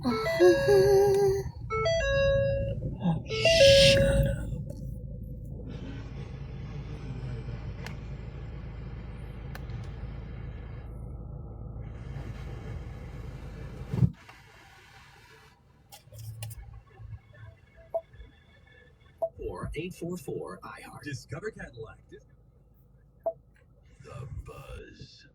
Shut up. Or 844 iHeart. Discover Cadillac. The Buzz.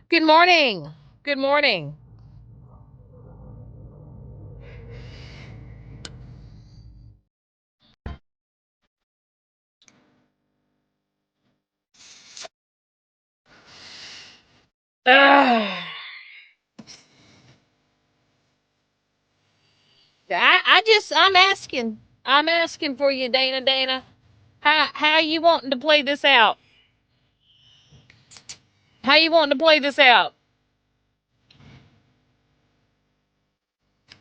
Good morning. Good morning. Ugh. I'm asking. I'm asking for you, Dana. Dana, how you wanting to play this out? How you wanting to play this out?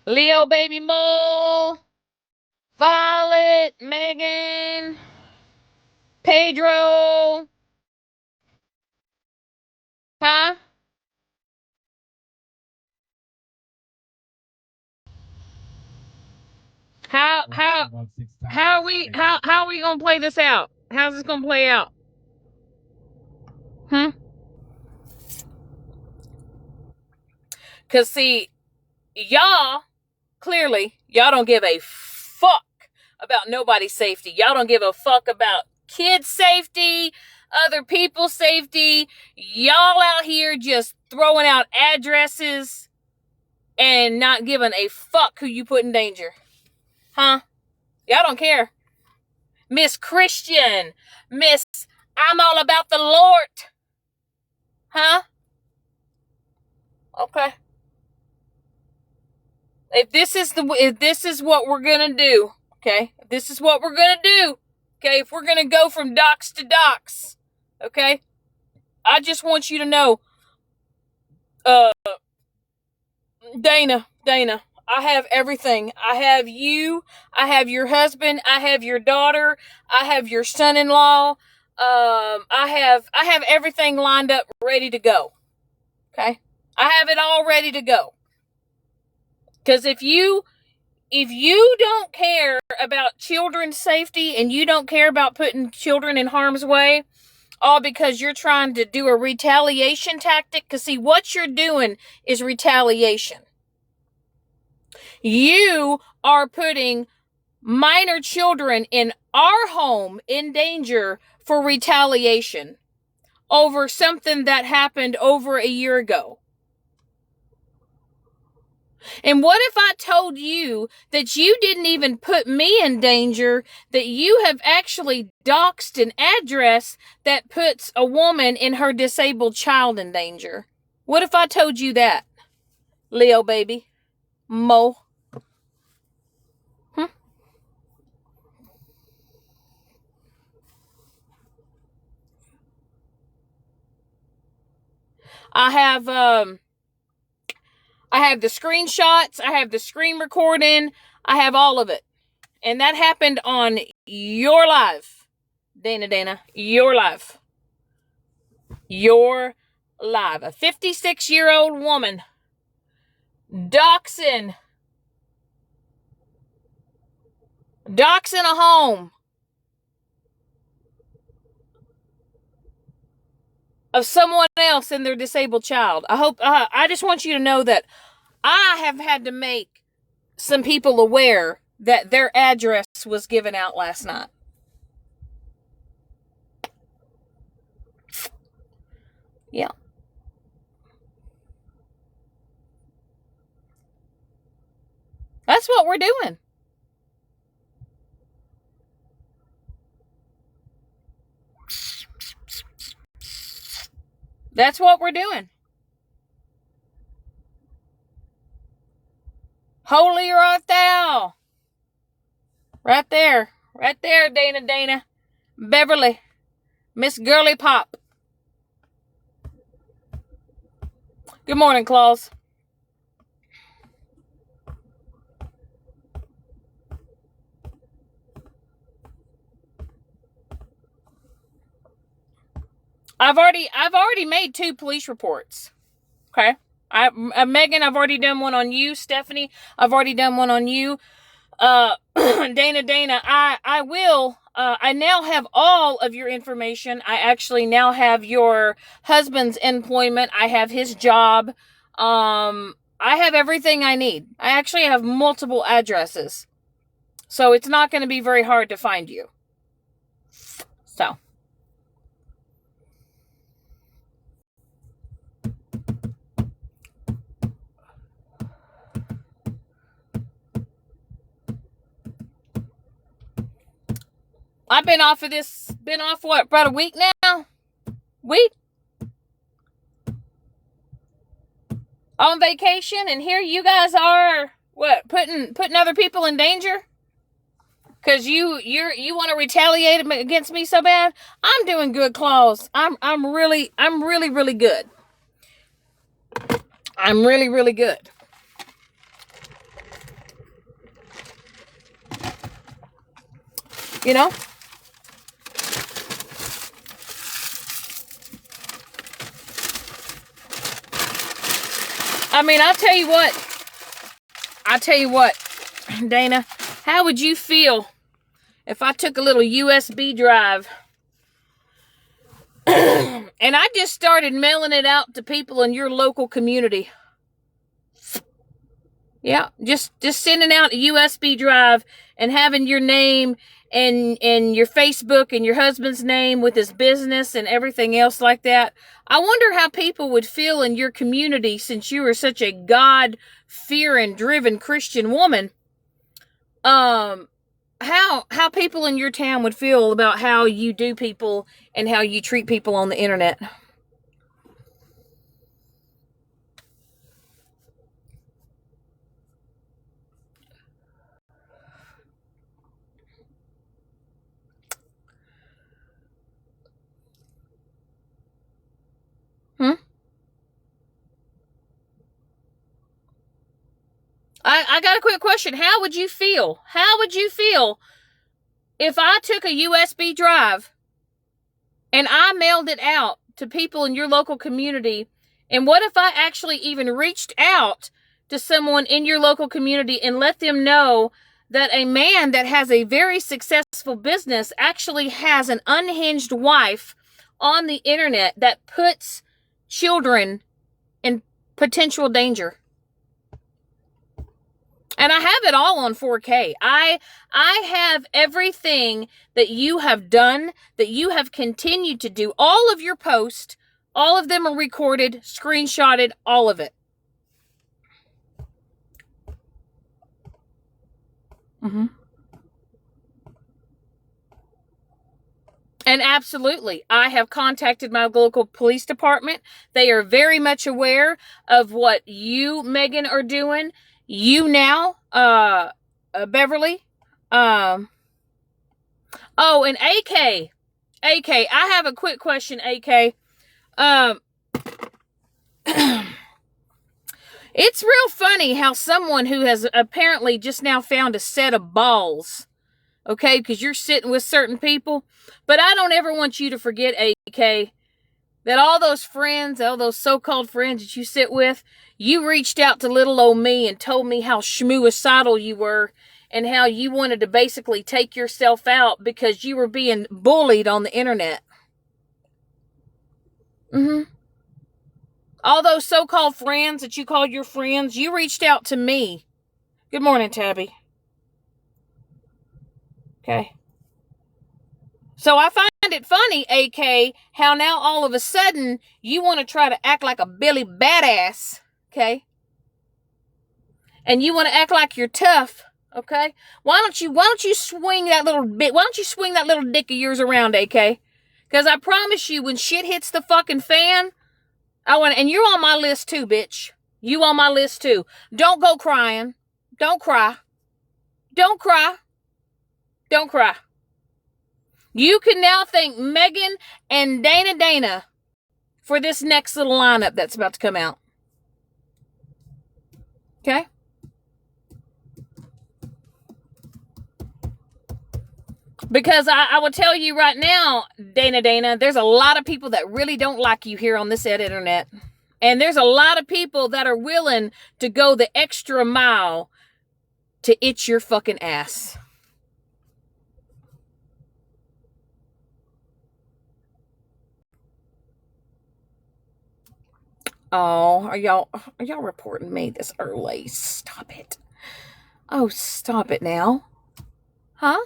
Leo, baby Mo, Violet, Megan, Pedro, huh? How are we gonna play this out? How's this gonna play out? Hmm. Cause see, y'all clearly y'all don't give a fuck about nobody's safety. Y'all don't give a fuck about kids' safety, other people's safety. Y'all out here just throwing out addresses and not giving a fuck who you put in danger. Huh? Y'all don't care. Miss Christian, Miss I'm all about the Lord. Huh? Okay. If this is what we're gonna do, okay? If this is what we're gonna do, okay? If we're gonna go from docks to docks, okay? I just want you to know, uh, Dana, I have everything. I have you. I have your husband. I have your daughter. I have your son-in-law. I have everything lined up, ready to go. Okay, I have it all ready to go. Because if you don't care about children's safety and you don't care about putting children in harm's way, all because you're trying to do a retaliation tactic. Because see, what you're doing is retaliation. You are putting minor children in our home in danger for retaliation over something that happened over a year ago. And what if I told you that you didn't even put me in danger, that you have actually doxed an address that puts a woman and her disabled child in danger? What if I told you that, Leo baby? Mo? I have the screenshots, I have the screen recording, I have all of it. And that happened on your live. Dana, your live. Your live. A 56-year-old woman doxing a home of someone else and their disabled child. I just want you to know that I have had to make some people aware that their address was given out last night. Yeah. That's what we're doing. That's what we're doing. Holy art thou. Right there, Dana. Beverly, Miss Girly Pop. Good morning, Claus. I've already made 2 police reports. Okay. Megan, I've already done one on you. Stephanie, I've already done one on you. Dana, I will. I now have all of your information. I actually now have your husband's employment. I have his job. I have everything I need. I actually have multiple addresses. So it's not going to be very hard to find you. So. I've been off what, about a week now? Week? On vacation, and here you guys are, what, putting other people in danger? Because you want to retaliate against me so bad? I'm doing good, Claus. I'm really good. I'm really good. You know? I mean, I'll tell you what, Dana, how would you feel if I took a little USB drive and I just started mailing it out to people in your local community? Yeah, just sending out a USB drive and having your name and your Facebook and your husband's name with his business and everything else like that. I wonder how people would feel in your community, since you are such a God-fearing, driven Christian woman. How people in your town would feel about how you do people and how you treat people on the internet. I got a quick question. How would you feel? How would you feel if I took a USB drive and I mailed it out to people in your local community? And what if I actually even reached out to someone in your local community and let them know that a man that has a very successful business actually has an unhinged wife on the internet that puts children in potential danger. And I have it all on 4K. I have everything that you have done, that you have continued to do. All of your posts, all of them are recorded, screenshotted, all of it. Mm-hmm. And absolutely, I have contacted my local police department. They are very much aware of what you, Megan, are doing. You now, Beverly. Oh, and AK, I have a quick question, AK. It's real funny how someone who has apparently just now found a set of balls, okay, because you're sitting with certain people, but I don't ever want you to forget, AK, that all those friends, all those so-called friends that you sit with, you reached out to little old me and told me how schmooicidal you were and how you wanted to basically take yourself out because you were being bullied on the internet. Mm-hmm. All those so-called friends that you called your friends, you reached out to me. Good morning, Tabby. Okay. So I find it funny, AK, how now all of a sudden you want to try to act like a Billy badass, okay? And you want to act like you're tough, okay? Why don't you swing that little bit? Why don't you swing that little dick of yours around, AK? Because I promise you, when shit hits the fucking fan, and you're on my list too, bitch. You on my list too. Don't go crying. Don't cry. Don't cry. Don't cry. You can now thank Megan and Dana for this next little lineup that's about to come out. Okay? Because I will tell you right now, Dana, there's a lot of people that really don't like you here on this internet. And there's a lot of people that are willing to go the extra mile to itch your fucking ass. Oh, are y'all reporting me this early? Stop it. Oh, stop it now. Huh?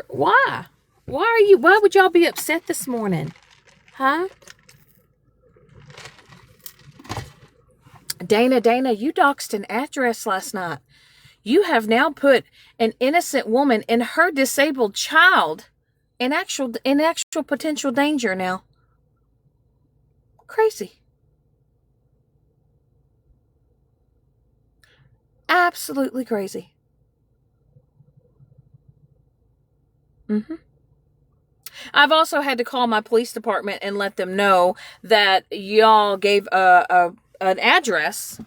Why? Why would y'all be upset this morning? Huh? Dana, you doxed an address last night. You have now put an innocent woman and her disabled child in actual potential danger now. Crazy. Absolutely crazy. Mm-hmm. I've also had to call my police department and let them know that y'all gave an address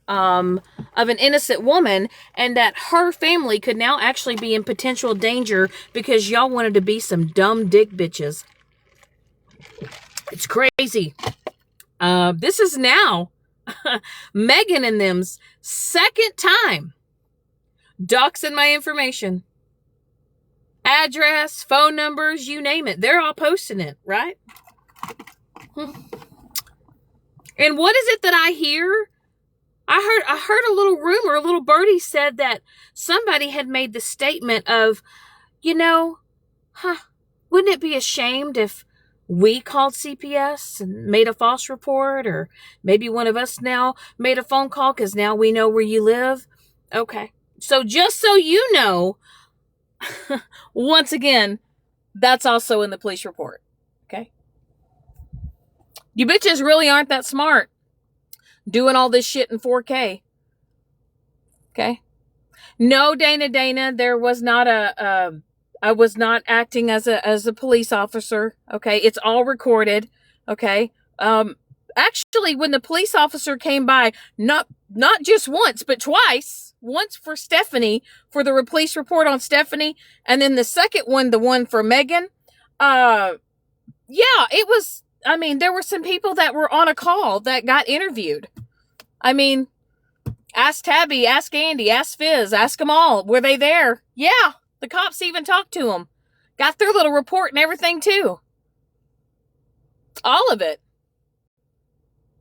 of an innocent woman and that her family could now actually be in potential danger because y'all wanted to be some dumb dick bitches. It's crazy. This is now Megan and them's second time doxing my information. Address, phone numbers, you name it. They're all posting it, right? And what is it that I hear? I heard a little rumor, a little birdie said that somebody had made the statement of, wouldn't it be ashamed if we called CPS and made a false report, or maybe one of us now made a phone call because now we know where you live? Okay. So just so you know, once again, that's also in the police report. Okay. You bitches really aren't that smart doing all this shit in 4K. Okay. No, Dana, there was not I was not acting as a police officer. Okay. It's all recorded. Okay. Actually, when the police officer came by, not just once, but twice, once for Stephanie, for the police report on Stephanie, and then the second one, the one for Megan. Yeah, it was, there were some people that were on a call that got interviewed. Ask Tabby, ask Andy, ask Fizz, ask them all. Were they there? Yeah, the cops even talked to them. Got their little report and everything too. All of it.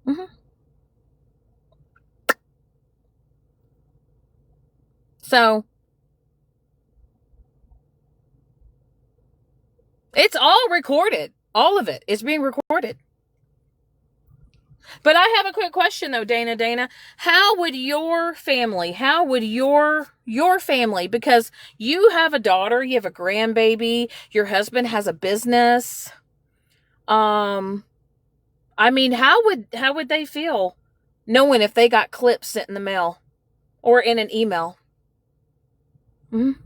Mm-hmm. So it's all recorded. All of it is being recorded. But I have a quick question though, Dana. How would your family, because you have a daughter, you have a grandbaby, your husband has a business. I mean, how would they feel knowing if they got clips sent in the mail or in an email? Mm-hmm.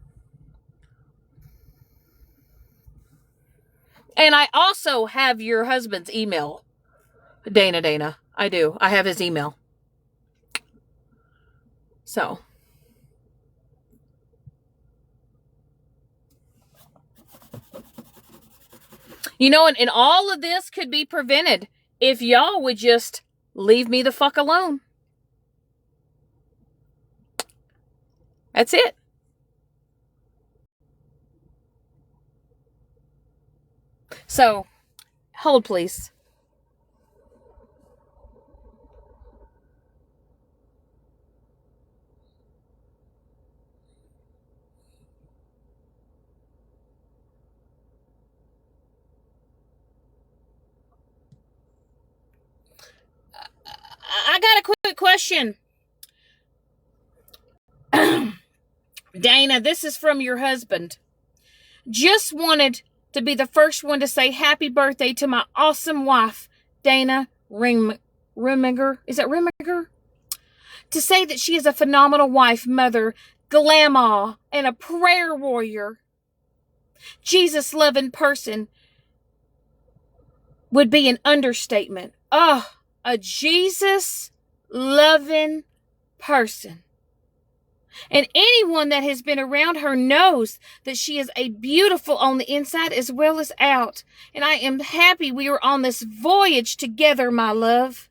And I also have your husband's email, Dana. I do. I have his email. So. You know, and all of this could be prevented if y'all would just leave me the fuck alone. That's it. So, hold please. I got a quick question. Dana, this is from your husband. Just wanted to be the first one to say happy birthday to my awesome wife, Dana Reminger. Is it Reminger? To say that she is a phenomenal wife, mother, grandma, and a prayer warrior. Jesus-loving person would be an understatement. Oh, a Jesus-loving person. And anyone that has been around her knows that she is a beautiful on the inside as well as out. And I am happy we are on this voyage together, my love.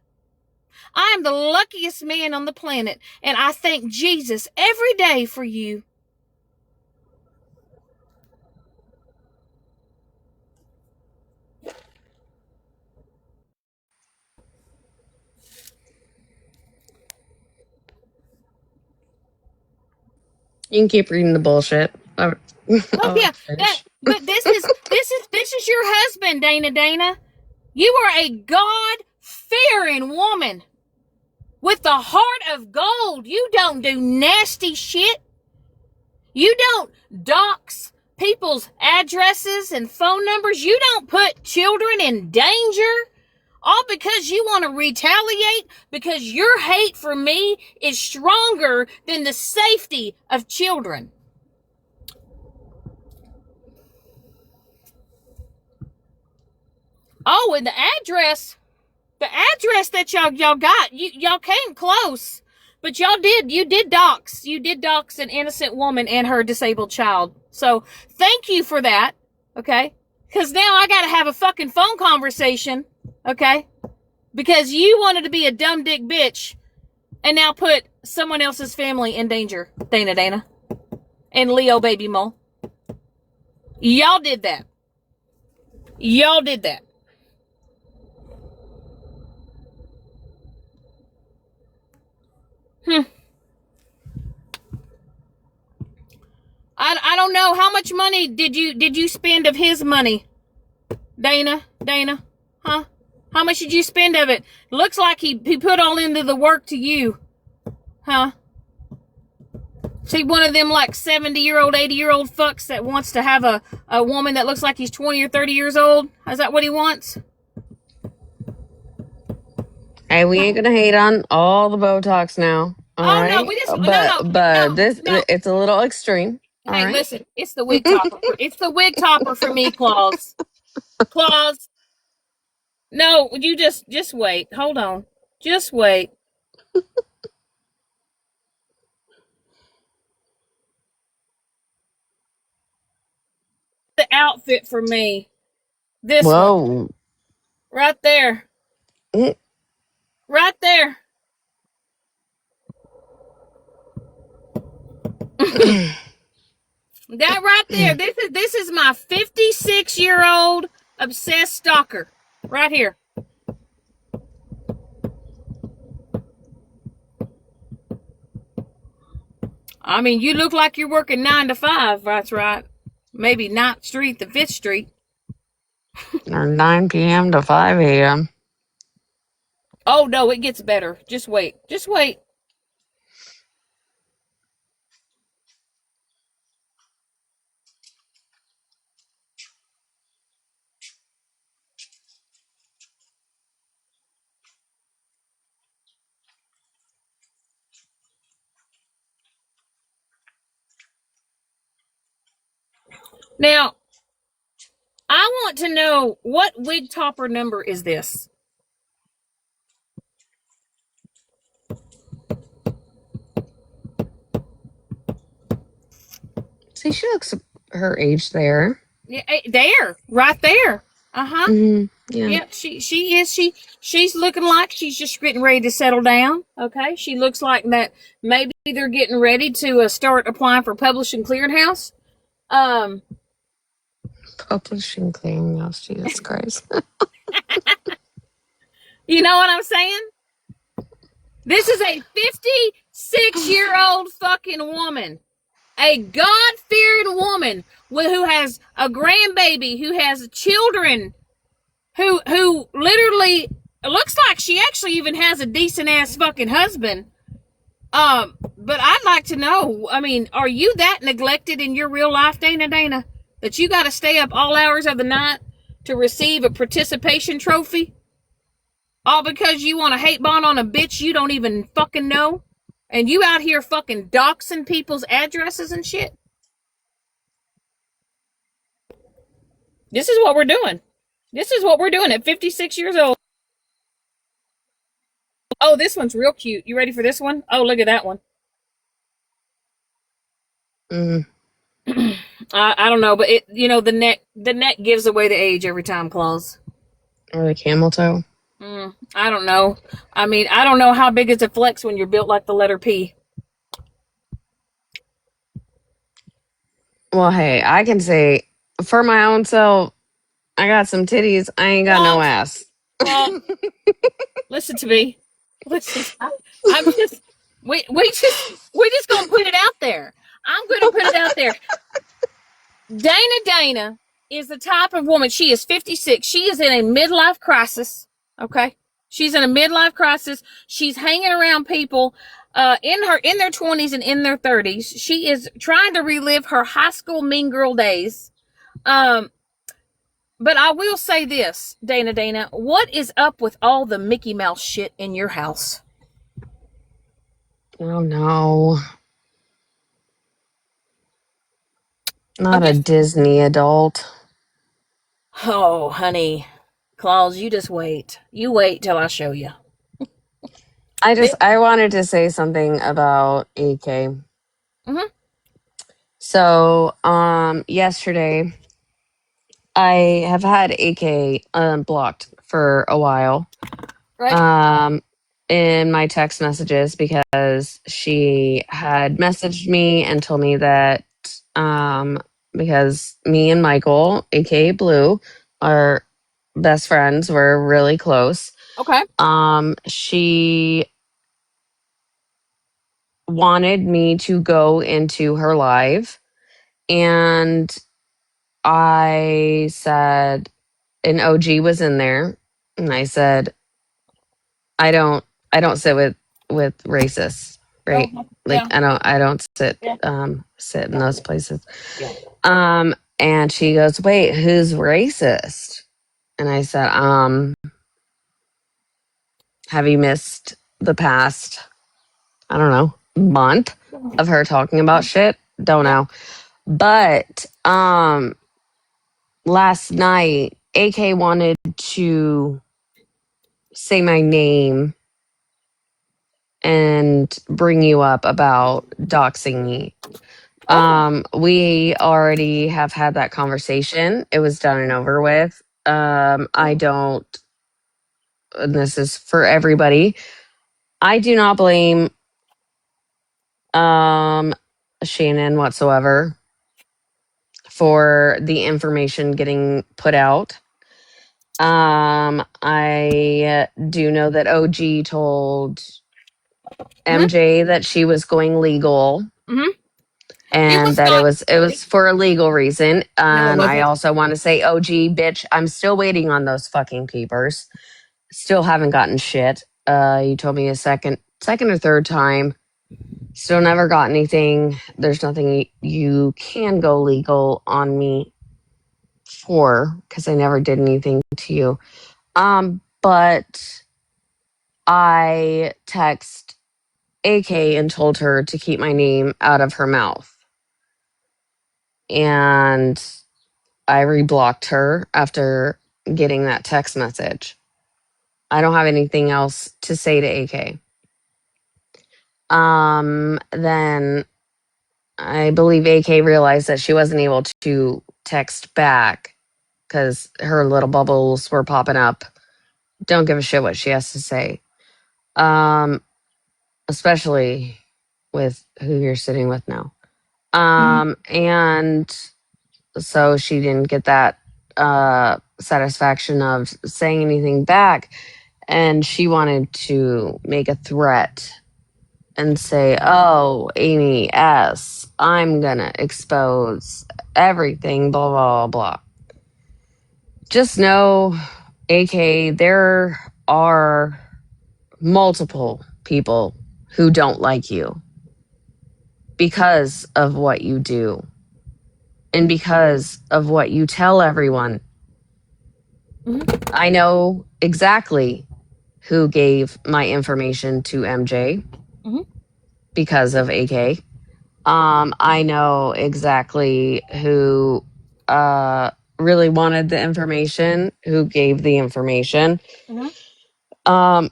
I am the luckiest man on the planet, and I thank Jesus every day for you. You can keep reading the bullshit. Oh yeah, but this is your husband, Dana. You are a God-fearing woman with the heart of gold. You don't do nasty shit. You don't dox people's addresses and phone numbers. You don't put children in danger. All because you want to retaliate, because your hate for me is stronger than the safety of children. Oh, and the address that y'all got, y'all came close, but you did dox an innocent woman and her disabled child. So thank you for that, okay? Because now I got to have a fucking phone conversation, okay? Because you wanted to be a dumb dick bitch and now put someone else's family in danger, Dana. And Leo baby mole. Y'all did that. I don't know, how much money did you spend of his money, Dana? Huh? How much did you spend of it? Looks like he put all into the work to you, huh? Is he one of them like 70-year-old, 80-year-old fucks that wants to have a woman that looks like he's 20 or 30 years old? Is that what he wants? Hey, we ain't gonna hate on all the Botox now. All right? No, we just it's a little extreme. Hey, right? listen, it's the wig topper. It's the wig topper for me, Claus. No, you just wait. Hold on. Just wait. The outfit for me. This one. Whoa. Right there. Mm. Right there. That right there. This is my 56-year-old obsessed stalker. Right here. I mean, you look like you're working 9 to 5. That's right. Maybe 9th Street to 5th Street. Or 9 p.m. to 5 a.m. Oh, no, it gets better. Just wait. Just wait. Now, I want to know, what wig topper number is this? See, she looks her age there. Yeah, there, right there. Mm-hmm. Yeah. She's looking like she's just getting ready to settle down. Okay, she looks like that. Maybe they're getting ready to start applying for Publishing Clearinghouse. Publishing Clearinghouse. Jesus Christ. You know what I'm saying? This is a 56-year-old fucking woman, a God-fearing woman who has a grandbaby, who has children, who literally looks like she actually even has a decent ass fucking husband. But I'd like to know, I mean, are you that neglected in your real life, Dana, that you got to stay up all hours of the night to receive a participation trophy? All because you want to hate bond on a bitch you don't even fucking know? And you out here fucking doxing people's addresses and shit? This is what we're doing. This is what we're doing at 56 years old. Oh, this one's real cute. You ready for this one? Oh, look at that one. Mm. I don't know, but it, you know, the neck gives away the age every time, Claus. Or the camel toe. I don't know. I mean, I don't know how big is a flex when you're built like the letter P. Well, hey, I can say for my own self, I got some titties. I ain't got no ass. Well, listen to me. Listen, I'm just we just gonna put it out there. I'm gonna put it out there. Dana is the type of woman. She is 56. She is in a midlife crisis. Okay, she's in a midlife crisis. She's hanging around people in their 20s and in their 30s. She is trying to relive her high school mean girl days. But I will say this, Dana, what is up with all the Mickey Mouse shit in your house? Oh no. Not a Disney adult. Oh, honey. Claus, you just wait. You wait till I show you. I wanted to say something about AK. Mm-hmm. So, yesterday I have had AK blocked for a while. Right. In my text messages because she had messaged me and told me that because me and Michael, aka Blue, are best friends, we're really close. Okay. She wanted me to go into her live, and I said an OG was in there, and I said I don't sit with racists, right? Like I don't sit in those places. And she goes, "Wait, who's racist?" And I said, have you missed the past, I don't know, month of her talking about shit? Don't know. But last night AK wanted to say my name and bring you up about doxing me. We already have had that conversation. It was done and over with. I don't, and this is for everybody, I do not blame Shannon whatsoever for the information getting put out. I do know that OG told MJ that she was going legal Mm-hmm. It and was that not. it was for a legal reason. No, it And I wasn't. also want to say, OG, bitch, I'm still waiting on those fucking papers. Still haven't gotten shit. You told me a second or third time. Still never got anything. There's nothing you can go legal on me for because I never did anything to you. But I text AK and told her to keep my name out of her mouth. And I reblocked her after getting that text message. I don't have anything else to say to AK. Then I believe AK realized that she wasn't able to text back because her little bubbles were popping up. Don't give a shit what she has to say. Especially with who you're sitting with now. And so she didn't get that satisfaction of saying anything back. And she wanted to make a threat and say, "Oh, Amy S., I'm gonna expose everything, blah, blah, blah." Just know, AK, there are multiple people who don't like you because of what you do and because of what you tell everyone. I know exactly who gave my information to MJ because of AK. I know exactly who really wanted the information, who gave the information. AK,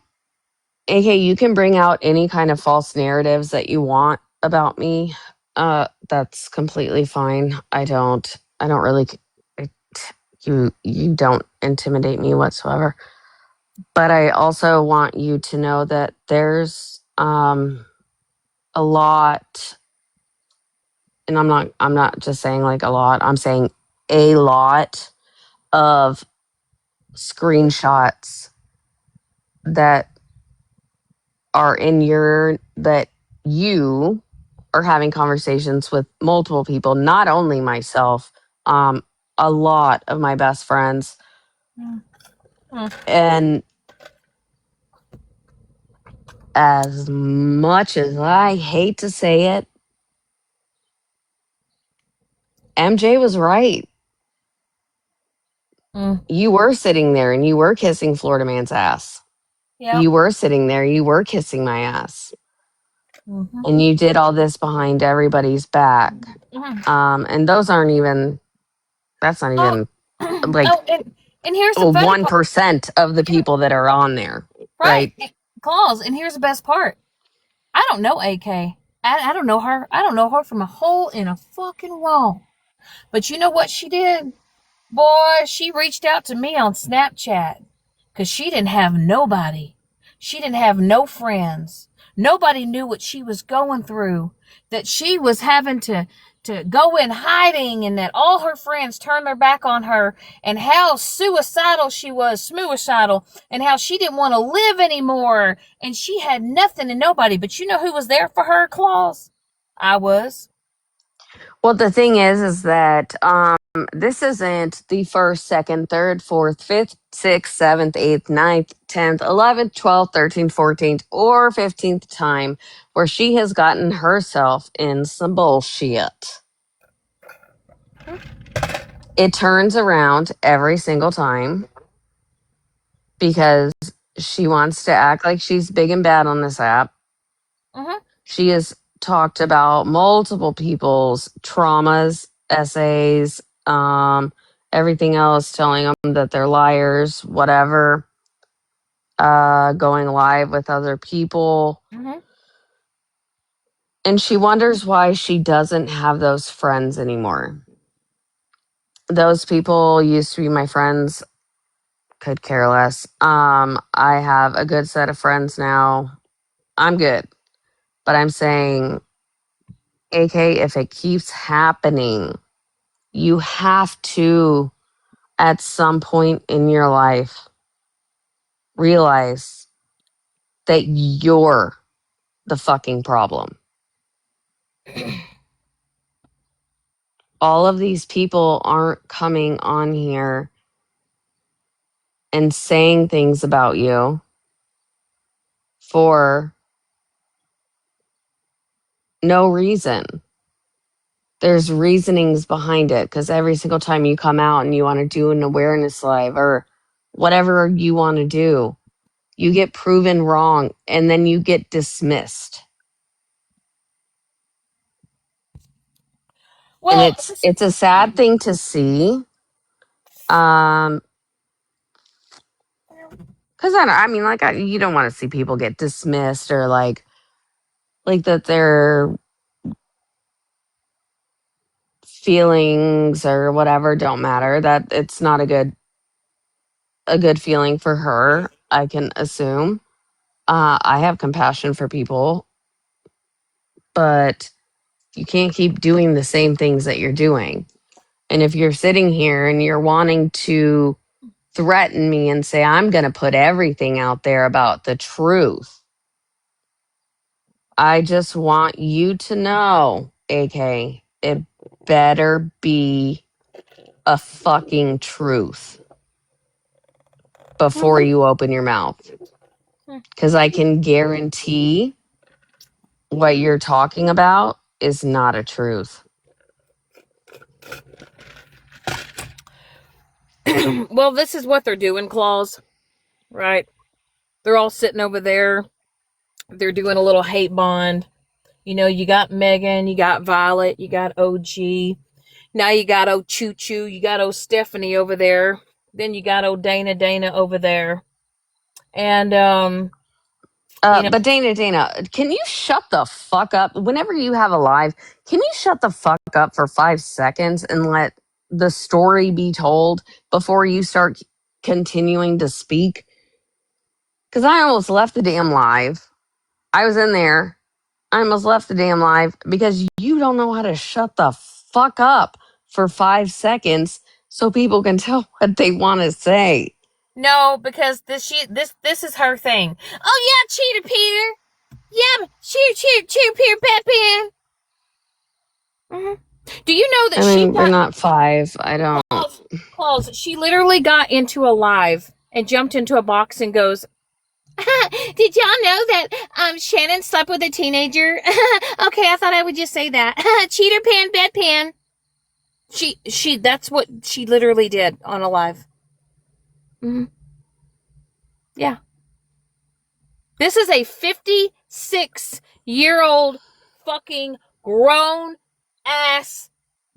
you can bring out any kind of false narratives that you want about me. That's completely fine. I don't really it, you don't intimidate me whatsoever. But I also want you to know that there's a lot, and I'm not just saying like a lot. I'm saying a lot of screenshots that are in that you are having conversations with multiple people, not only myself, a lot of my best friends. And as much as I hate to say it, MJ was right. You were sitting there and you were kissing Florida man's ass. Yeah. You were sitting there, you were kissing my ass. And you did all this behind everybody's back. And those aren't even, that's not even like and here's the 1% of the people that are on there. Right. Claus, and here's the best part. I don't know AK. I don't know her. I don't know her from a hole in a fucking wall. But you know what she did? Boy, she reached out to me on Snapchat because she didn't have nobody. She didn't have no friends. Nobody knew what she was going through, that she was having to go in hiding, and that all her friends turned their back on her, and how suicidal she was, and how she didn't want to live anymore, and she had nothing and nobody. But you know who was there for her, Claus? I was. Well, the thing is that this isn't the first, second, third, fourth, fifth, sixth, seventh, eighth, ninth, 10th, 11th, 12th, 13th, 14th, or 15th time where she has gotten herself in some bullshit. It turns around every single time because she wants to act like she's big and bad on this app. She has talked about multiple people's traumas, essays, everything else, telling them that they're liars, whatever, going live with other people. And she wonders why she doesn't have those friends anymore. Those people used to be my friends, could care less. I have a good set of friends now. I'm good. But I'm saying AK, if it keeps happening, you have to, at some point in your life, realize that you're the fucking problem. All of these people aren't coming on here and saying things about you for no reason. There's reasonings behind it, because every single time you come out and you want to do an awareness live or whatever you want to do, you get proven wrong and then you get dismissed. Well, And it's a sad thing to see. Because you don't want to see people get dismissed or like that their feelings or whatever don't matter. That it's not a good feeling for her, I can assume. I have compassion for people, but you can't keep doing the same things that you're doing. And if you're sitting here and you're wanting to threaten me and say, I'm going to put everything out there about the truth, I just want you to know, AK, it better be a fucking truth before you open your mouth. Because I can guarantee what you're talking about is not a truth. well, this is what they're doing, Claus, right? They're all sitting over there. They're doing a little hate bond. You know, you got Megan, you got Violet, you got OG. Now you got old Choo Choo, you got old Stephanie over there. Then you got old Dana over there. And, But Dana, can you shut the fuck up? Whenever you have a live, can you shut the fuck up for 5 seconds and let the story be told before you start continuing to speak? Because I almost left the damn live. I was in there. I almost left the damn live because you don't know how to shut the fuck up for 5 seconds so people can tell what they want to say. No, because this is her thing. Oh yeah, Cheater Peter. Yeah, Cheater Peter Pat Pan. Mm-hmm. Do you know that they're not 5. I don't. Claus, she literally got into a live and jumped into a box and goes, did y'all know that Shannon slept with a teenager? Okay, I thought I would just say that. Cheater Pan Bedpan. She that's what she literally did on a live. Mm-hmm. Yeah. This is a 56-year-old fucking grown ass,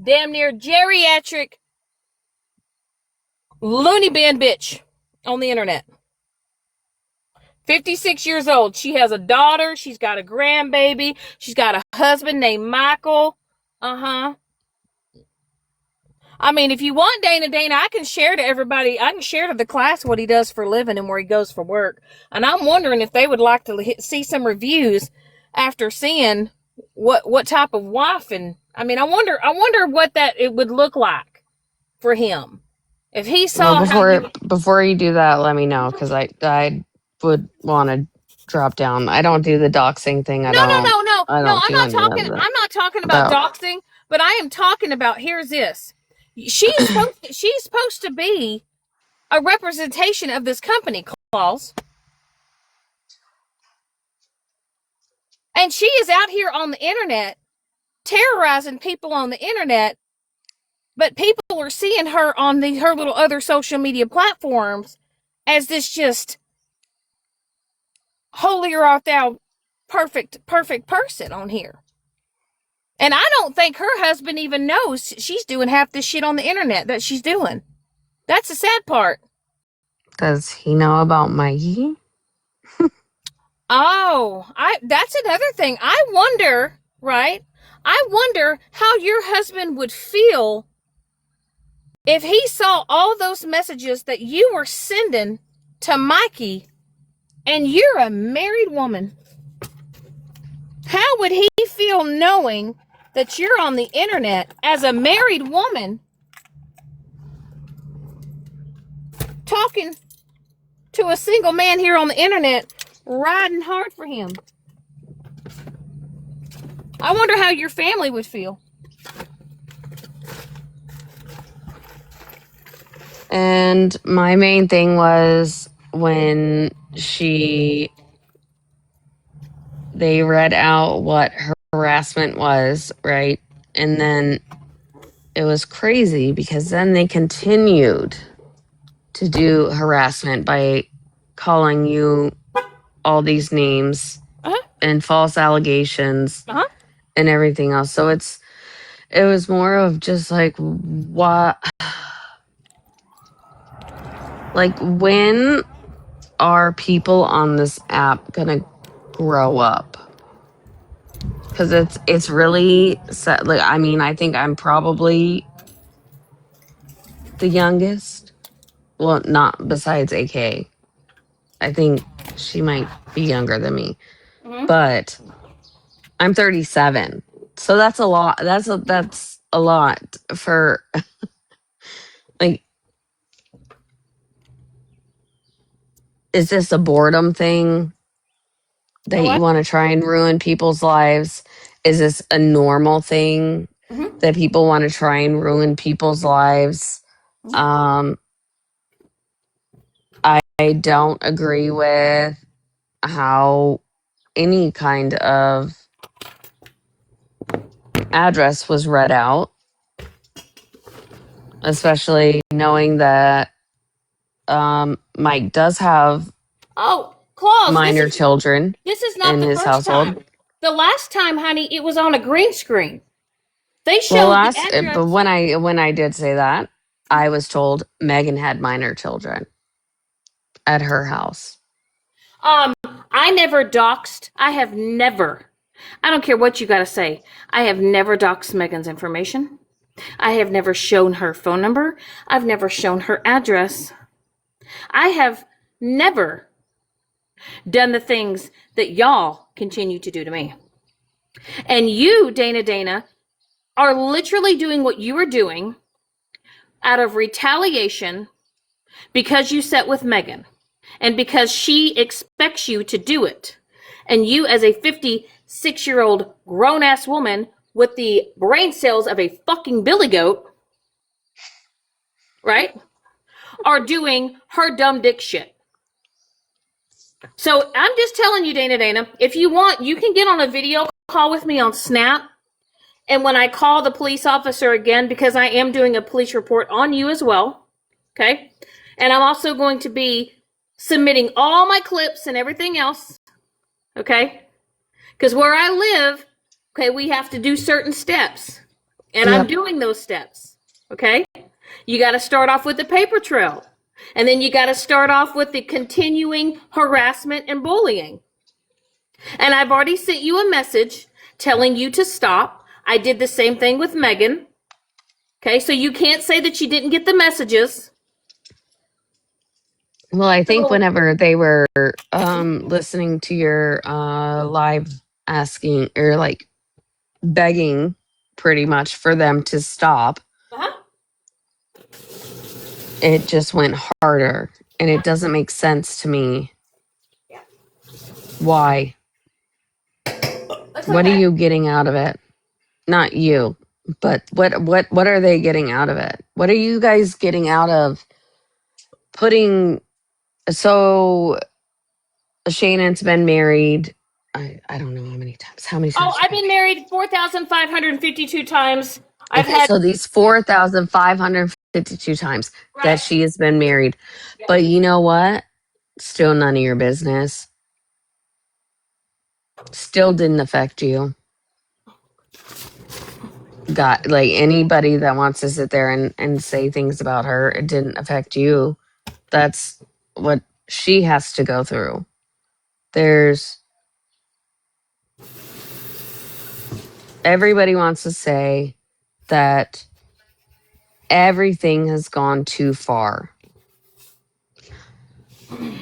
damn near geriatric loony bin bitch on the internet. 56 years old. She has a daughter. She's got a grandbaby. She's got a husband named Michael. Uh-huh. I mean, if you want Dana, I can share to everybody. I can share to the class what he does for a living and where he goes for work. And I'm wondering if they would like to see some reviews after seeing what type of wife. And I mean, I wonder what it would look like for him if he saw. Before you do that, let me know, because I would want to drop down. I don't do the doxing thing. No. I'm not talking about doxing, but I am talking about. Here's this. She's supposed to be a representation of this company, Claus. And she is out here on the internet terrorizing people on the internet, but people are seeing her on her little other social media platforms as this just holier art thou perfect person on here. And I don't think her husband even knows she's doing half this shit on the internet that she's doing. That's the sad part. Does he know about Mikey? That's another thing. I wonder how your husband would feel if he saw all those messages that you were sending to Mikey and you're a married woman. How would he feel knowing that you're on the internet as a married woman talking to a single man here on the internet, riding hard for him. I wonder how your family would feel. And my main thing was when they read out what harassment was, right? And then it was crazy because then they continued to do harassment by calling you all these names and false allegations and everything else. So it was more of just like, what? Like, when are people on this app gonna grow up? Because it's really sad. Like, I mean, I think I'm probably the youngest. Well, not besides AK. I think she might be younger than me, but I'm 37. So that's a lot. That's a lot for like. Is this a boredom thing that you want to try and ruin people's lives? Is this a normal thing that people want to try and ruin people's lives? I don't agree with how any kind of address was read out, especially knowing that Mike does have Claus, minor children this is not in the his first household. time. The last time, honey, it was on a green screen. They showed Well, the address. but when I did say that, I was told Megan had minor children at her house. I never doxed. I have never. I don't care what you got to say. I have never doxed Megan's information. I have never shown her phone number. I've never shown her address. I have never done the things that y'all continue to do to me. And you, Dana, are literally doing what you are doing out of retaliation because you sat with Megan and because she expects you to do it. And you, as a 56-year-old grown-ass woman with the brain cells of a fucking billy goat, right, are doing her dumb dick shit. So I'm just telling you, Dana, if you want, you can get on a video call with me on Snap. And when I call the police officer again, because I am doing a police report on you as well, okay? And I'm also going to be submitting all my clips and everything else, okay? Because where I live, okay, we have to do certain steps. And I'm doing those steps, okay? You got to start off with the paper trail. And then you got to start off with the continuing harassment and bullying. And I've already sent you a message telling you to stop. I did the same thing with Megan. Okay, so you can't say that you didn't get the messages. Well, I think whenever they were listening to your live asking or like begging pretty much for them to stop, it just went harder. And it doesn't make sense to me. Why? What are you getting out of it? Not you, but what are they getting out of it? What are you guys getting out of putting? So Shannon's been married. I don't know how many times. How many times? Oh, I've been married 4,552 times. So these 4,552 times that she has been married. But you know what? Still none of your business. Still didn't affect you. Got like anybody that wants to sit there and say things about her, it didn't affect you. That's what she has to go through. Everybody wants to say that everything has gone too far.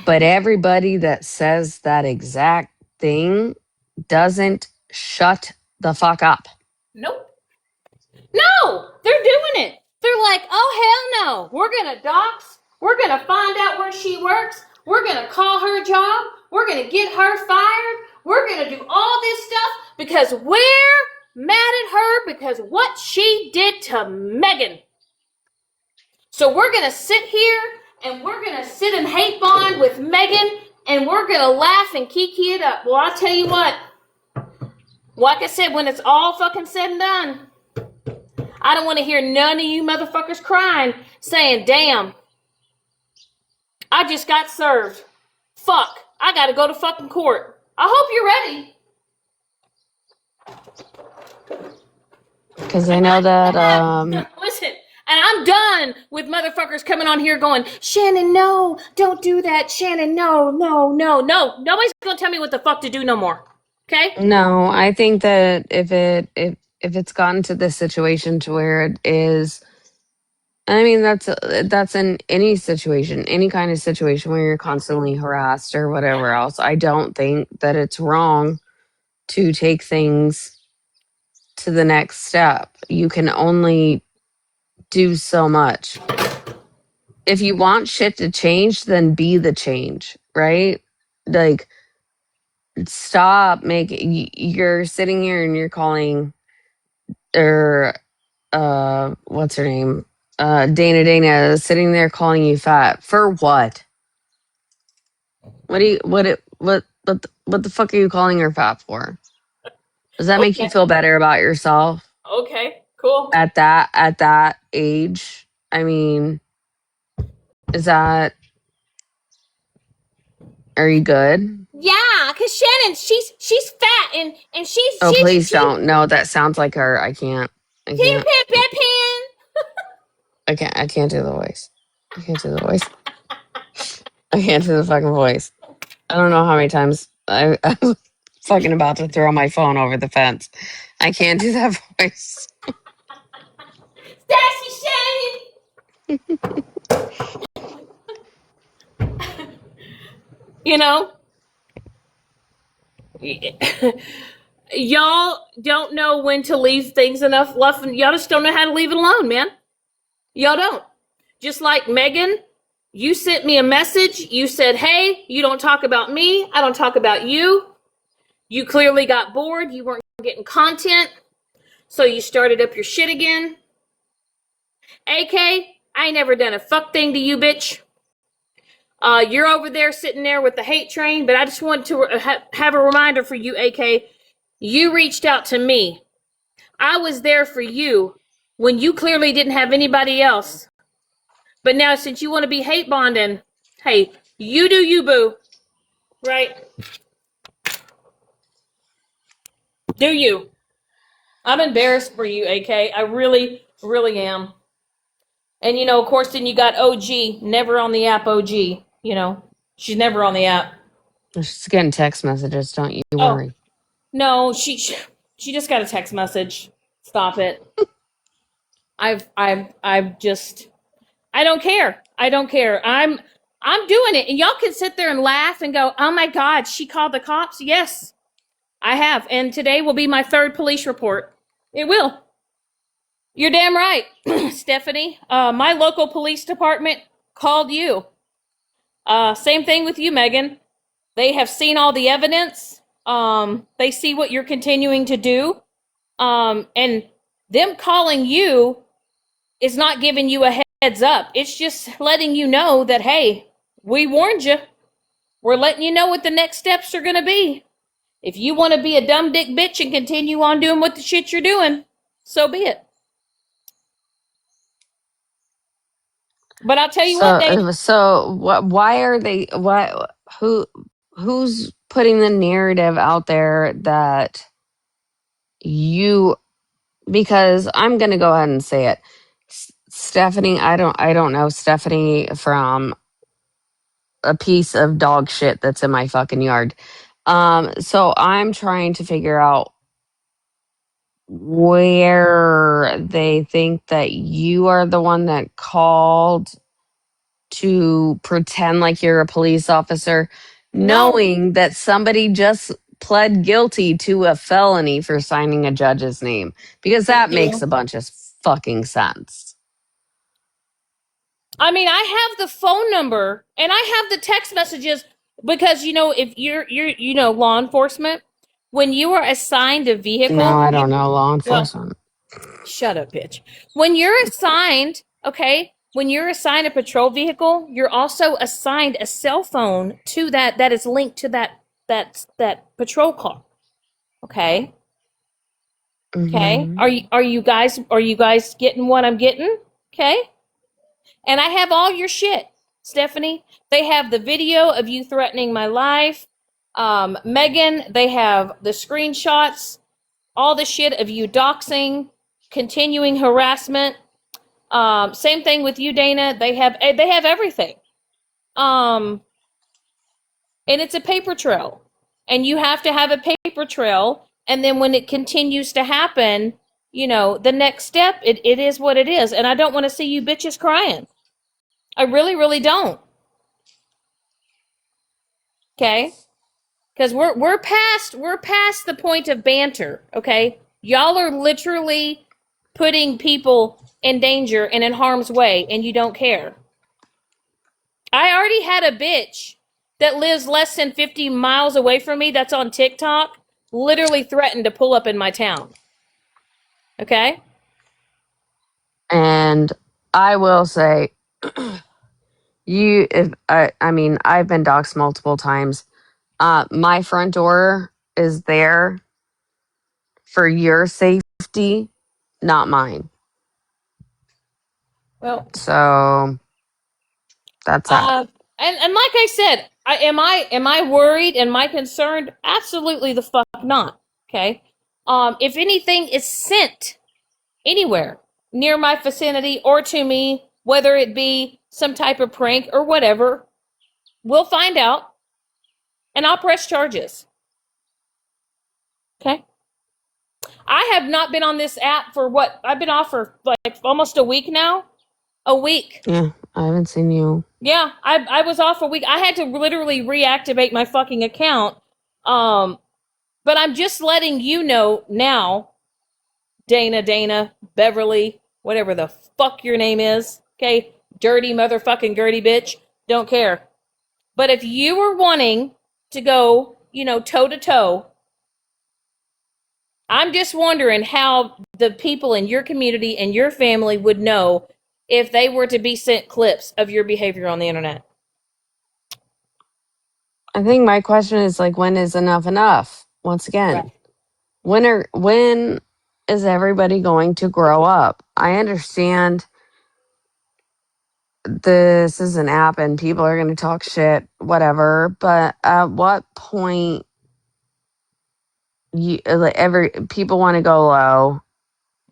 But everybody that says that exact thing doesn't shut the fuck up. Nope. No, they're doing it. They're like, oh, hell no. We're going to dox. We're going to find out where she works. We're going to call her job. We're going to get her fired. We're going to do all this stuff because we're mad at her because what she did to Megan. So we're going to sit here and we're going to sit and hate bond with Megan and we're going to laugh and kiki it up. Well, I'll tell you what. Like I said, when it's all fucking said and done, I don't want to hear none of you motherfuckers crying, saying, damn, I just got served. Fuck, I gotta go to fucking court. I hope you're ready. Because I know that, Listen, and I'm done with motherfuckers coming on here going, Shannon, no, don't do that. Shannon, no. Nobody's gonna tell me what the fuck to do no more. Okay? no, I think that if it's gotten to this situation to where it is, I mean, that's in any situation, any kind of situation where you're constantly harassed or whatever else. I don't think that it's wrong to take things to the next step. You can only do so much. If you want shit to change, then be the change, right? Like, stop making. You're sitting here and you're calling, or what's her name? Dana sitting there calling you fat for what? What the fuck are you calling her fat for? Does that make you feel better about yourself Okay, cool. at that age? I mean, is that, are you good? Yeah, because Shannon, she's fat and she's Oh, please don't. No, that sounds like her. I can't. I can't do the voice. I can't do the voice. I can't do the fucking voice. I don't know how many times I was fucking about to throw my phone over the fence. I can't do that voice. Sassy Shannon. You know, y'all don't know when to leave things enough left, and y'all just don't know how to leave it alone, man. Y'all don't. Just like Megan, you sent me a message. You said, hey, you don't talk about me. I don't talk about you. You clearly got bored. You weren't getting content. So you started up your shit again. AK, I ain't never done a fuck thing to you, bitch. You're over there sitting there with the hate train, but I just wanted to have a reminder for you, AK. You reached out to me. I was there for you when you clearly didn't have anybody else. But now, since you want to be hate bonding, hey, you do you, boo. Right? Do you? I'm embarrassed for you, AK. I really, really am. And, you know, of course, then you got OG, never on the app OG. You know, she's never on the app. She's getting text messages. Don't you worry. No, she just got a text message. Stop it. I've just, I don't care. I don't care. I'm doing it. And y'all can sit there and laugh and go, oh my God, she called the cops. Yes, I have. And today will be my third police report. It will. You're damn right, Stephanie. My local police department called you. Same thing with you, Megan. They have seen all the evidence. They see what you're continuing to do. And them calling you is not giving you a heads up. It's just letting you know that, hey, we warned you. We're letting you know what the next steps are going to be. If you want to be a dumb dick bitch and continue on doing what the shit you're doing, so be it. But I'll tell you what, Dave. So why are they? Who's putting the narrative out there that you? Because I'm going to go ahead and say it, Stephanie. I don't know Stephanie from a piece of dog shit that's in my fucking yard. So I'm trying to figure out where they think that you are the one that called to pretend like you're a police officer, knowing that somebody just pled guilty to a felony for signing a judge's name because that Thank makes you. a bunch of fucking sense. I mean, I have the phone number and I have the text messages because if you're law enforcement, when you are assigned a No, vehicle, I don't know law well, enforcement. shut up, bitch. When you're assigned, okay, when you're assigned a patrol vehicle, you're also assigned a cell phone to that is linked to that patrol car. Okay? Okay? Hmm. Are you guys getting what I'm getting? Okay? And I have all your shit, Stephanie. They have the video of you threatening my life. Megan, they have the screenshots, all the shit of you doxing, continuing harassment. Same thing with you, Dana. They have everything. Um, and it's a paper trail. And you have to have a paper trail. And then when it continues to happen, the next step, it is what it is. And I don't want to see you bitches crying. I really, really don't. Okay? Because we're past the point of banter, okay? Y'all are literally putting people in danger and in harm's way, and you don't care. I already had a bitch that lives less than 50 miles away from me that's on TikTok literally threatened to pull up in my town. Okay? And I will say, I mean, I've been doxxed multiple times. My front door is there for your safety, not mine. Well, So that's that. and like I said, am I worried? Am I concerned? Absolutely the fuck not. Okay? If anything is sent anywhere near my vicinity or to me, whether it be some type of prank or whatever, we'll find out and I'll press charges. Okay? I have not been on this app for what? I've been off for like almost a week now. A week. Yeah, I haven't seen you. Yeah, I was off a week. I had to literally reactivate my fucking account. But I'm just letting you know now, Dana, Beverly, whatever the fuck your name is. Okay, dirty motherfucking Gertie bitch. Don't care. But if you were wanting to go, toe to toe, I'm just wondering how the people in your community and your family would know if they were to be sent clips of your behavior on the internet. I think my question is like, when is enough enough? Once again, Right. when is everybody going to grow up? I understand this is an app and people are going to talk shit, whatever. But at what point every people want to go low,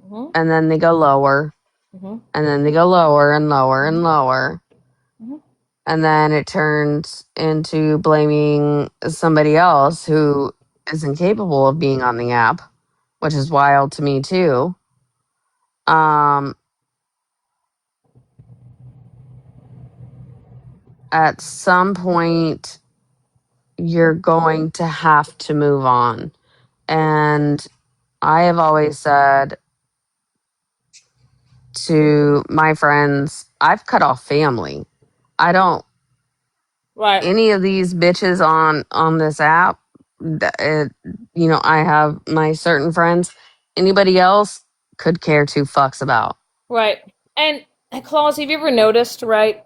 Mm-hmm. and then they go lower, Mm-hmm. and then they go lower and lower and lower, Mm-hmm. and then it turns into blaming somebody else who is incapable of being on the app, which is wild to me too. At some point you're going to have to move on. And I have always said to my friends, I've cut off family. I don't Right. any of these bitches on this app. I have my certain friends. Anybody else could care two fucks about. Right. And Claus, have you ever noticed, right?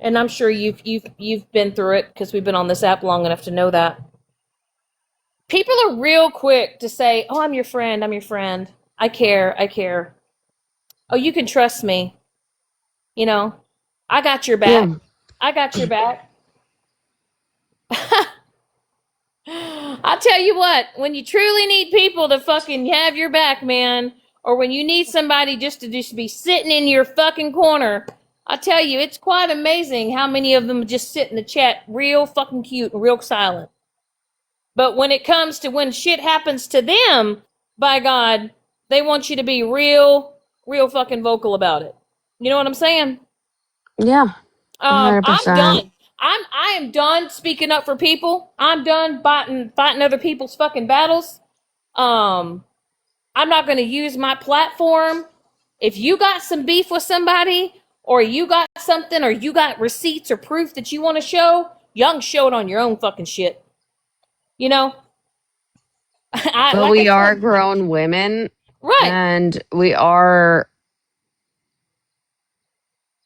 And I'm sure you've been through it because we've been on this app long enough to know that. People are real quick to say, "Oh, I'm your friend. I'm your friend. I care. I care. Oh, you can trust me. You know, I got your back. Yeah, I got your back." I'll tell you what, when you truly need people to fucking have your back, man, or when you need somebody just to just be sitting in your fucking corner, I tell you, it's quite amazing how many of them just sit in the chat real fucking cute and real silent. But when it comes to when shit happens to them, by God, they want you to be real fucking vocal about it. You know what I'm saying? yeah, I'm 100%. done. I am done speaking up for people. I'm done fighting other people's fucking battles. I'm not going to use my platform. If you got some beef with somebody, or you got something, or you got receipts or proof that you want to show, y'all can show it on your own fucking shit. You know? But Like I we are said, grown women, right. and we are,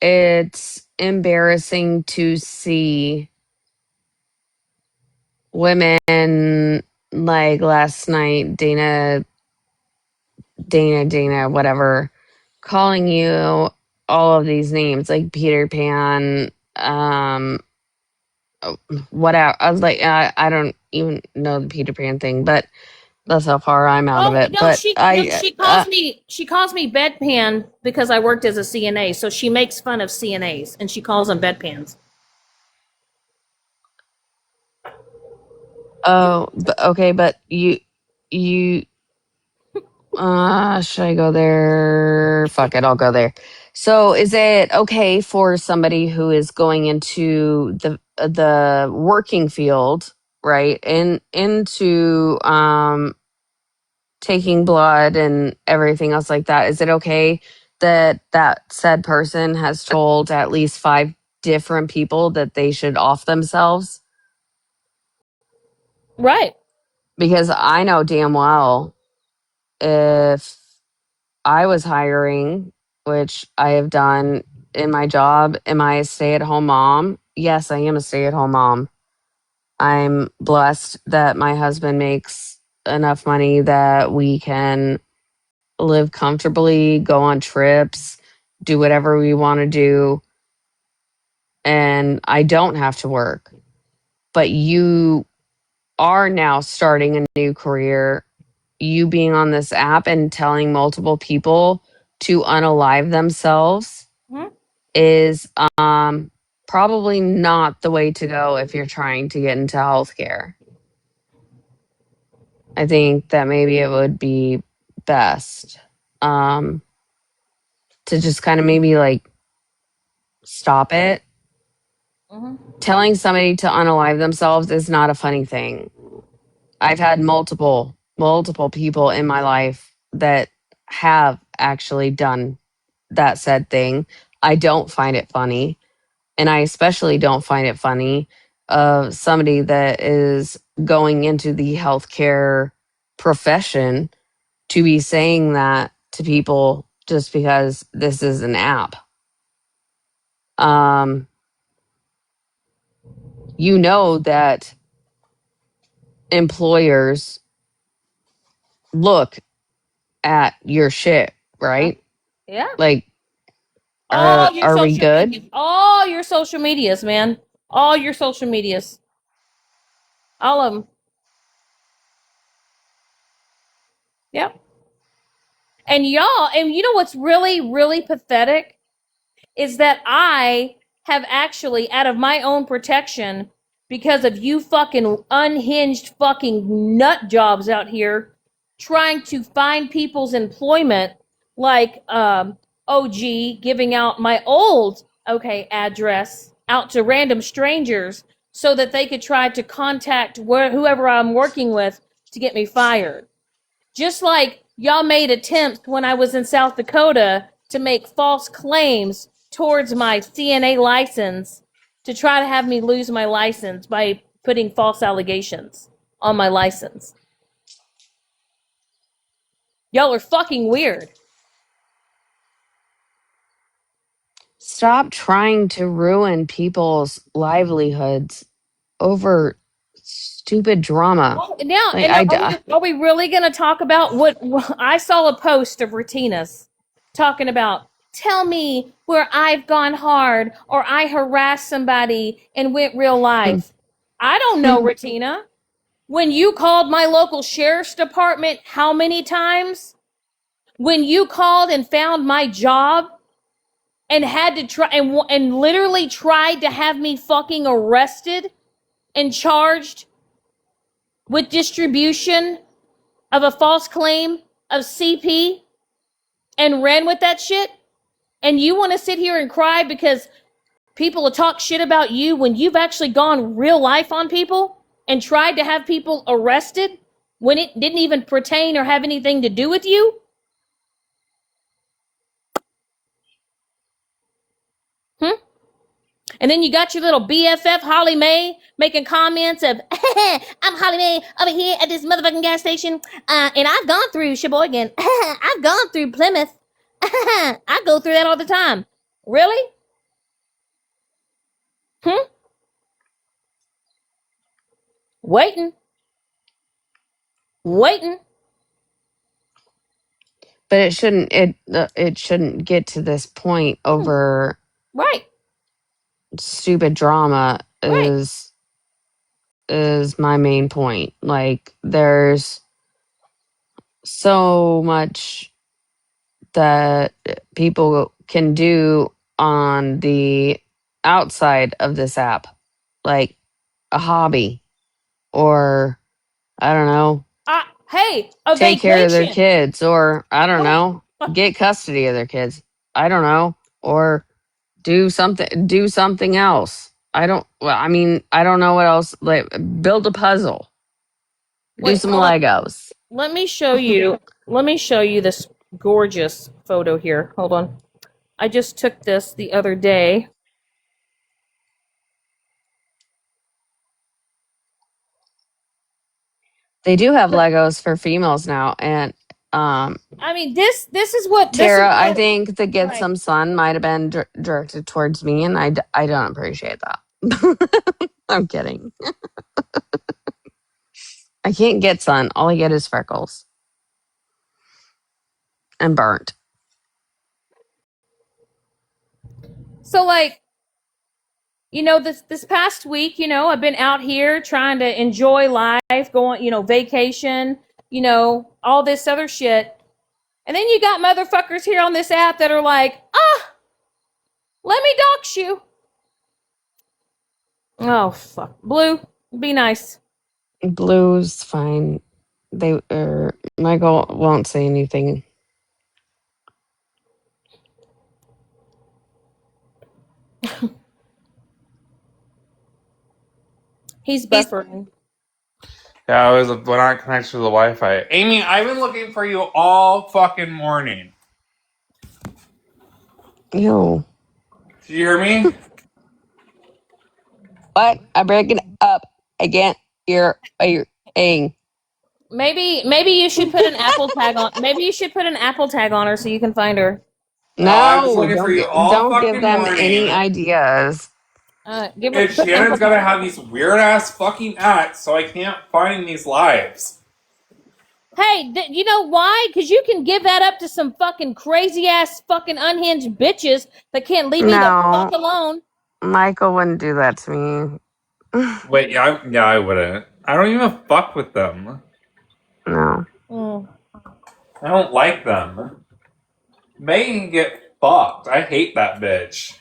it's embarrassing to see women like last night, Dana, whatever, calling you all of these names like Peter Pan, whatever. I was like, I don't even know the Peter Pan thing, but that's how far I'm out of Oh it. no, But she calls me bedpan because I worked as a CNA. So she makes fun of CNAs and she calls them bedpans. oh, okay, but you, should I go there? Fuck it, I'll go there. So, is it okay for somebody who is going into the working field, right, into taking blood and everything else like that? Is it okay that that said person has told at least 5 different people that they should off themselves? Right. Because I know damn well if I was hiring, which I have done in my job, am I a stay at home mom? Yes, I am a stay at home mom. I'm blessed that my husband makes enough money that we can live comfortably, go on trips, do whatever we want to do, and I don't have to work. But you are now starting a new career, you being on this app and telling multiple people to unalive themselves Hmm? is probably not the way to go if you're trying to get into healthcare. I think that maybe it would be best um to just kind of maybe like stop it. Hmm. Telling somebody to unalive themselves is not a funny thing. I've had multiple people in my life that have actually done that said thing. I don't find it funny. And I especially don't find it funny of somebody that is going into the healthcare profession to be saying that to people just because this is an app. Um, you know that employers look at your shit, right? Yeah. Like, All your are we social good? medias. All your social medias, man. All your social medias. All of them. Yep. And y'all, and you know what's really, really pathetic is that I have actually, out of my own protection, because of you fucking unhinged fucking nut jobs out here trying to find people's employment, like OG giving out my old address out to random strangers so that they could try to contact whoever I'm working with to get me fired. Just like y'all made attempts when I was in South Dakota to make false claims towards my CNA license to try to have me lose my license by putting false allegations on my license. Y'all are fucking weird. Stop trying to ruin people's livelihoods over stupid drama. Now, Like and are we really going to talk about what I saw a post of Retina's talking about? Tell me where I've gone hard or I harassed somebody and went real life. I don't know, Retina. When you called my local sheriff's department, how many times? When you called and found my job and had to try and literally tried to have me fucking arrested and charged with distribution of a false claim of CP and ran with that shit? And you want to sit here and cry because people to talk shit about you when you've actually gone real life on people and tried to have people arrested when it didn't even pertain or have anything to do with you? And then you got your little BFF Holly Mae making comments of, I'm Holly Mae over here at this motherfucking gas station, and I've gone through Sheboygan. I've gone through Plymouth. I go through that all the time. Really? Waiting. But it shouldn't get to this point over Right. stupid drama is my main point. Like, there's so much that people can do on the outside of this app, like a hobby, or I don't know, Hey, a take care of their vacation. kids, or I don't know, get custody of their kids. I don't know, or do something else. I don't know what else. Like, build a puzzle, do Wait, some hold on. Legos. Let me show you. Let me show you this gorgeous photo here. Hold on. I just took this the other day. They do have Legos for females now, and I mean, this is what Tara, I this is think the Get Right. Some Sun might have been directed towards me, and I don't appreciate that. I'm kidding. I can't get sun. All I get is freckles and burnt. So, like, this past week, I've been out here trying to enjoy life, going, vacation, all this other shit. And then you got motherfuckers here on this app that are like, let me dox you. Oh, fuck. Blue, be nice. Blue's fine. Michael won't say anything. He's buffering. Yeah, we're not connected to the Wi-Fi. Amy, I've been looking for you all fucking morning. Ew. Did you hear me? What? I'm breaking up again. You're saying. Maybe you should put an Apple tag on. Maybe you should put an Apple tag on her so you can find her. I was No, looking for you all don't give fucking them morning. any ideas. Give her. And Shannon's gotta have these weird ass fucking acts, so I can't find these lives. Hey, you know why? Because you can give that up to some fucking crazy ass fucking unhinged bitches that can't leave me the fuck alone. Michael wouldn't do that to me. Wait, yeah, I wouldn't. I don't even fuck with them. No. I don't like them. Megan can get fucked. I hate that bitch.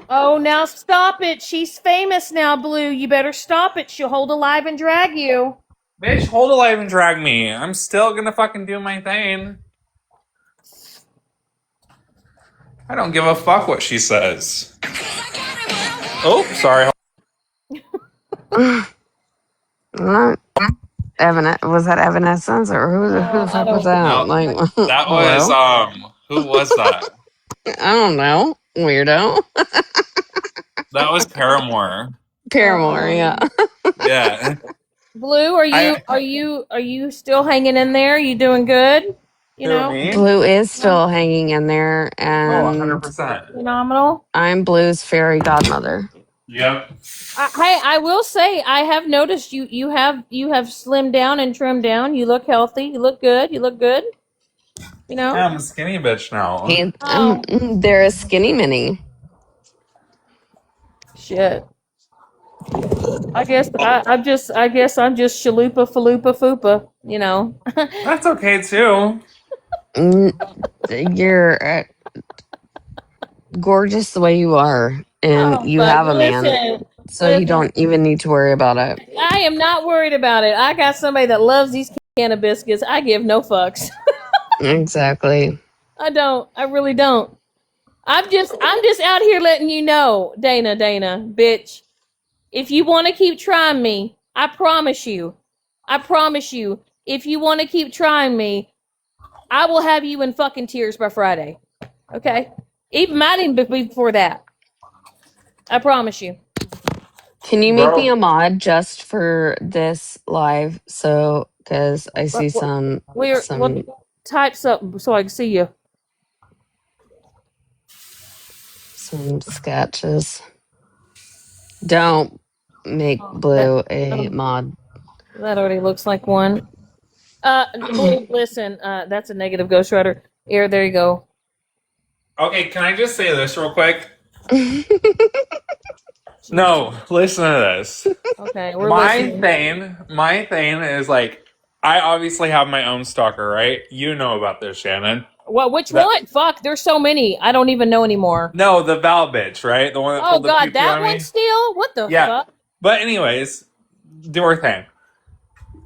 Oh, now stop it. She's famous now, Blue. You better stop it. She'll hold alive and drag you. Bitch, hold alive and drag me. I'm still gonna fucking do my thing. I don't give a fuck what she says. Oh, sorry. What? Was that Evanescence, or who the fuck was that? No, like, that was who was that? I don't know. Weirdo. That was Paramore. Paramore, yeah. Yeah. Blue, are you still hanging in there? You doing good? Me? Blue is still hanging in there, and 100%. Phenomenal. I'm Blue's fairy godmother. Yep. I will say I have noticed you have slimmed down and trimmed down. You look healthy. You look good. Yeah, I'm a skinny bitch now. They're a skinny mini. Shit. I guess I'm just shalupa falupa fupa. That's okay too. You're gorgeous the way you are, and you have a man, so you don't even need to worry about it. I am not worried about it. I got somebody that loves these can of biscuits. I give no fucks. Exactly. I don't. I really don't. I'm just out here letting you know, Dana, bitch. If you want to keep trying me, I promise you, if you want to keep trying me, I will have you in fucking tears by Friday. Okay? Even might even be before that. I promise you. Can you make me Bro, a mod just for this live? So, because I see some Type something so I can see you. sketches. Don't make Blue a mod. That already looks like one. Listen, that's a negative Ghost Rider. Here, there you go. okay, can I just say this real quick? No, listen to this. Okay, we're My listening. thing is like, I obviously have my own stalker, right? You know about this, Shannon. Well, which That one? Fuck, there's so many. I don't even know anymore. no, the Val bitch, right? The one that Oh pulled the pew God, pew that on one me. still? What the Yeah, fuck? but anyways, do her thing.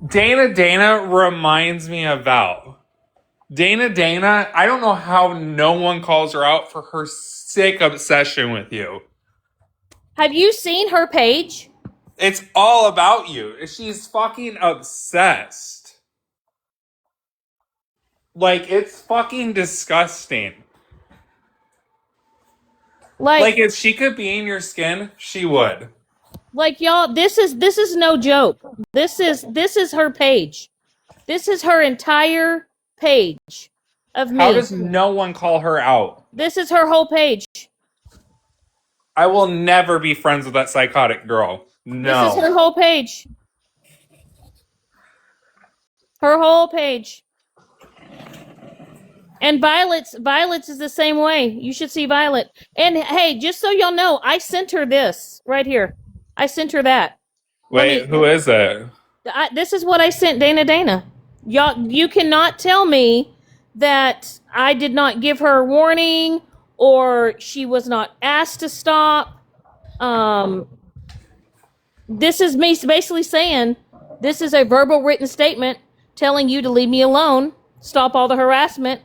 Dana reminds me of Val. Dana, I don't know how no one calls her out for her sick obsession with you. Have you seen her page? It's all about you. She's fucking obsessed. Like, it's fucking disgusting. Like, if she could be in your skin, she would. Like y'all, this is no joke. This is her page. This is her entire page of How me. does no one call her out? This is her whole page. I will never be friends with that psychotic girl. This is her No. whole page. Her whole page. And Violet's is the same way. You should see Violet. And hey, just so y'all know, I sent her this right here. I sent her that. Wait, who is it? This is what I sent Dana. Y'all, you cannot tell me that I did not give her a warning or she was not asked to stop. This is me basically saying this is a verbal written statement telling you to leave me alone, stop all the harassment.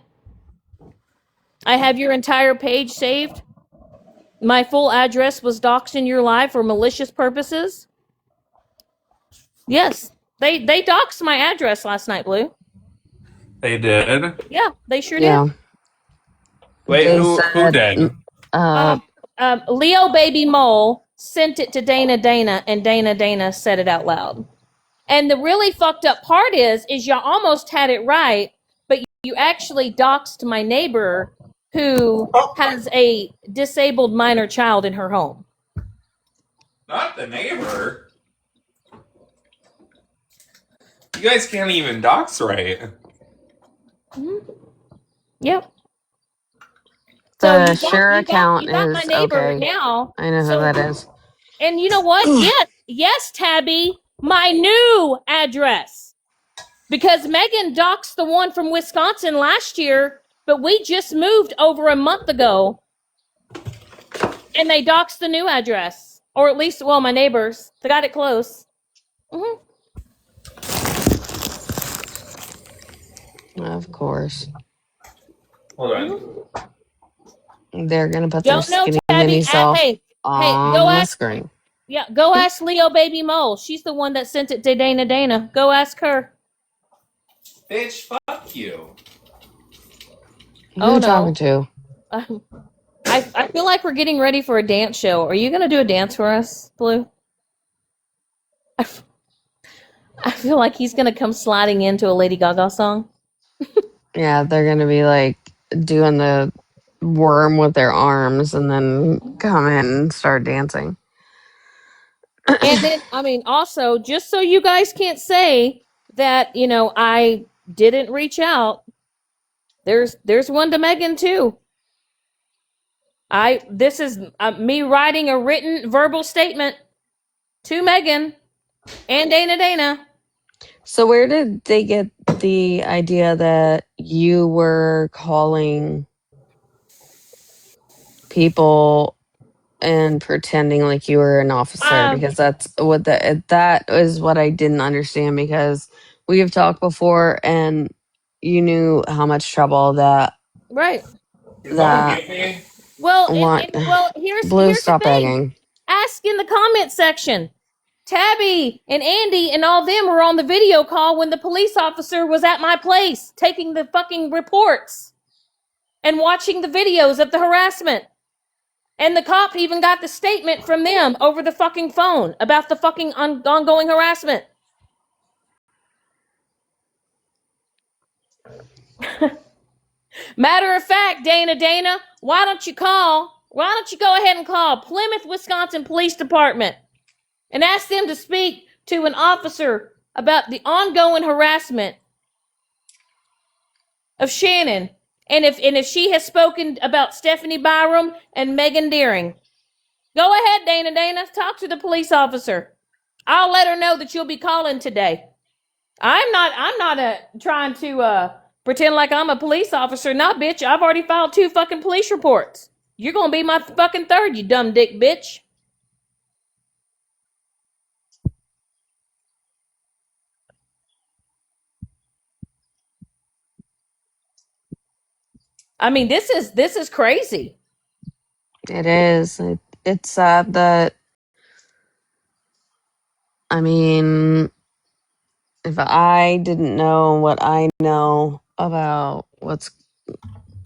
I have your entire page saved. My full address was doxed in your live for malicious purposes. Yes, they doxed my address last night, Blue. They did? Yeah, they sure Yeah. did. Wait, They who said, did? Leo Baby Mole sent it to Dana, and Dana said it out loud. And the really fucked up part is y'all almost had it right, but you actually doxed my neighbor who has a disabled minor child in her home. Not the neighbor. You guys can't even dox right. Mm-hmm. Yep. the share account you got my is neighbor okay. now. I know who that is. And you know what? yes, Tabby, my new address. Because Megan doxed the one from Wisconsin last year, but we just moved over a month ago. And they doxed the new address. Or at least, well, my neighbors. They got it close. Mm-hmm. Of course. Hold on. Mm-hmm. They're going to put their skinny Tabby, mini self hey, on the screen. Yeah, go ask Leo Baby Mole. She's the one that sent it to Dana. Go ask her. Bitch, fuck you. Who are you talking to? I feel like we're getting ready for a dance show. Are you going to do a dance for us, Blue? I feel like he's going to come sliding into a Lady Gaga song. Yeah, they're going to be like doing the worm with their arms and then come in and start dancing. And then, I mean, also, just so you guys can't say that, I didn't reach out, there's one to Megan, too. This is me writing a written verbal statement to Megan and Dana. So where did they get the idea that you were calling people and pretending like you were an officer? Because that is what I didn't understand, because we have talked before and you knew how much trouble that Right. Can someone get me Well, What? here's Blue, the stop thing. begging. Ask in the comment section. Tabby and Andy and all them were on the video call when the police officer was at my place taking the fucking reports and watching the videos of the harassment. And the cop even got the statement from them over the fucking phone about the fucking ongoing harassment. Matter of fact, Dana, why don't you go ahead and call Plymouth, Wisconsin Police Department and ask them to speak to an officer about the ongoing harassment of Shannon, and if she has spoken about Stephanie Byram and Megan Deering. Go ahead, Dana, talk to the police officer. I'll let her know that you'll be calling today. I'm not trying to pretend like I'm a police officer. Nah, bitch, I've already filed 2 fucking police reports. You're gonna be my fucking 3rd, you dumb dick bitch. I mean, this is crazy. It is. It's sad that, I mean, if I didn't know what I know about what's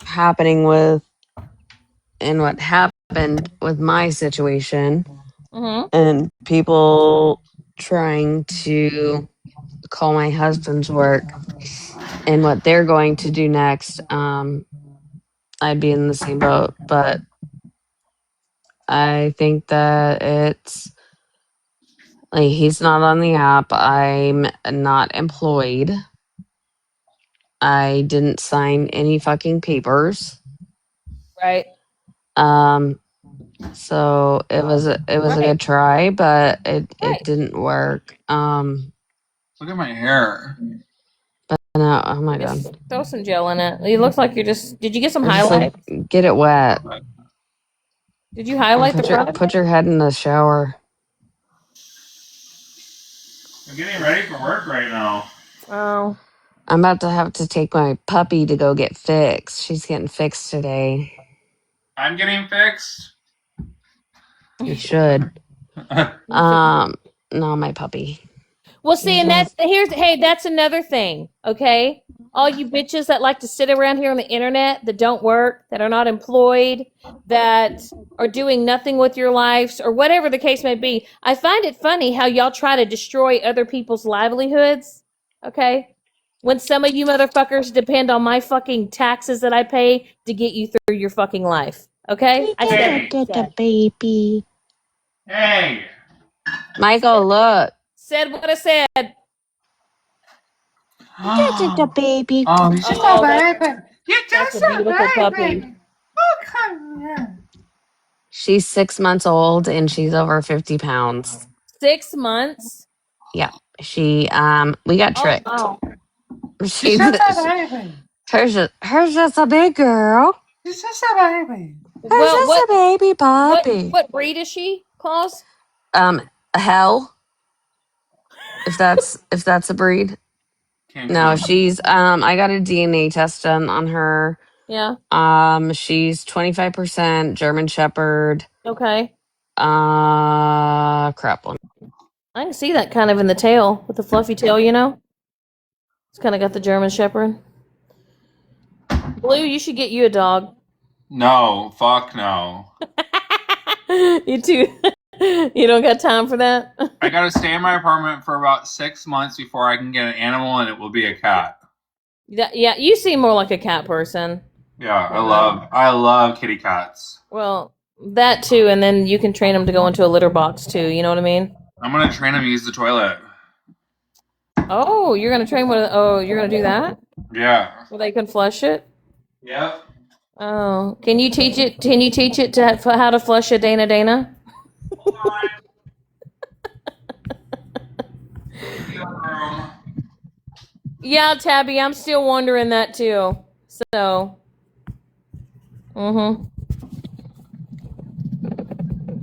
happening with and what happened with my situation, and people trying to call my husband's work and what they're going to do next, I'd be in the same boat. But I think that it's like, he's not on the app. I'm not employed. I didn't sign any fucking papers. Right. So it was a good try, but it didn't work. Look at my hair. But no, oh my god. Just throw some gel in it. It looks like you're just. Did you get some Just, highlight? like, get it wet. Did you highlight the front? Put your head in the shower. I'm getting ready for work right now. Oh. I'm about to have to take my puppy to go get fixed. She's getting fixed today. I'm getting fixed. You should. No, my puppy. Well, see, and that's another thing, okay? All you bitches that like to sit around here on the internet that don't work, that are not employed, that are doing nothing with your lives, or whatever the case may be. I find it funny how y'all try to destroy other people's livelihoods, okay? When some of you motherfuckers depend on my fucking taxes that I pay to get you through your fucking life, okay? I said Get the baby. Hey! Michael, look. Said what I said. Get the baby. Oh, he's just Oh, a baby. You're that's just a a beautiful baby. puppy. Oh, come here. She's 6 months old and she's over 50 pounds. 6 months. Yeah. She we got tricked. Oh, wow. She's just a baby. Hers just a big girl. She's just a baby. Hers just a baby puppy. What breed is she, Claus? Hell. If that's a breed. No, she's I got a DNA test done on her. Yeah. She's 25% German Shepherd. Okay. Crap. I can see that kind of in the tail, with the fluffy tail, you know? It's kind of got the German Shepherd. Blue, you should get you a dog. No, fuck no. You too. You don't got time for that? I gotta stay in my apartment for about 6 months before I can get an animal, and it will be a cat. Yeah, you seem more like a cat person. Yeah, I love kitty cats. Well, that too, and then you can train them to go into a litter box too, you know what I mean? I'm gonna train them to use the toilet. Oh, you're gonna train you're gonna do that? Yeah. So they can flush it? Yep. Oh, can you teach it to how to flush a Dana? Yeah, Tabby, I'm still wondering that too. So,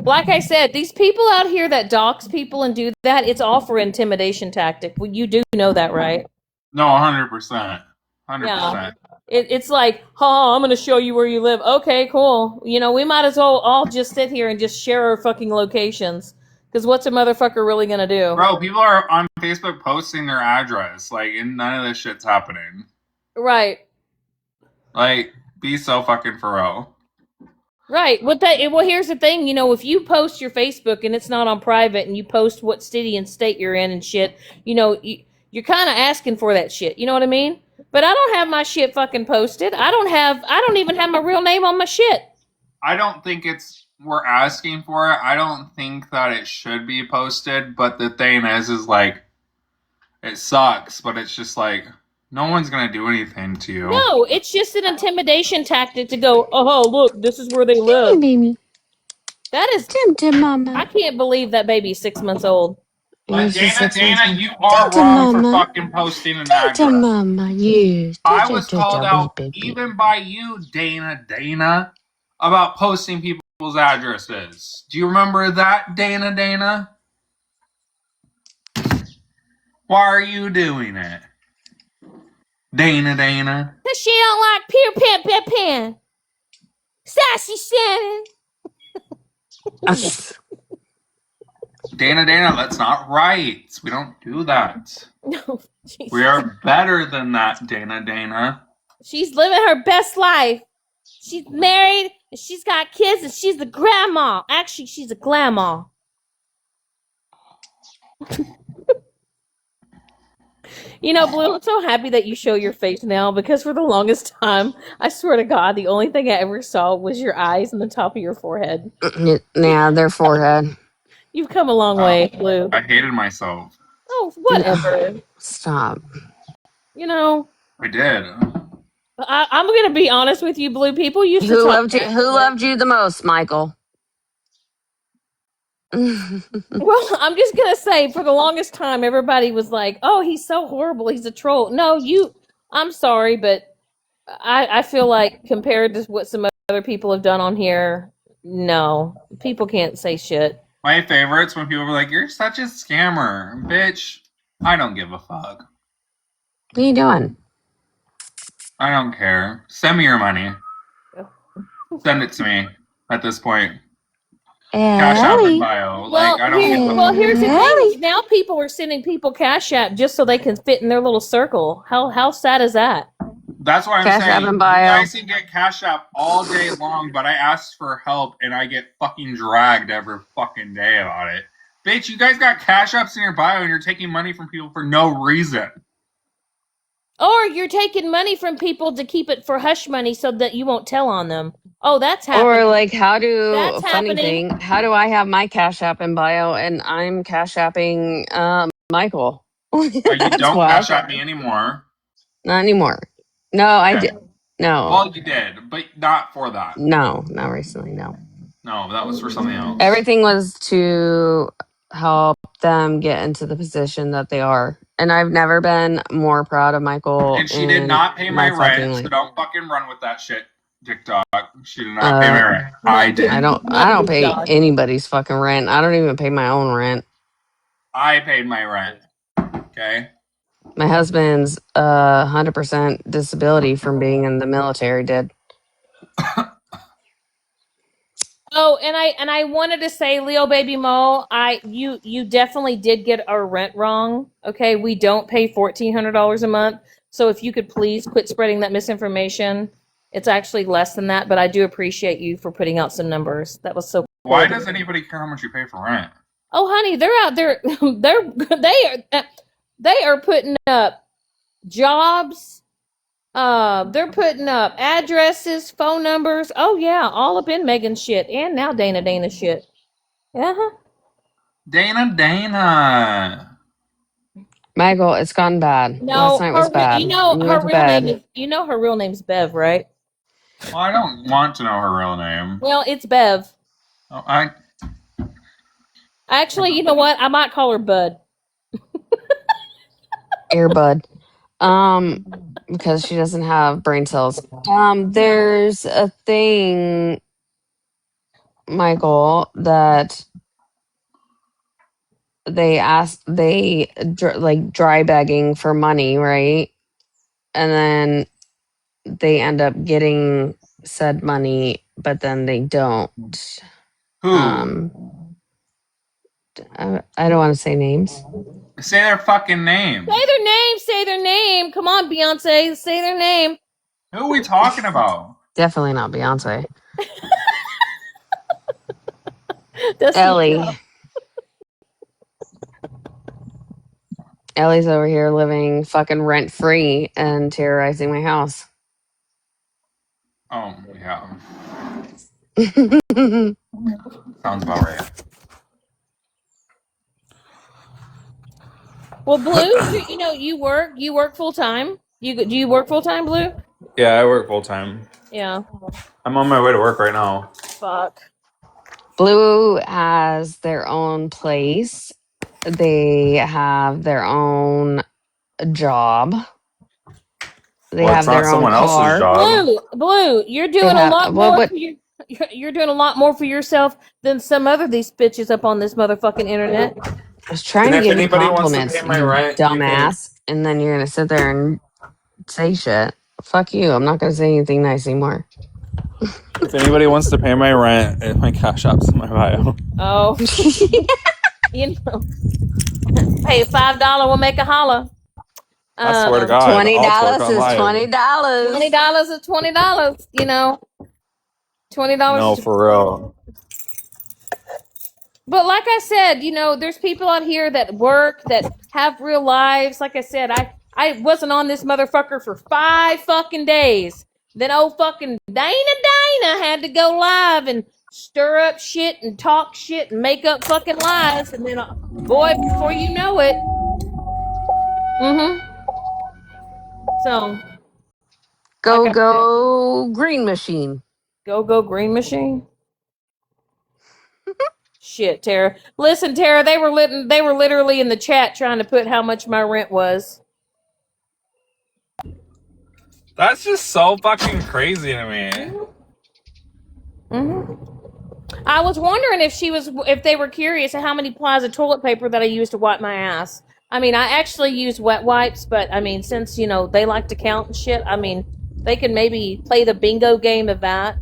like I said, these people out here that dox people and do that, it's all for intimidation tactic. Well, you do know that, right? No, 100%. 100%. It's like, oh, I'm going to show you where you live. Okay, cool. You know, we might as well all just sit here and just share our fucking locations. Because what's a motherfucker really going to do? Bro, people are on Facebook posting their address, like, and none of this shit's happening. Right. Like, be so fucking for real. Right. Well, here's the thing. You know, if you post your Facebook and it's not on private, and you post what city and state you're in and shit, you know, you're kind of asking for that shit. You know what I mean? But I don't have my shit fucking posted. I don't even have my real name on my shit. I don't think we're asking for it. I don't think that it should be posted. But the thing is like, it sucks. But it's just like, no one's gonna do anything to you. No, it's just an intimidation tactic to go, oh, look, this is where they Hey, live. baby. That is, Tim, mama. I can't believe that baby's 6 months old. But She's 6 months Dana, old. you are Tim, wrong for mama. fucking posting an address. Tim, mama, yes. I was called out baby. even by you, Dana, about posting people's addresses. Do you remember that, Dana? Why are you doing it? Dana? Cause she don't like peer pan. Sassy Shannon. Dana, that's not right. We don't do that. No, Jesus. We are better than that, Dana. She's living her best life. She's married, and she's got kids, and she's the grandma. Actually, she's a grandma. You know, Blue, I'm so happy that you show your face now, because for the longest time, I swear to God, the only thing I ever saw was your eyes and the top of your forehead. Yeah, their forehead. You've come a long way, Blue. I hated myself. Oh, whatever. Stop. You know, I did. I'm going to be honest with you, Blue. People used to Who talk loved you? Who loved you the most, Michael? Well, I'm just gonna say, for the longest time, everybody was like, "Oh, he's so horrible. He's a troll." No, I'm sorry, but I feel like compared to what some other people have done on here, no, people can't say shit. My favorites when people were like, "You're such a scammer, bitch." I don't give a fuck. What are you doing? I don't care. Send me your money. Send it to me at this point. Cash App in bio. Well, I don't give a fuck. here's the thing. Now people are sending people Cash App just so they can fit in their little circle. How sad is that? That's why I'm Cash saying App in you bio. guys can get Cash App all day long, but I asked for help and I get fucking dragged every fucking day about it. Bitch, you guys got Cash Apps in your bio and you're taking money from people for no reason. Or you're taking money from people to keep it for hush money so that you won't tell on them. Oh, that's happening. Or like, how That's do I have my Cash App in bio and I'm Cash Apping Michael? You don't Cash App me anymore. Not anymore. No, I did. No. Well, you did, but not for that. No, not recently. No. No, that was for something else. Everything was to help them get into the position that they are. And I've never been more proud of Michael. And she did not pay my rent, so don't fucking run with that shit, TikTok. She did not pay my rent. I did. I don't pay anybody's fucking rent. I don't even pay my own rent. I paid my rent. Okay. My husband's 100% disability from being in the military did. Oh, and I wanted to say, Leo Baby Mo, you definitely did get our rent wrong. Okay, we don't pay $1,400 a month. So if you could please quit spreading that misinformation. It's actually less than that, but I do appreciate you for putting out some numbers. That was so cool. Why does anybody care how much you pay for rent? Oh, honey, they're out there. They are putting up jobs. They're putting up addresses, phone numbers. Oh yeah, all up in Megan's shit, and now Dana shit. Uh-huh. Dana. Michael, it's gone bad. No, last night was bad. You know her real name. Her real name's Bev, right? Well, I don't want to know her real name. Well, it's Bev. Oh, Actually, you know what? I might call her Bud. Earbud. Because she doesn't have brain cells. There's a thing, Michael, that they like dry begging for money, right? And then they end up getting said money, but then they don't. Who? I don't want to say names. Say their fucking name. Say their name. Say their name. Come on, Beyonce. Say their name. Who are we talking about? Definitely not Beyonce. Destiny Ellie. Child. Ellie's over here living fucking rent free and terrorizing my house. Oh, yeah. Well, Sounds about right. Well, Blue, you work full time. Do you work full time, Blue? Yeah, I work full time. Yeah. I'm on my way to work right now. Fuck. Blue has their own place. They have their own job. They Well, have it's not their own someone else's car. job. Blue, you're doing a lot more for you. You're doing a lot more for yourself than some other these bitches up on this motherfucking internet. I was trying And to if give you anybody wants to compliments, pay my you rent, you can- dumbass, and then you're gonna sit there and say shit. Fuck you. I'm not gonna say anything nice anymore. If anybody wants to pay my rent, my cash app's in my bio. Oh, you know, hey, $5 will make a holla. I swear to God, $20 I'll twerk on is live. $20. $20 is $20. $20. No, for real. But like I said, there's people out here that work, that have real lives. Like I said, I wasn't on this motherfucker for 5 fucking days. Then old fucking Dana had to go live and stir up shit and talk shit and make up fucking lies. And then, boy, before you know it. So. Go green machine. Go green machine. Shit, Tara. Listen, Tara, they were literally in the chat trying to put how much my rent was. That's just so fucking crazy to me. I was wondering if they were curious at how many plies of toilet paper that I used to wipe my ass. I mean, I actually use wet wipes, but I mean, since they like to count and shit, I mean, they could maybe play the bingo game of that.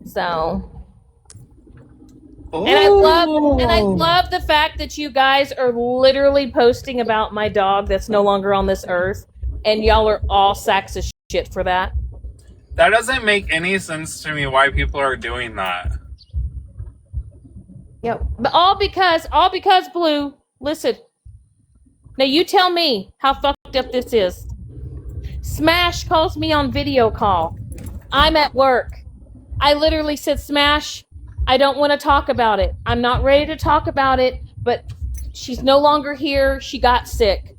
So. And I love the fact that you guys are literally posting about my dog that's no longer on this earth, and y'all are all sacks of shit for that. That doesn't make any sense to me why people are doing that. Yep. But all because Blue, listen. Now you tell me how fucked up this is. Smash calls me on video call. I'm at work. I literally said, Smash, I don't want to talk about it. I'm not ready to talk about it, but she's no longer here. She got sick.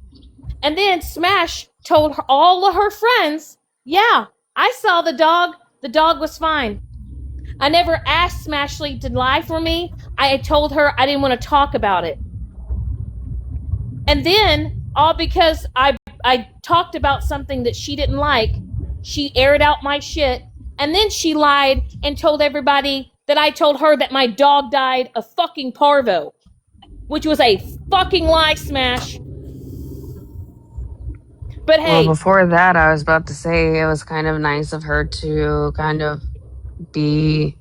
And then Smash told all of her friends, yeah, I saw the dog. The dog was fine. I never asked Smashley to lie for me. I told her I didn't want to talk about it. And then, all because I talked about something that she didn't like, she aired out my shit, and then she lied and told everybody that I told her that my dog died of fucking parvo, which was a fucking lie, Smash. But hey. Well, before that, I was about to say it was kind of nice of her to kind of be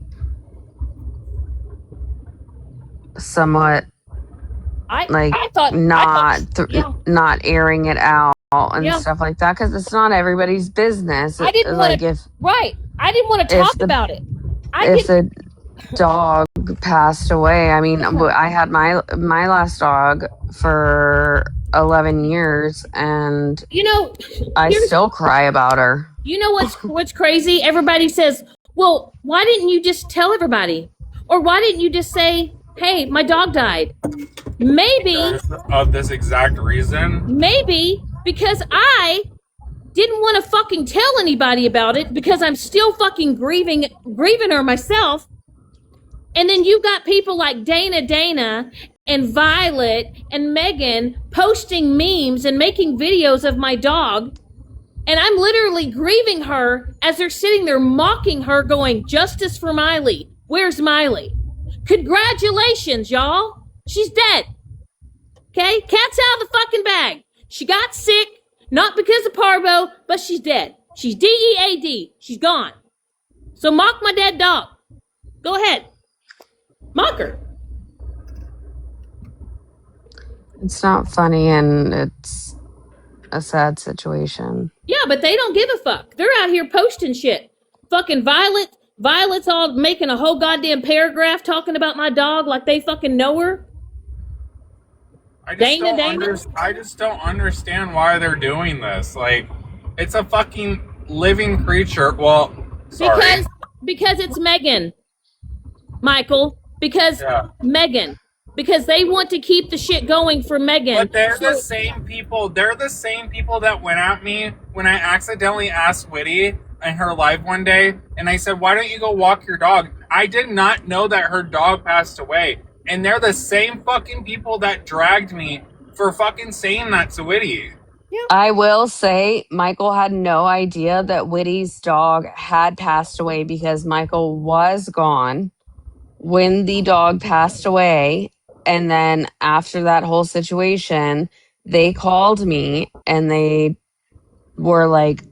somewhat not airing it out and stuff like that, because it's not everybody's business. I didn't want to. I didn't want to talk about it. If the dog passed away, I mean, I had my last dog for 11 years, and I still cry about her. You know what's crazy? Everybody says, well, why didn't you just tell everybody? Or why didn't you just say, hey, my dog died? Maybe of this exact reason. Maybe because I didn't want to fucking tell anybody about it, because I'm still fucking grieving her myself. And then you got people like Dana and Violet and Megan posting memes and making videos of my dog. And I'm literally grieving her as they're sitting there mocking her, going, justice for Miley. Where's Miley? Congratulations, y'all. She's dead. Okay? Cat's out of the fucking bag. She got sick. Not because of parvo, but she's dead. She's DEAD. She's gone. So mock my dead dog. Go ahead. Mock her. It's not funny, and it's a sad situation. Yeah, but they don't give a fuck. They're out here posting shit. Fucking Violet's all making a whole goddamn paragraph talking about my dog like they fucking know her. I Dana. just don't understand why they're doing this. Like, it's a fucking living creature. Well, sorry. Because it's Megan, Michael. Because Megan. Because they want to keep the shit going for Megan. But they're the same people. They're the same people that went at me when I accidentally asked Whitty in her live one day, and I said, "Why don't you go walk your dog?" I did not know that her dog passed away. And they're the same fucking people that dragged me for fucking saying that to Whitty. Yeah. I will say Michael had no idea that Whitty's dog had passed away because Michael was gone when the dog passed away. And then after that whole situation, they called me and they were like,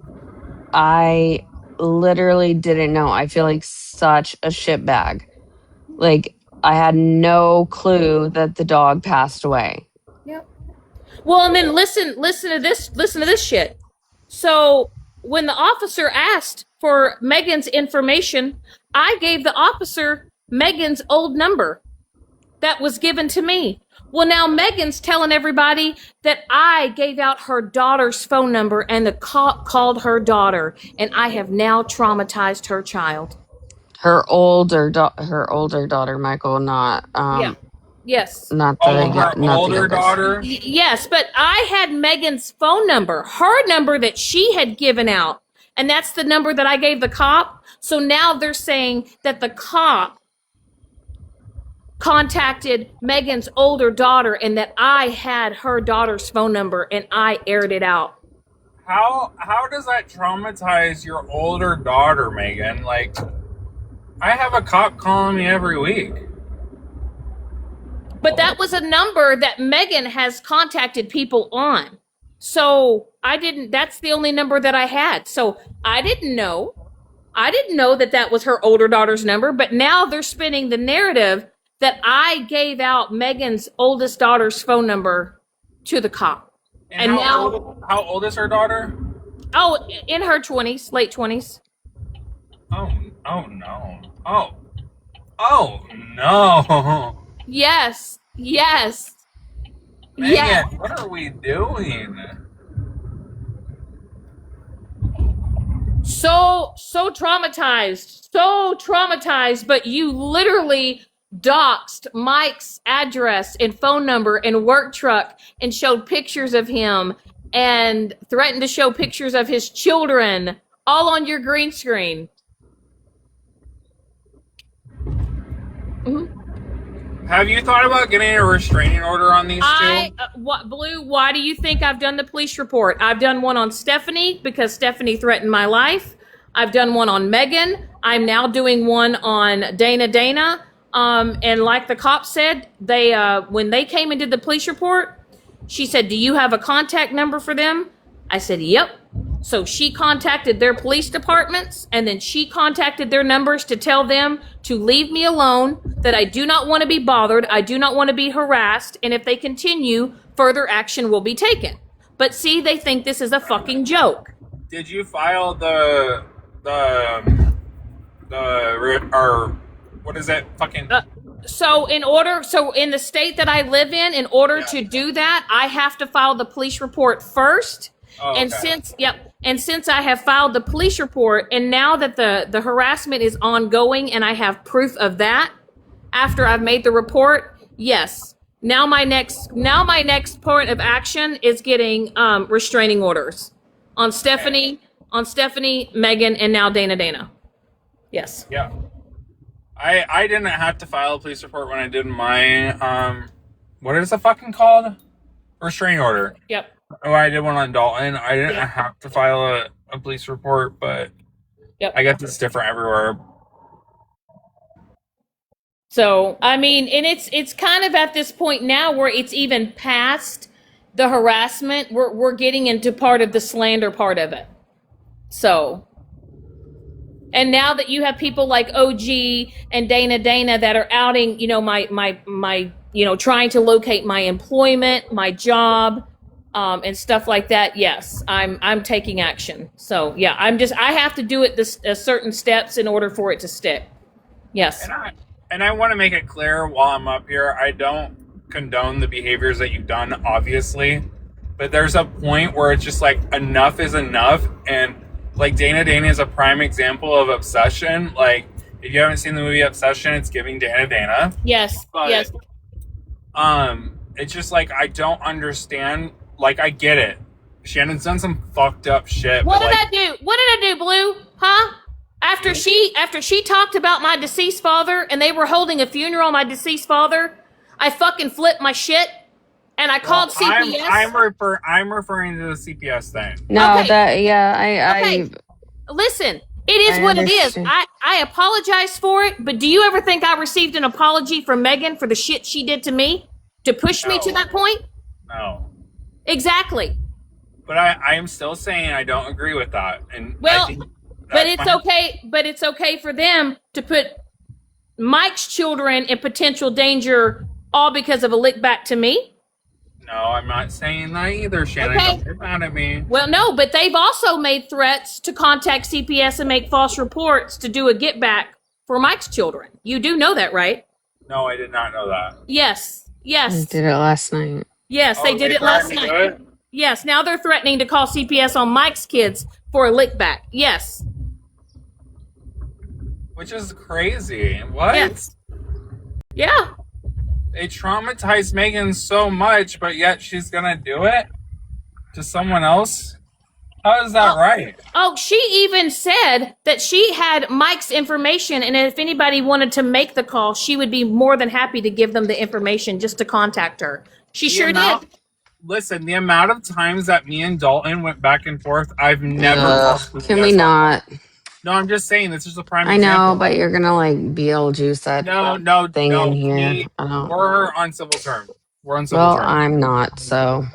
I literally didn't know. I feel like such a shitbag. Like, I had no clue that the dog passed away. Yep. Well, and then listen to this shit. So when the officer asked for Megan's information, I gave the officer Megan's old number that was given to me. Well, now Megan's telling everybody that I gave out her daughter's phone number and the cop called her daughter, and I have now traumatized her child. Her older daughter, Michael, not Yes. not the older daughter. Yes, but I had Megan's phone number, her number that she had given out, and that's the number that I gave the cop. So now they're saying that the cop contacted Megan's older daughter and that I had her daughter's phone number and I aired it out. How does that traumatize your older daughter, Megan? Like, I have a cop calling me every week. But that was a number that Megan has contacted people on. So that's the only number that I had. So I didn't know that that was her older daughter's number, but now they're spinning the narrative that I gave out Megan's oldest daughter's phone number to the cop. And how old is her daughter? Oh, in her 20s, late 20s. Oh no. Oh no. Yes. Megan, Yeah. what are we doing? So traumatized, but you literally doxed Mike's address and phone number and work truck and showed pictures of him and threatened to show pictures of his children all on your green screen. Mm-hmm. Have you thought about getting a restraining order on these two? Blue, why do you think I've done the police report? I've done one on Stephanie because Stephanie threatened my life. I've done one on Megan. I'm now doing one on Dana. And like the cop said, they when they came and did the police report, she said, "Do you have a contact number for them?" I said, "Yep." So she contacted their police departments, and then she contacted their numbers to tell them to leave me alone, that I do not want to be bothered, I do not want to be harassed, and if they continue, further action will be taken. But see, they think this is a fucking joke. Did you file or what is it? Fucking. So in the state that I live in order to do that, I have to file the police report first. Oh, okay. And since I have filed the police report, and now that the harassment is ongoing and I have proof of that, after I've made the report, yes. Now my next point of action is getting restraining orders on Stephanie, Megan, and now Dana. Yes. Yeah. I didn't have to file a police report when I did my what is it fucking called? Restraining order. Yep. Oh, I did one on Dalton. I didn't have to file a police report, but I guess it's different everywhere. So, I mean, and it's kind of at this point now where it's even past the harassment, we're getting into part of the slander part of it. So, and now that you have people like OG and Dana that are outing, my trying to locate my employment, my job, and stuff like that. Yes, I'm taking action. So yeah, I have to do it certain steps in order for it to stick. Yes. And I want to make it clear while I'm up here, I don't condone the behaviors that you've done, obviously, but there's a point where it's just like enough is enough. And like Dana is a prime example of obsession. Like, if you haven't seen the movie Obsession, it's giving Dana. Yes. But, yes. It's just like, I don't understand. Like, I get it. Shannon's done some fucked up shit. What did I do? What did I do, Blue? Huh? After she talked about my deceased father and they were holding a funeral on my deceased father, I fucking flipped my shit and I called CPS. I'm referring to the CPS thing. No, Okay. I Listen, it is what it is. I apologize for it, but do you ever think I received an apology from Megan for the shit she did to me to push me to that point? No. Exactly. But I am still saying I don't agree with that. And well, I think but it's okay. But it's okay for them to put Mike's children in potential danger, all because of a lick back to me. No, I'm not saying that either, Shannon. Okay. Don't get mad at me. Well, no, but they've also made threats to contact CPS and make false reports to do a get back for Mike's children. You do know that, right? No, I did not know that. Yes. did it last night. Yes, they did it last night. Yes, now they're threatening to call CPS on Mike's kids for a lick back. Yes. Which is crazy. What? Yes. Yeah. They traumatized Megan so much, but yet she's gonna do it to someone else? How is that right? Oh, she even said that she had Mike's information, and if anybody wanted to make the call, she would be more than happy to give them the information just to contact her. She sure did. Listen, the amount of times that me and Dalton went back and forth, I've never. Can we not? No, I'm just saying this is a prime I example. know, but you're gonna like Beetlejuice that thing in here. We're on civil terms. We're on civil terms. Well, I'm not, so.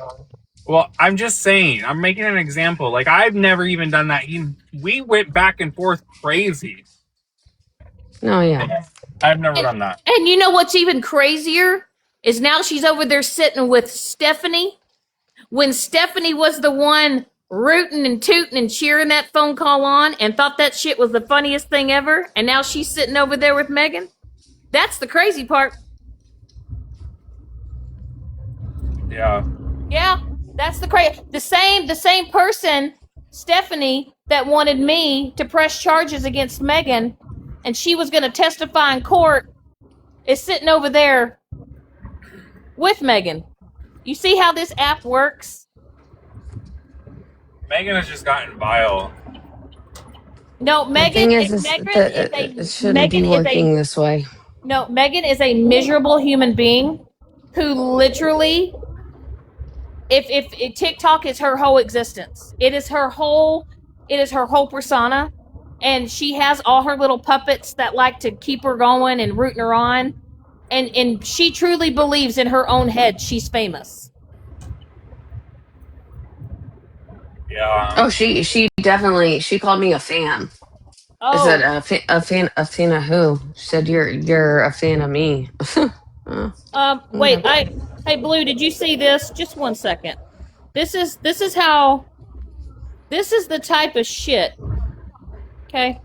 Well, I'm just saying. I'm making an example. Like, I've never even done that. We went back and forth crazy. No, yeah. I've never done that. And you know what's even crazier? Is now she's over there sitting with Stephanie. When Stephanie was the one rooting and tooting and cheering that phone call on and thought that shit was the funniest thing ever, and now she's sitting over there with Megan. That's the crazy part. Yeah. Yeah, that's the crazy. The same person, Stephanie, that wanted me to press charges against Megan, and she was going to testify in court, is sitting over there with Megan. You see how this app works? Megan has just gotten vile. No, Megan it shouldn't be working this way. No, Megan is a miserable human being who literally, if TikTok is her whole existence, it is her whole persona, and she has all her little puppets that like to keep her going and rooting her on, and she truly believes in her own head she's famous. Yeah. Oh, she definitely, she called me a fan. Oh. I said a fan of who? She said you're a fan of me. Wait, hey Blue, did you see this? Just 1 second. This is the type of shit. Okay.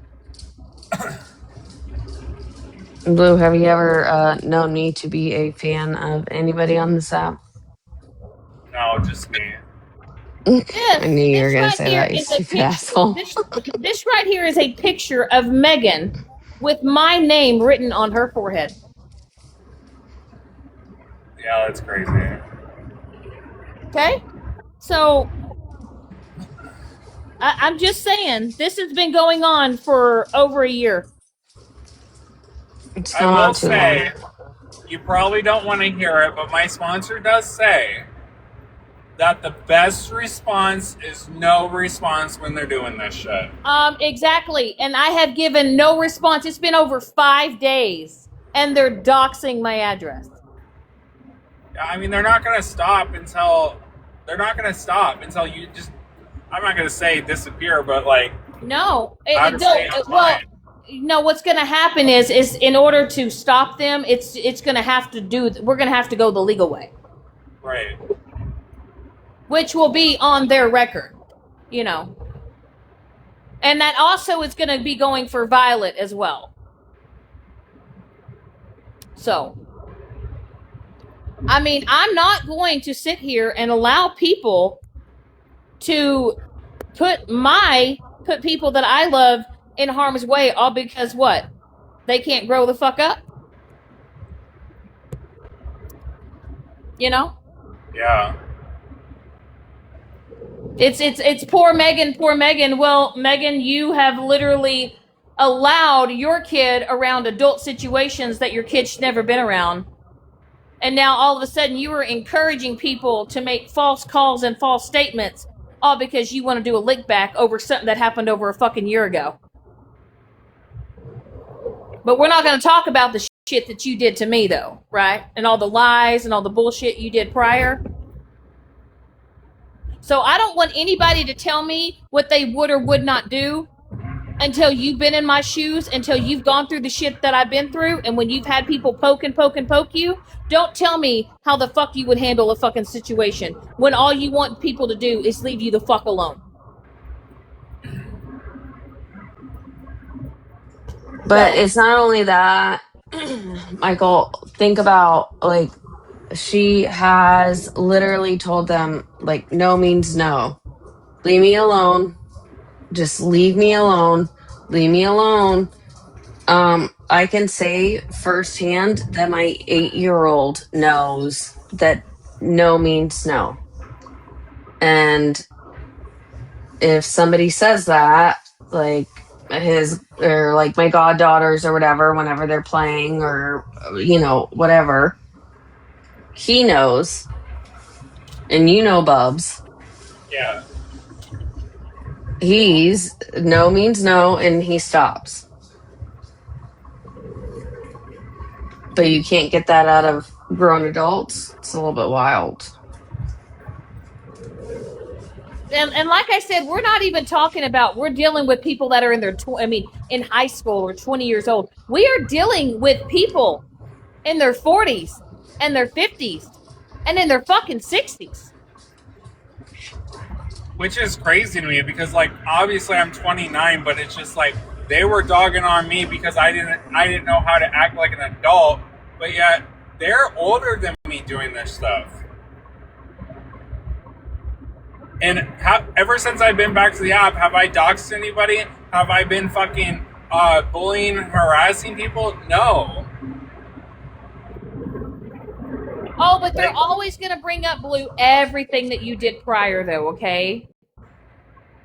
Blue, have you ever known me to be a fan of anybody on this app? No, just me. I knew you were going to say that, you stupid asshole. This right here is a picture of Megan with my name written on her forehead. Yeah, that's crazy. Okay? So, I'm just saying, this has been going on for over a year. It's I will say, you probably don't want to hear it, but my sponsor does say that the best response is no response when they're doing this shit. Exactly. And I have given no response. It's been over 5 days, and they're doxing my address. I mean, they're not going to stop until They're not going to stop until you just. I'm not going to say disappear, but like. No, Out of state, I'm well, fine. no. What's going to happen is in order to stop them, it's going to have to do. We're going to have to go the legal way, Right. which will be on their record, you know. And that also is going to be going for Violet as well. So, I mean, I'm not going to sit here and allow people to put people that I love in harm's way all because what? They can't grow the fuck up? You know? Yeah. It's poor Megan. Well, Megan, you have literally allowed your kid around adult situations that your kid should never been around. And now all of a sudden you are encouraging people to make false calls and false statements all because you want to do a lick back over something that happened over a fucking year ago. But we're not going to talk about the shit that you did to me, though, right? And all the lies and all the bullshit you did prior. So I don't want anybody to tell me what they would or would not do until you've been in my shoes, until you've gone through the shit that I've been through, and when you've had people poke you, don't tell me how the fuck you would handle a fucking situation when all you want people to do is leave you the fuck alone. But it's not only that, Michael, think about, like, she has literally told them, like, no means no. Leave me alone. Just leave me alone. Leave me alone. I can say firsthand that my 8-year-old knows that no means no. And if somebody says that, like like my goddaughters or whatever, whenever they're playing or, you know, whatever, he knows. And you know, Bubs. Yeah. He's no means no, and he stops. But you can't get that out of grown adults. It's a little bit wild. And like I said, we're not even talking about, we're dealing with people that are in their, in high school or 20 years old. We are dealing with people in their 40s and their 50s and in their fucking 60s. Which is crazy to me because, like, obviously I'm 29, but it's just like they were dogging on me because I didn't know how to act like an adult, but yet they're older than me doing this stuff. And ever since I've been back to the app, have I doxed anybody? Have I been fucking bullying, harassing people? No. Oh, but they're always going to bring up, Blue, everything that you did prior, though, okay?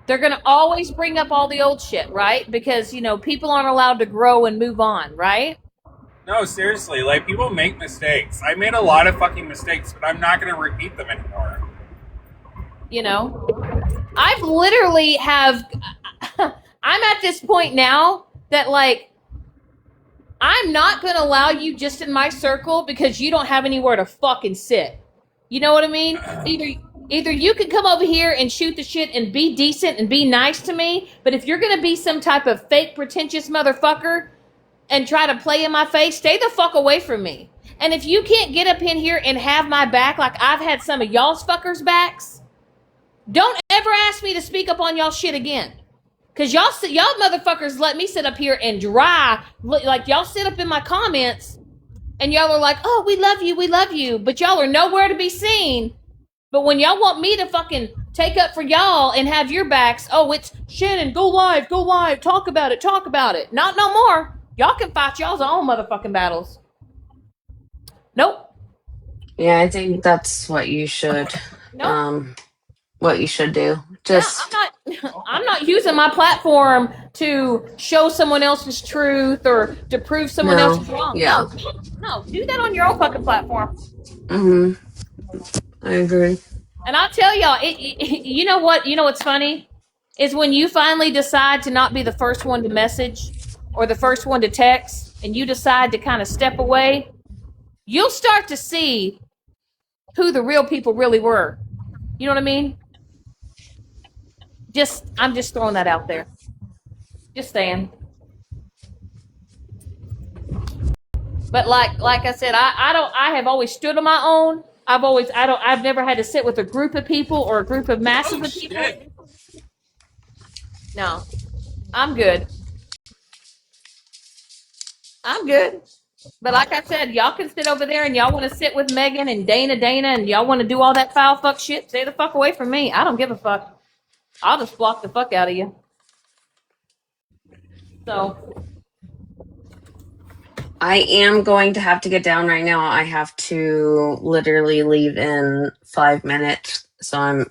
They're going to always bring up all the old shit, right? Because, you know, people aren't allowed to grow and move on, right? No, seriously. Like, people make mistakes. I made a lot of fucking mistakes, but I'm not going to repeat them anymore. You know? I've literally I'm at this point now that, like, I'm not going to allow you just in my circle because you don't have anywhere to fucking sit. You know what I mean? Either you can come over here and shoot the shit and be decent and be nice to me, but if you're going to be some type of fake pretentious motherfucker and try to play in my face, stay the fuck away from me. And if you can't get up in here and have my back like I've had some of y'all's fuckers' backs, don't ever ask me to speak up on y'all shit again. Because y'all motherfuckers let me sit up here and dry. Like, y'all sit up in my comments and y'all are like, oh, we love you. But y'all are nowhere to be seen. But when y'all want me to fucking take up for y'all and have your backs, oh, it's Shannon, go live, talk about it. Not no more. Y'all can fight y'all's own motherfucking battles. Nope. Yeah, I think that's what you should what you should do. Just I'm not using my platform to show someone else's truth or to prove someone else wrong. Yeah. No, do that on your own fucking platform. I agree. And I'll tell y'all, you know what? You know what's funny? Is when you finally decide to not be the first one to message or the first one to text and you decide to kind of step away, you'll start to see who the real people really were. You know what I mean? I'm just throwing that out there. Just saying. But like I said, I have always stood on my own. I've never had to sit with a group of people or a group of masses of people. No. I'm good. I'm good. But like I said, y'all can sit over there and y'all want to sit with Megan and Dana and y'all want to do all that foul fuck shit, stay the fuck away from me. I don't give a fuck. I'll just block the fuck out of you. So I am going to have to get down right now. I have to literally leave in 5 minutes. So I'm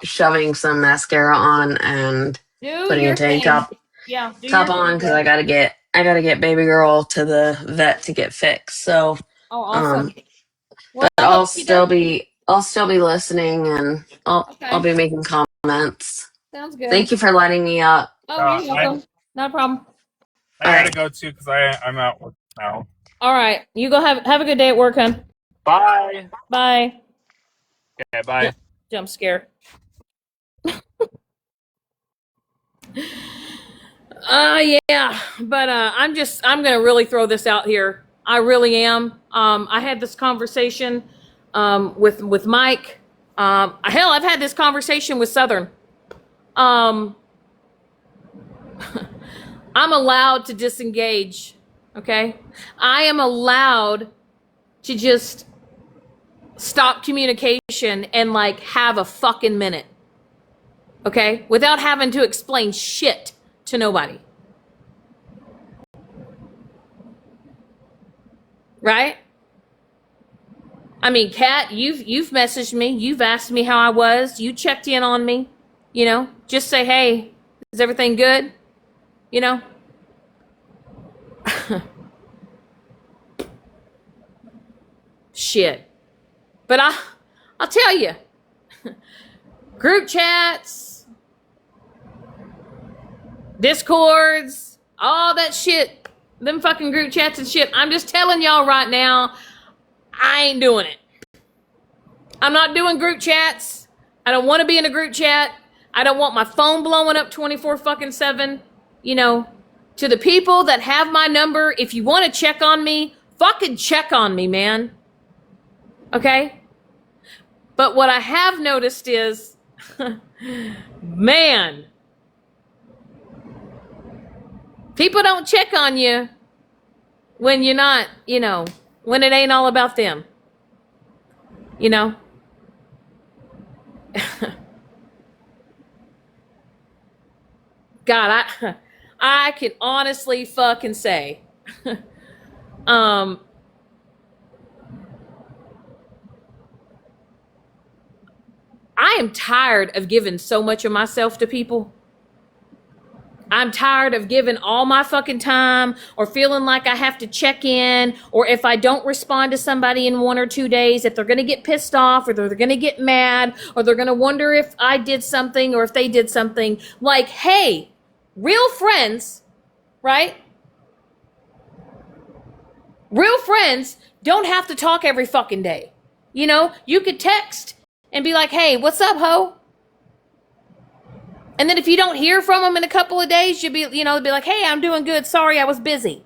shoving some mascara on and do putting a your tank thing. top Yeah, do your on thing. because I gotta get baby girl to the vet to get fixed. So Oh, awesome. Well, but I hope she does. I'll still be listening and I'll Okay, be making comments. sounds good. Thank you for letting me up. Oh, you're welcome. No problem. I All gotta right. go too because I'm at work now. All right, you go have a good day at work, hon. Bye. Bye. Okay, bye. Jump scare. Yeah, but I'm gonna really throw this out here. I really am. I had this conversation with Mike. Hell, I've had this conversation with Southern. Um, I'm allowed to disengage. Okay, I am allowed to just stop communication and like have a fucking minute. Okay, without having to explain shit to nobody. Right? I mean, Kat, you've messaged me. You've asked me how I was. You checked in on me. You know, just say, hey, is everything good? You know? Shit. But I'll tell you, group chats, discords, all that shit, them fucking group chats and shit. I'm just telling y'all right now, I ain't doing it. I'm not doing group chats. I don't want to be in a group chat. I don't want my phone blowing up 24 fucking 7. You know, to the people that have my number, if you want to check on me, fucking check on me, man. Okay? But what I have noticed is, man, people don't check on you when you're not, you know, when it ain't all about them. You know? God, I can honestly fucking say, um, I am tired of giving so much of myself to people. I'm tired of giving all my fucking time or feeling like I have to check in, or if I don't respond to somebody in 1 or 2 days, if they're going to get pissed off or they're going to get mad or they're going to wonder if I did something or if they did something. Like, hey, real friends, right? Real friends don't have to talk every fucking day. You know, you could text and be like, hey, what's up, ho? And then if you don't hear from them in a couple of days, you'll be, you know, be like, hey, I'm doing good. Sorry, I was busy.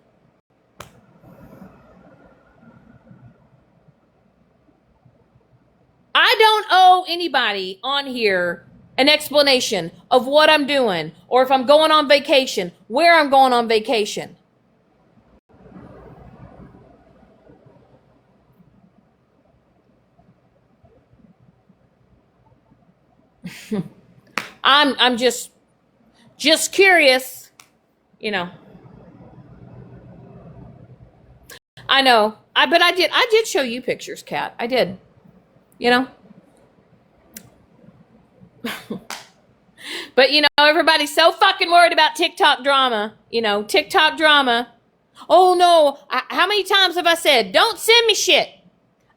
I don't owe anybody on here an explanation of what I'm doing or if I'm going on vacation, where I'm going on vacation. I'm just curious, you know. I know. But I did show you pictures, Kat. I did. You know? But you know, everybody's so fucking worried about TikTok drama. You know, TikTok drama. Oh no, how many times have I said, don't send me shit.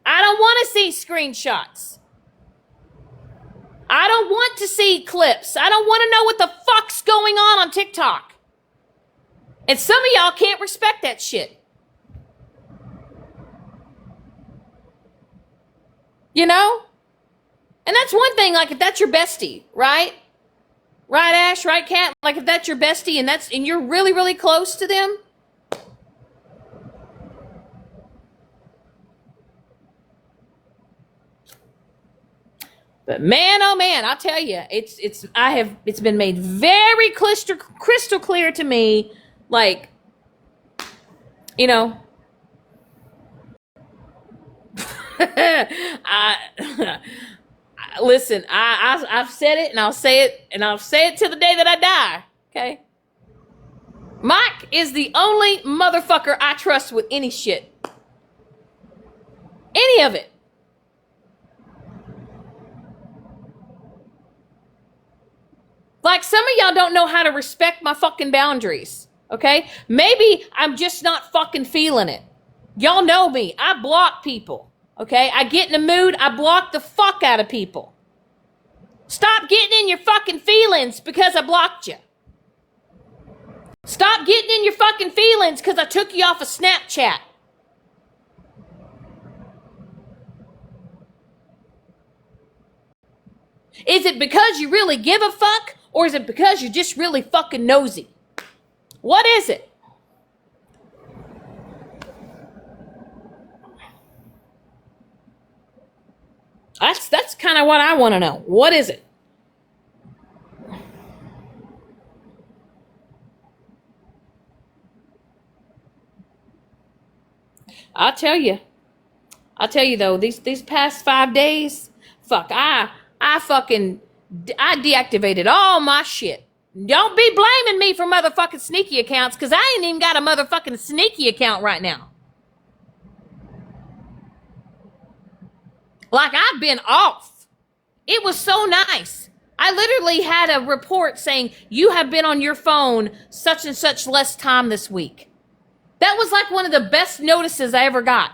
I don't want to see screenshots. I don't want to see clips. I don't want to know what the fuck's going on TikTok. And some of y'all can't respect that shit. You know? And that's one thing, like if that's your bestie, right? Right, Ash, right, Kat? Like if that's your bestie and you're really, really close to them. But man, oh man, I tell you, it's been made very crystal clear to me, like, you know, listen, I've said it and I'll say it till the day that I die. Okay. Mike is the only motherfucker I trust with any shit. Any of it. Like some of y'all don't know how to respect my fucking boundaries. Okay? Maybe I'm just not fucking feeling it. Y'all know me. I block people. Okay? I get in a mood, I block the fuck out of people. Stop getting in your fucking feelings because I blocked you. Stop getting in your fucking feelings because I took you off of Snapchat. Is it because you really give a fuck? Or is it because you're just really fucking nosy? What is it? That's kind of what I want to know. What is it? I'll tell you though, these past 5 days, fuck, I deactivated all my shit. Don't be blaming me for motherfucking sneaky accounts, because I ain't even got a motherfucking sneaky account right now. Like, I've been off. It was so nice. I literally had a report saying, you have been on your phone such and such less time this week. That was like one of the best notices I ever got.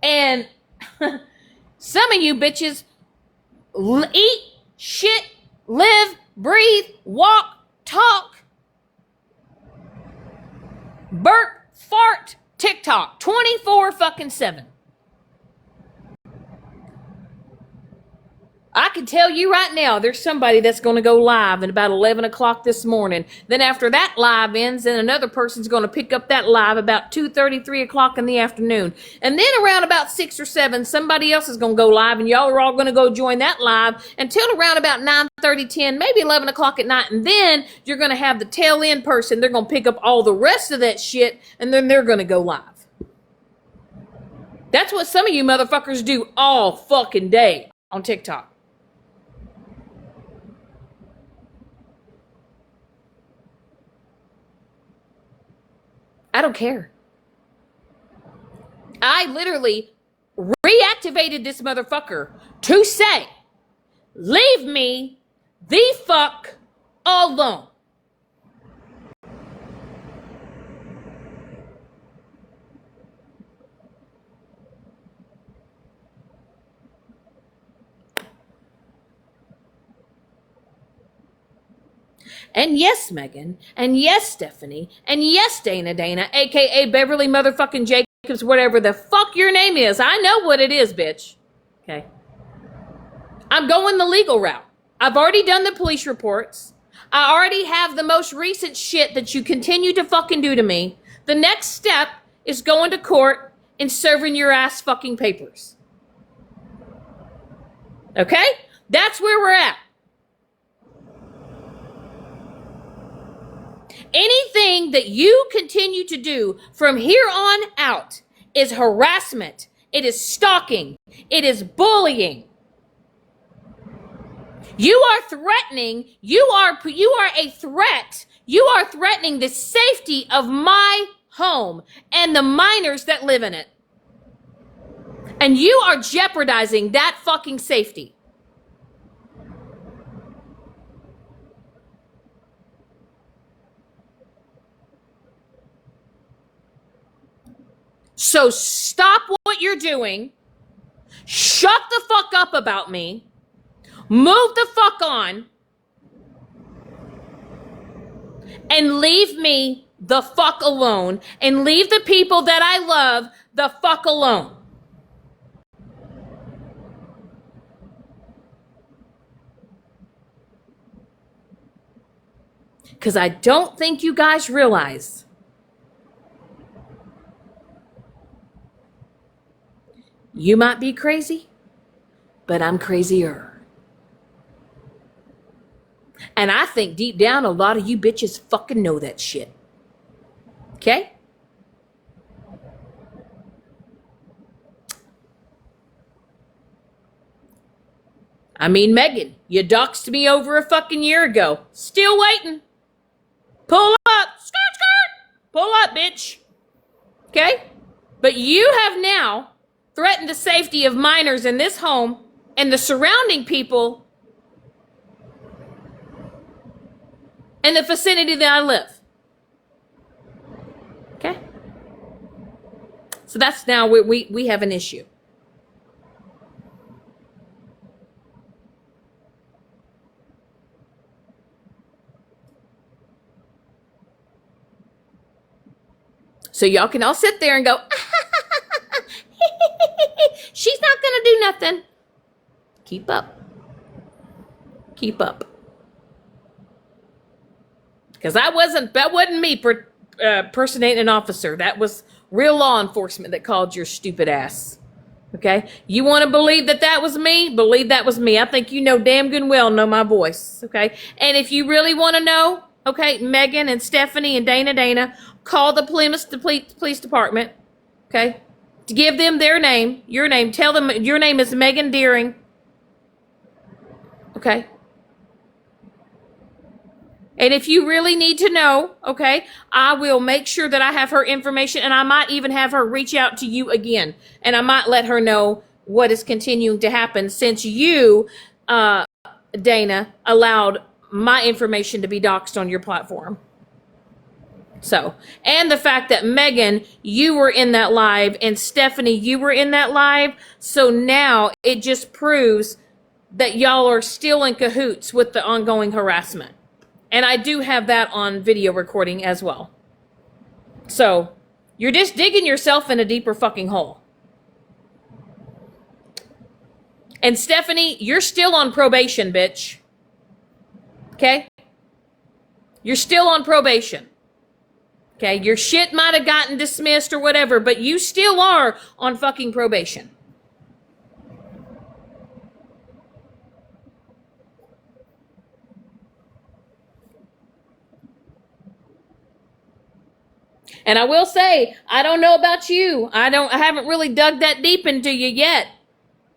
And some of you bitches eat, shit, live, breathe, walk, talk, burp, fart, TikTok 24 fucking 7. I can tell you right now, there's somebody that's going to go live at about 11 o'clock this morning. Then after that live ends, then another person's going to pick up that live about 2:30, 3 o'clock in the afternoon. And then around about 6 or 7, somebody else is going to go live, and y'all are all going to go join that live until around about 9:30, 10, maybe 11 o'clock at night. And then you're going to have the tail end person. They're going to pick up all the rest of that shit, and then they're going to go live. That's what some of you motherfuckers do all fucking day on TikTok. I don't care. I literally reactivated this motherfucker to say, leave me the fuck alone. And yes, Megan, and yes, Stephanie, and yes, Dana, aka Beverly motherfucking Jacobs, whatever the fuck your name is. I know what it is, bitch. Okay. I'm going the legal route. I've already done the police reports. I already have the most recent shit that you continue to fucking do to me. The next step is going to court and serving your ass fucking papers. Okay? That's where we're at. Anything that you continue to do from here on out is harassment. It is stalking. It is bullying. You are threatening. You are a threat. You are threatening the safety of my home and the minors that live in it. And you are jeopardizing that fucking safety. So stop what you're doing. Shut the fuck up about me. Move the fuck on. And leave me the fuck alone and leave the people that I love the fuck alone. Because I don't think you guys realize you might be crazy, but I'm crazier. And I think deep down a lot of you bitches fucking know that shit. Okay? I mean, Megan, you doxed me over a fucking year ago. Still waiting. Pull up. Skirt, skirt. Pull up, bitch. Okay? But you have now threatened the safety of minors in this home and the surrounding people in the vicinity that I live. Okay? So that's now we have an issue. So y'all can all sit there and go, she's not going to do nothing. Keep up. Keep up. Because that wasn't me personating an officer. That was real law enforcement that called your stupid ass. Okay? You want to believe that was me? Believe that was me. I think you know damn good and well know my voice. Okay? And if you really want to know, okay, Megan and Stephanie and Dana, call the police department. Okay? To give them their name, your name. Tell them your name is Megan Deering. Okay? And if you really need to know, okay, I will make sure that I have her information, and I might even have her reach out to you again. And I might let her know what is continuing to happen since you, Dana, allowed my information to be doxxed on your platform. So, and the fact that Megan, you were in that live, and Stephanie, you were in that live. So now it just proves that y'all are still in cahoots with the ongoing harassment. And I do have that on video recording as well. So, you're just digging yourself in a deeper fucking hole. And Stephanie, you're still on probation, bitch. Okay? You're still on probation. Okay? Your shit might have gotten dismissed or whatever, but you still are on fucking probation. And I will say, I don't know about you. I haven't really dug that deep into you yet.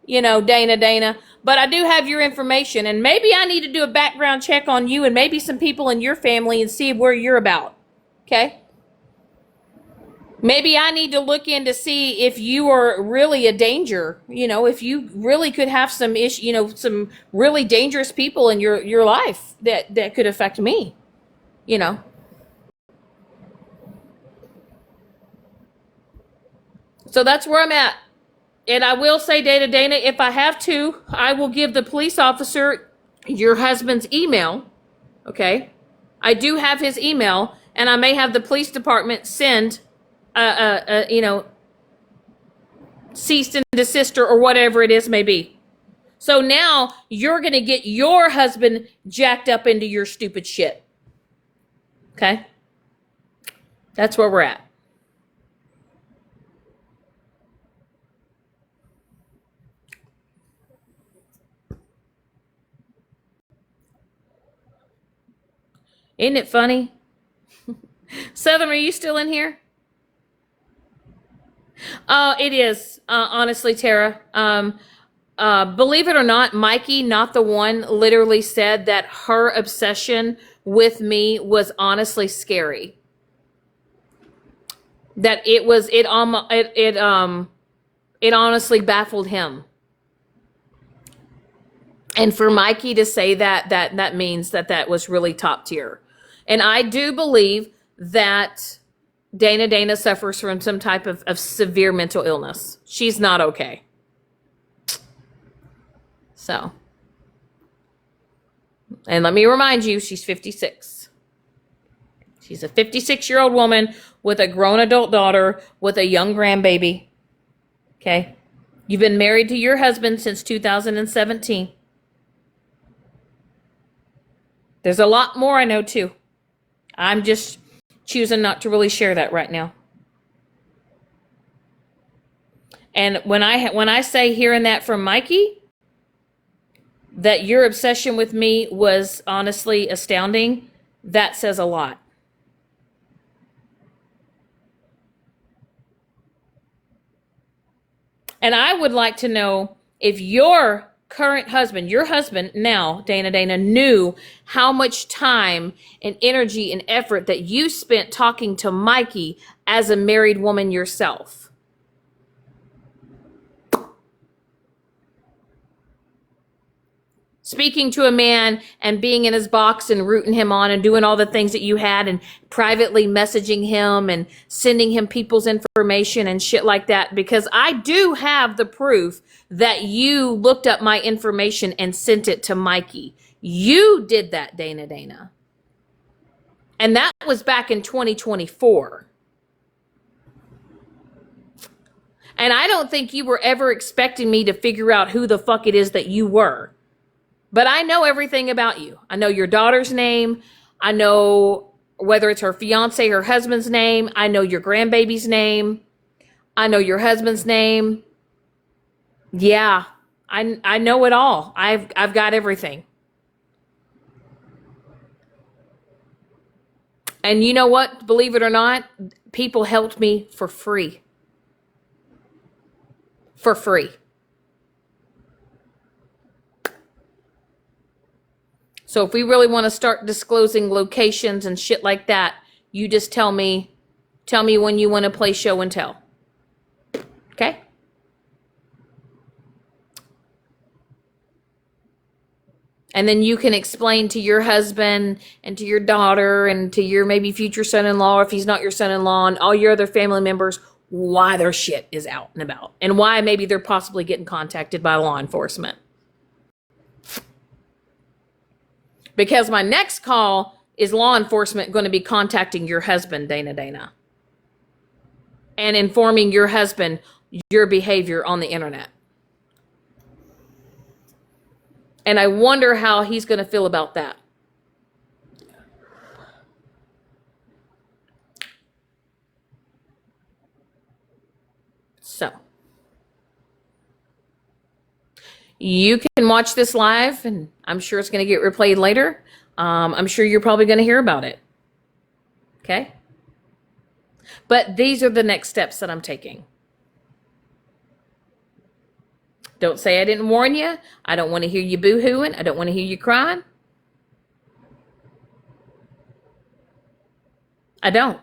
You know, Dana. But I do have your information. And maybe I need to do a background check on you and maybe some people in your family and see where you're about. Okay? Maybe I need to look in to see if you are really a danger. You know, if you really could have some issue, you know, some really dangerous people in your life that could affect me. You know. So that's where I'm at. And I will say, Dana, if I have to, I will give the police officer your husband's email. Okay? I do have his email, and I may have the police department send cease and desist or whatever it is may be. So now you're going to get your husband jacked up into your stupid shit. Okay? That's where we're at. Isn't it funny? Southern, are you still in here? It is, honestly, Tara. Believe it or not, Mikey, not the one, literally said that her obsession with me was honestly scary. That it honestly baffled him. And for Mikey to say that means that was really top tier. And I do believe that Dana suffers from some type of severe mental illness. She's not okay. So. And let me remind you, she's 56. She's a 56-year-old woman with a grown adult daughter with a young grandbaby. Okay? You've been married to your husband since 2017. There's a lot more I know too. I'm just choosing not to really share that right now. And when I say hearing that from Mikey, that your obsession with me was honestly astounding, that says a lot. And I would like to know if your current husband, your husband now, Dana, knew how much time and energy and effort that you spent talking to Mikey as a married woman yourself. Speaking to a man and being in his box and rooting him on and doing all the things that you had and privately messaging him and sending him people's information and shit like that, because I do have the proof that you looked up my information and sent it to Mikey. You did that, Dana. And that was back in 2024. And I don't think you were ever expecting me to figure out who the fuck it is that you were. But I know everything about you. I know your daughter's name. I know whether it's her fiance, her husband's name. I know your grandbaby's name. I know your husband's name. Yeah, I know it all. I've got everything. And you know what? Believe it or not, people helped me for free. For free. So if we really want to start disclosing locations and shit like that, you just tell me when you want to play show and tell. Okay? And then you can explain to your husband and to your daughter and to your maybe future son-in-law, if he's not your son-in-law, and all your other family members, why their shit is out and about and why maybe they're possibly getting contacted by law enforcement. Because my next call is law enforcement going to be contacting your husband, Dana, and informing your husband your behavior on the internet. And I wonder how he's going to feel about that. So, you can watch this live, and I'm sure it's going to get replayed later. I'm sure you're probably going to hear about it. Okay? But these are the next steps that I'm taking. Don't say I didn't warn you. I don't want to hear you boo-hooing. I don't want to hear you crying. I don't.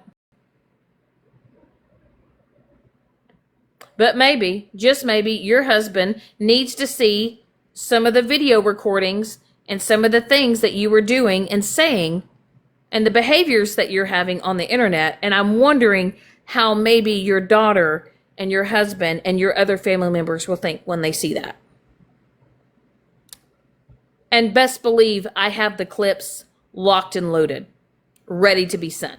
But maybe, just maybe, your husband needs to see some of the video recordings and some of the things that you were doing and saying and the behaviors that you're having on the internet. And I'm wondering how maybe your daughter and your husband and your other family members will think when they see that. And best believe I have the clips locked and loaded, ready to be sent.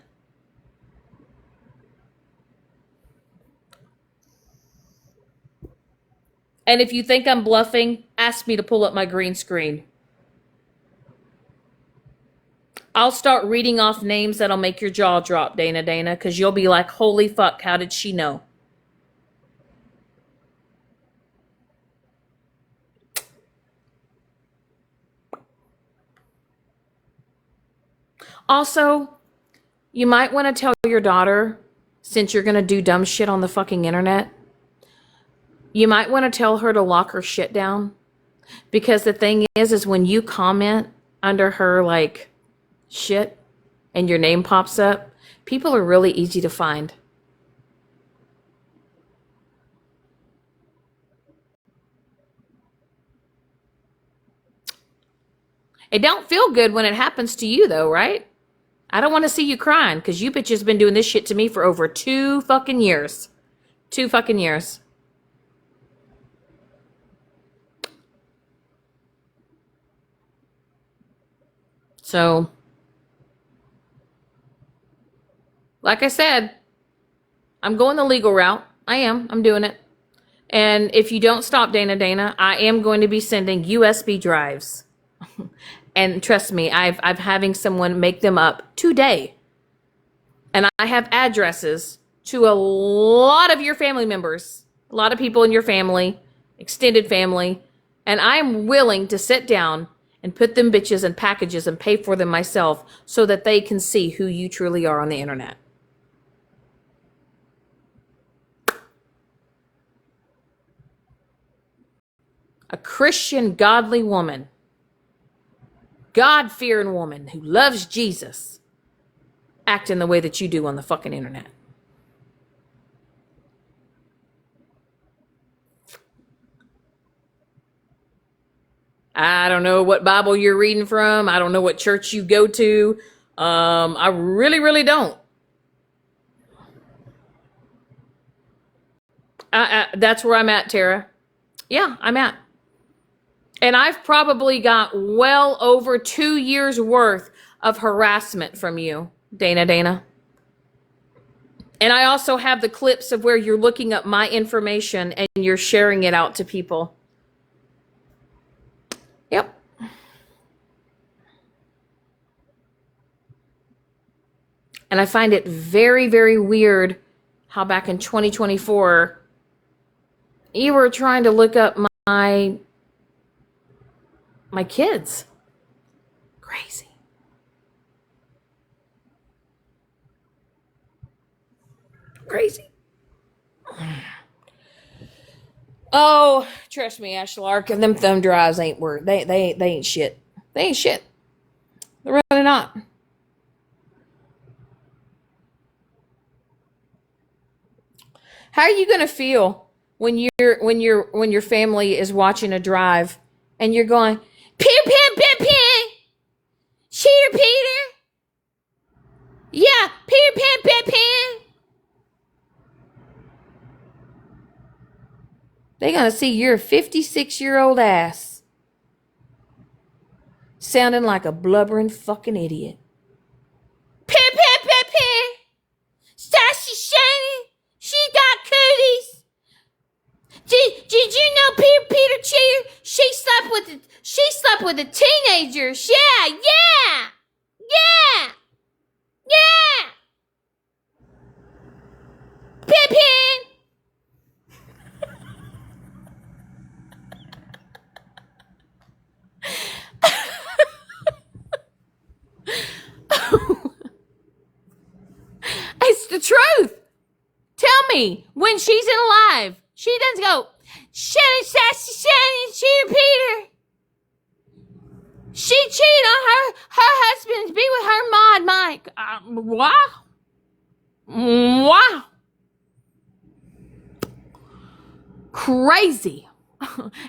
And if you think I'm bluffing, ask me to pull up my green screen. I'll start reading off names that'll make your jaw drop, Dana, because you'll be like, holy fuck, how did she know? Also, you might want to tell your daughter, since you're going to do dumb shit on the fucking internet, you might want to tell her to lock her shit down. Because the thing is when you comment under her, like, shit, and your name pops up, people are really easy to find. It don't feel good when it happens to you, though, right? I don't want to see you crying, because you bitches been doing this shit to me for over 2 fucking years. 2 fucking years. So, like I said, I'm going the legal route. I am. I'm doing it. And if you don't stop, Dana, I am going to be sending USB drives. And trust me, I'm having someone make them up today. And I have addresses to a lot of your family members, a lot of people in your family, extended family. And I'm willing to sit down and put them bitches in packages and pay for them myself so that they can see who you truly are on the internet. A Christian, godly woman, God-fearing woman who loves Jesus, acting the way that you do on the fucking internet. I don't know what Bible you're reading from. I don't know what church you go to. I really, really don't. That's where I'm at, Tara. Yeah, I'm at. And I've probably got well over 2 years worth of harassment from you, Dana. And I also have the clips of where you're looking up my information and you're sharing it out to people. Yep. And I find it very, very weird how back in 2024, you were trying to look up my kids. Crazy. Crazy. Oh, trust me, Ash Lark, and them thumb drives ain't worth. They ain't shit. They ain't shit. They're really not. How are you gonna feel when your family is watching a drive and you're going, Peter Pan, Cheater Peter? Yeah, Peter Pan. They're gonna see your 56-year-old ass sounding like a blubbering fucking idiot. Pan. Sassy Shannon, she got cooties. Did you know Peter Cheater? She slept with the teenagers. Yeah. Pippin. It's the truth. Tell me, when she's in alive, she doesn't go, Shannon, Sassy Shannon, Cheater Peter. She cheated on her husband to be with her mod Mike. Wow. Crazy.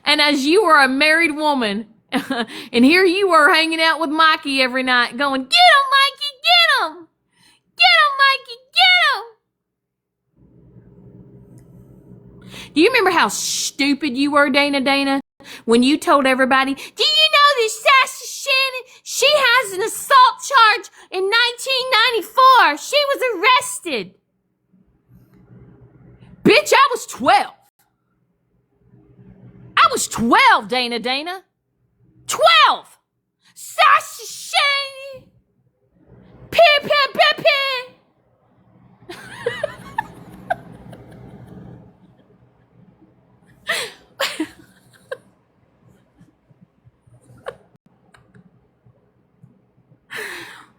And as you are a married woman, and here you are hanging out with Mikey every night going, get him, Mikey, get him. Get him, Mikey, get him. Do you remember how stupid you were, Dana, when you told everybody, do you know this Sassy Shannon? She has an assault charge in 1994. She was arrested. Bitch, I was 12. I was 12, Dana. 12. Sassy Shannon. Pin.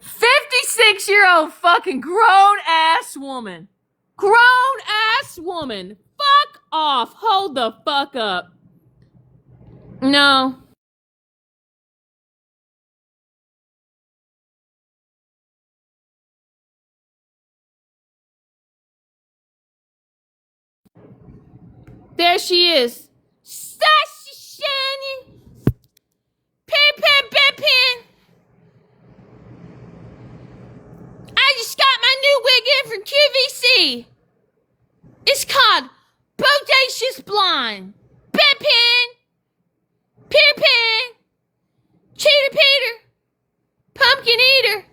56-year-old fucking grown-ass woman. Grown-ass woman. Fuck off. Hold the fuck up. No. There she is. Sassy Shannon. Pin. I just got my new wig in from QVC. It's called Bodacious Blonde. Pin. Cheater Peter. Pumpkin Eater.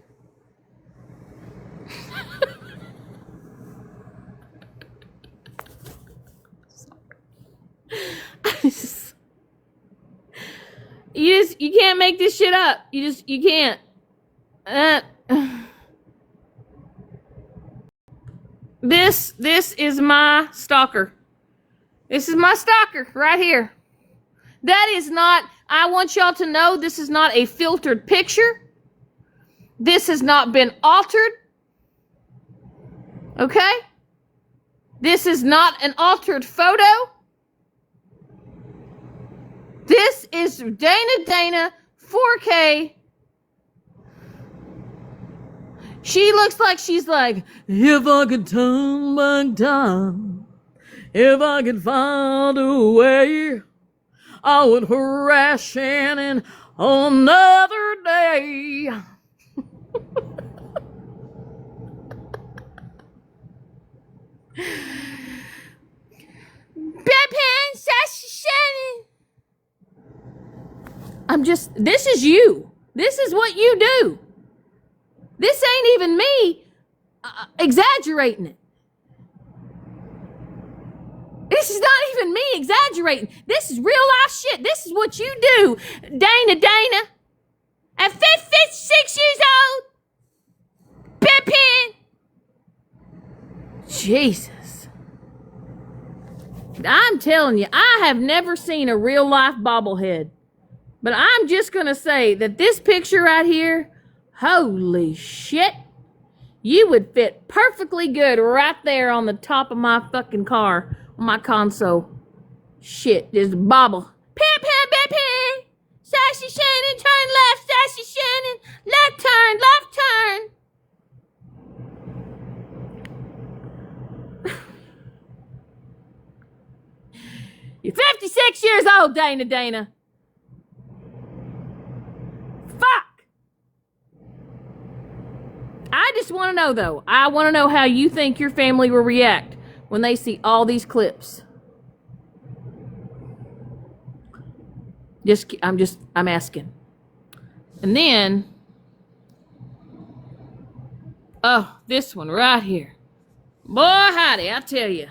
You can't make this shit up. You can't. This is my stalker. This is my stalker right here. That is not, I want y'all to know this is not a filtered picture. This has not been altered. Okay? This is not an altered photo. This is Dana 4K. She looks like she's like, if I could turn back time, if I could find a way, I would harass Shannon another day. Batman, Sassy Shannon. This is you. This is what you do. This ain't even me exaggerating it. This is not even me exaggerating. This is real life shit. This is what you do, Dana. At 56 years old, Pippin. Jesus. I'm telling you, I have never seen a real life bobblehead. But I'm just going to say that this picture right here, holy shit, you would fit perfectly good right there on the top of my fucking car, on my console. Shit, just bobble. Pin, Sassy Shannon, turn left, Sassy Shannon, left turn. You're 56 years old, Dana. Fuck! I just want to know, though. I want to know how you think your family will react when they see all these clips. I'm asking. And then, oh, this one right here. Boy, howdy, I tell you.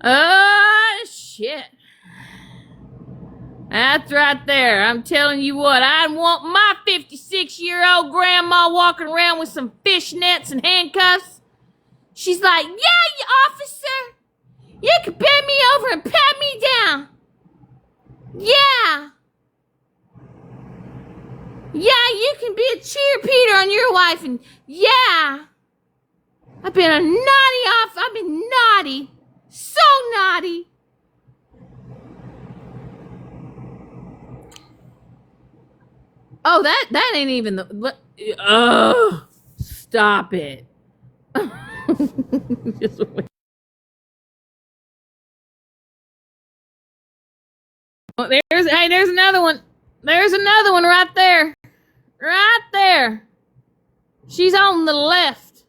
Oh, shit. That's right there. I'm telling you what, I want my 56-year-old grandma walking around with some fishnets and handcuffs. She's like, yeah, you officer. You can bend me over and pat me down. Yeah. Yeah, you can be a cheerleader on your wife. And yeah. I've been naughty. So naughty. Oh, that ain't even the... Oh, stop it. Just wait. Oh, there's another one. There's another one right there. Right there. She's on the left.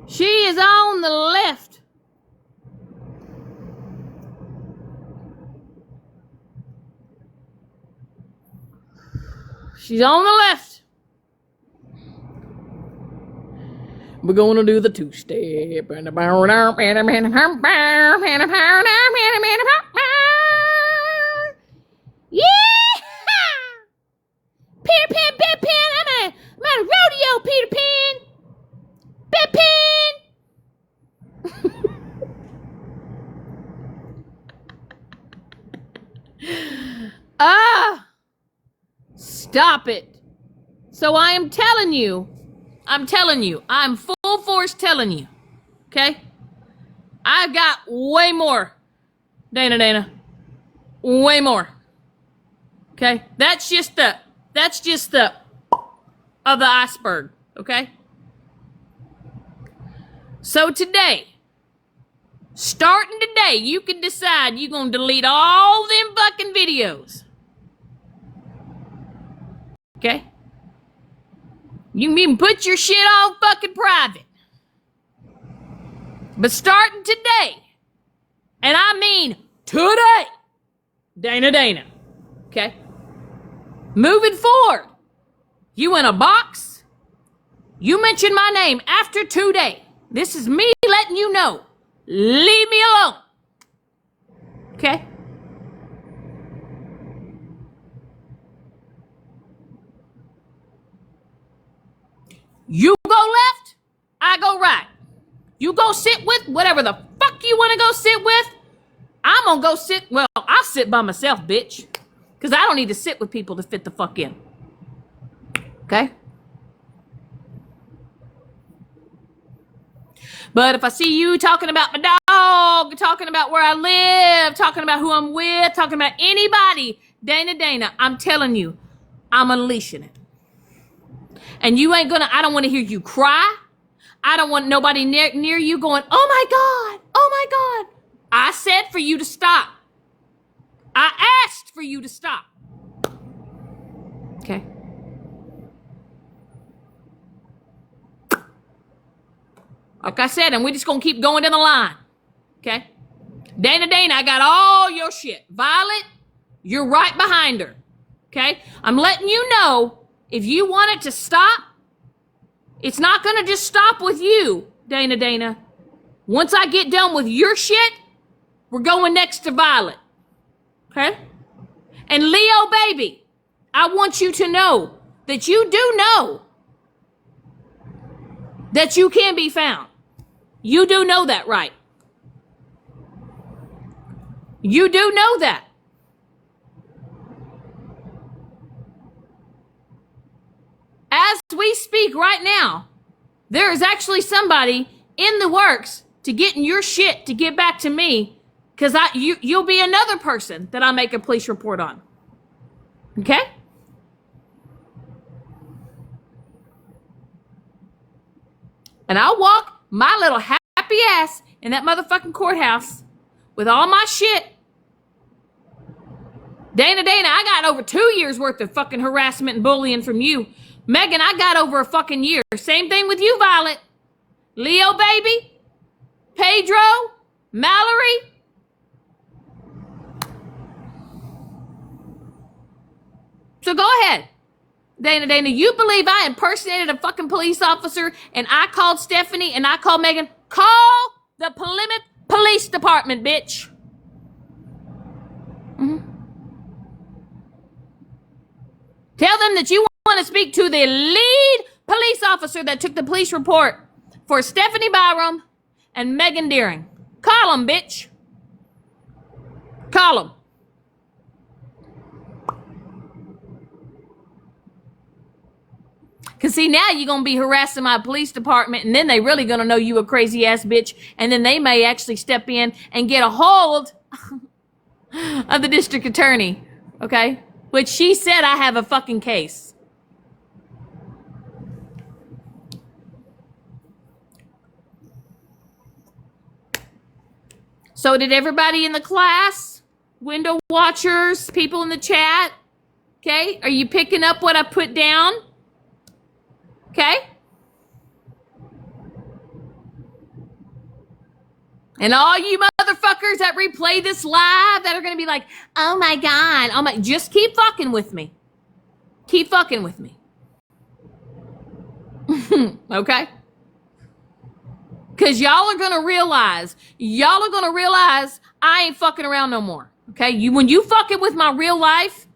She is on the left. She's on the left. We're going to do the two-step. Yeah! Peter Pan, I'm at a rodeo, Peter Pan. Ah! Stop it. So I'm telling you, I'm full force telling you, okay? I've got way more, Dana, way more, okay? That's just the of the iceberg, okay? So today, starting today, you can decide you're gonna delete all them fucking videos. Okay? You can even put your shit on fucking private. But starting today, and I mean today, Dana, okay? Moving forward, you in a box, You mention my name after today. This is me letting you know. Leave me alone. Okay? You go left, I go right. You go sit with whatever the fuck you want to go sit with. I'm gonna go sit, well, I'll sit by myself, bitch. Because I don't need to sit with people to fit the fuck in. Okay? But if I see you talking about my dog, talking about where I live, talking about who I'm with, talking about anybody, Dana, I'm telling you, I'm unleashing it. And you ain't gonna, I don't want to hear you cry. I don't want nobody near you going, oh my God, oh my God. I said for you to stop. I asked for you to stop. Okay? Like I said, and we're just gonna keep going down the line. Okay? Dana, I got all your shit. Violet, you're right behind her. Okay? I'm letting you know, if you want it to stop, it's not gonna just stop with you, Dana. Once I get done with your shit, we're going next to Violet. Okay? And Leo, baby, I want you to know that you do know that you can be found. You do know that, right? You do know that. As we speak right now, there is actually somebody in the works to getting your shit to get back to me, because you'll be another person that I make a police report on. Okay? And I'll walk my little happy ass in that motherfucking courthouse with all my shit. Dana, I got over 2 years worth of fucking harassment and bullying from you. Megan, I got over a fucking year. Same thing with you, Violet. Leo, baby. Pedro. Mallory. So go ahead. Dana, you believe I impersonated a fucking police officer and I called Stephanie and I called Megan? Call the Plymouth Police Department, bitch. Mm-hmm. Tell them that you want to speak to the lead police officer that took the police report for Stephanie Byram and Megan Deering. Call them, bitch. Call them. Because see, now you're going to be harassing my police department, and then they really going to know you a crazy ass bitch, and then they may actually step in and get a hold of the district attorney, okay? Which she said I have a fucking case. So did everybody in the class? Window watchers, people in the chat? Okay, are you picking up what I put down? Okay? And all you motherfuckers that replay this live that are going to be like, oh my God, just keep fucking with me. Keep fucking with me. Okay? Because y'all are going to realize I ain't fucking around no more. Okay? When you fucking with my real life,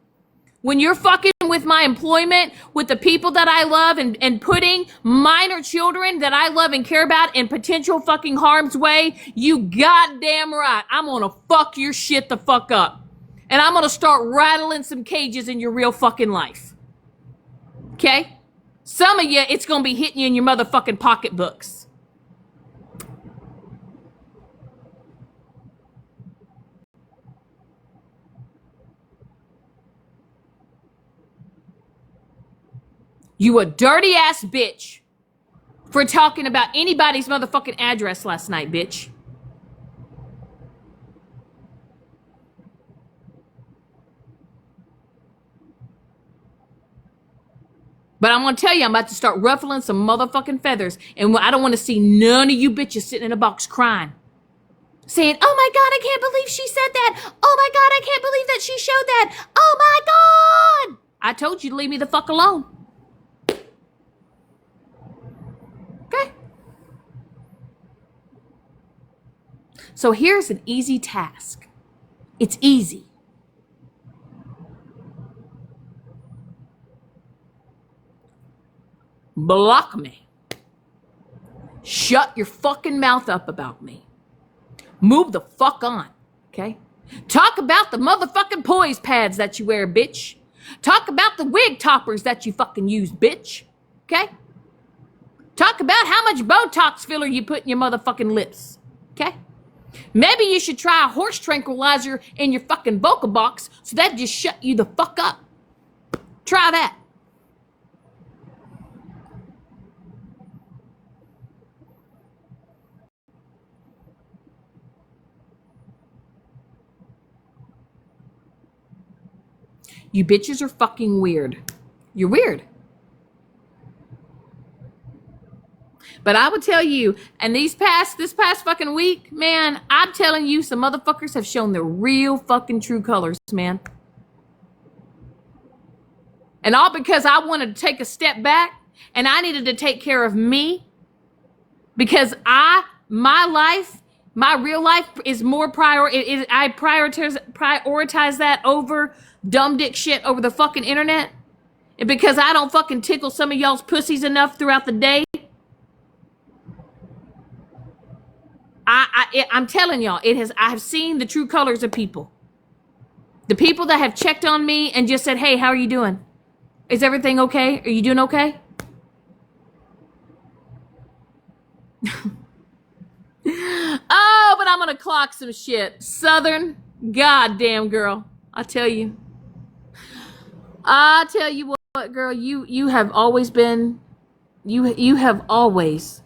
when you're fucking with my employment, with the people that I love, and putting minor children that I love and care about in potential fucking harm's way, you goddamn right, I'm gonna fuck your shit the fuck up. And I'm gonna start rattling some cages in your real fucking life. Okay? Some of you, it's gonna be hitting you in your motherfucking pocketbooks. You a dirty ass bitch for talking about anybody's motherfucking address last night, bitch. But I'm going to tell you, I'm about to start ruffling some motherfucking feathers. And I don't want to see none of you bitches sitting in a box crying. Saying, oh my God, I can't believe she said that. Oh my God, I can't believe that she showed that. Oh my God. I told you to leave me the fuck alone. So here's an easy task. It's easy. Block me. Shut your fucking mouth up about me. Move the fuck on, okay? Talk about the motherfucking poise pads that you wear, bitch. Talk about the wig toppers that you fucking use, bitch. Okay? Talk about how much Botox filler you put in your motherfucking lips. Okay? Maybe you should try a horse tranquilizer in your fucking vocal box so that just shut you the fuck up. Try that. You bitches are fucking weird. You're weird. But I would tell you, and this past fucking week, man, I'm telling you, some motherfuckers have shown their real fucking true colors, man. And all because I wanted to take a step back and I needed to take care of me because my life, my real life is more I prioritize that over dumb dick shit over the fucking internet. And because I don't fucking tickle some of y'all's pussies enough throughout the day, I'm telling y'all, I have seen the true colors of people. The people that have checked on me and just said, hey, how are you doing? Is everything okay? Are you doing okay? Oh, but I'm gonna clock some shit. Southern, goddamn girl. I tell you what, girl, you have always been, you've always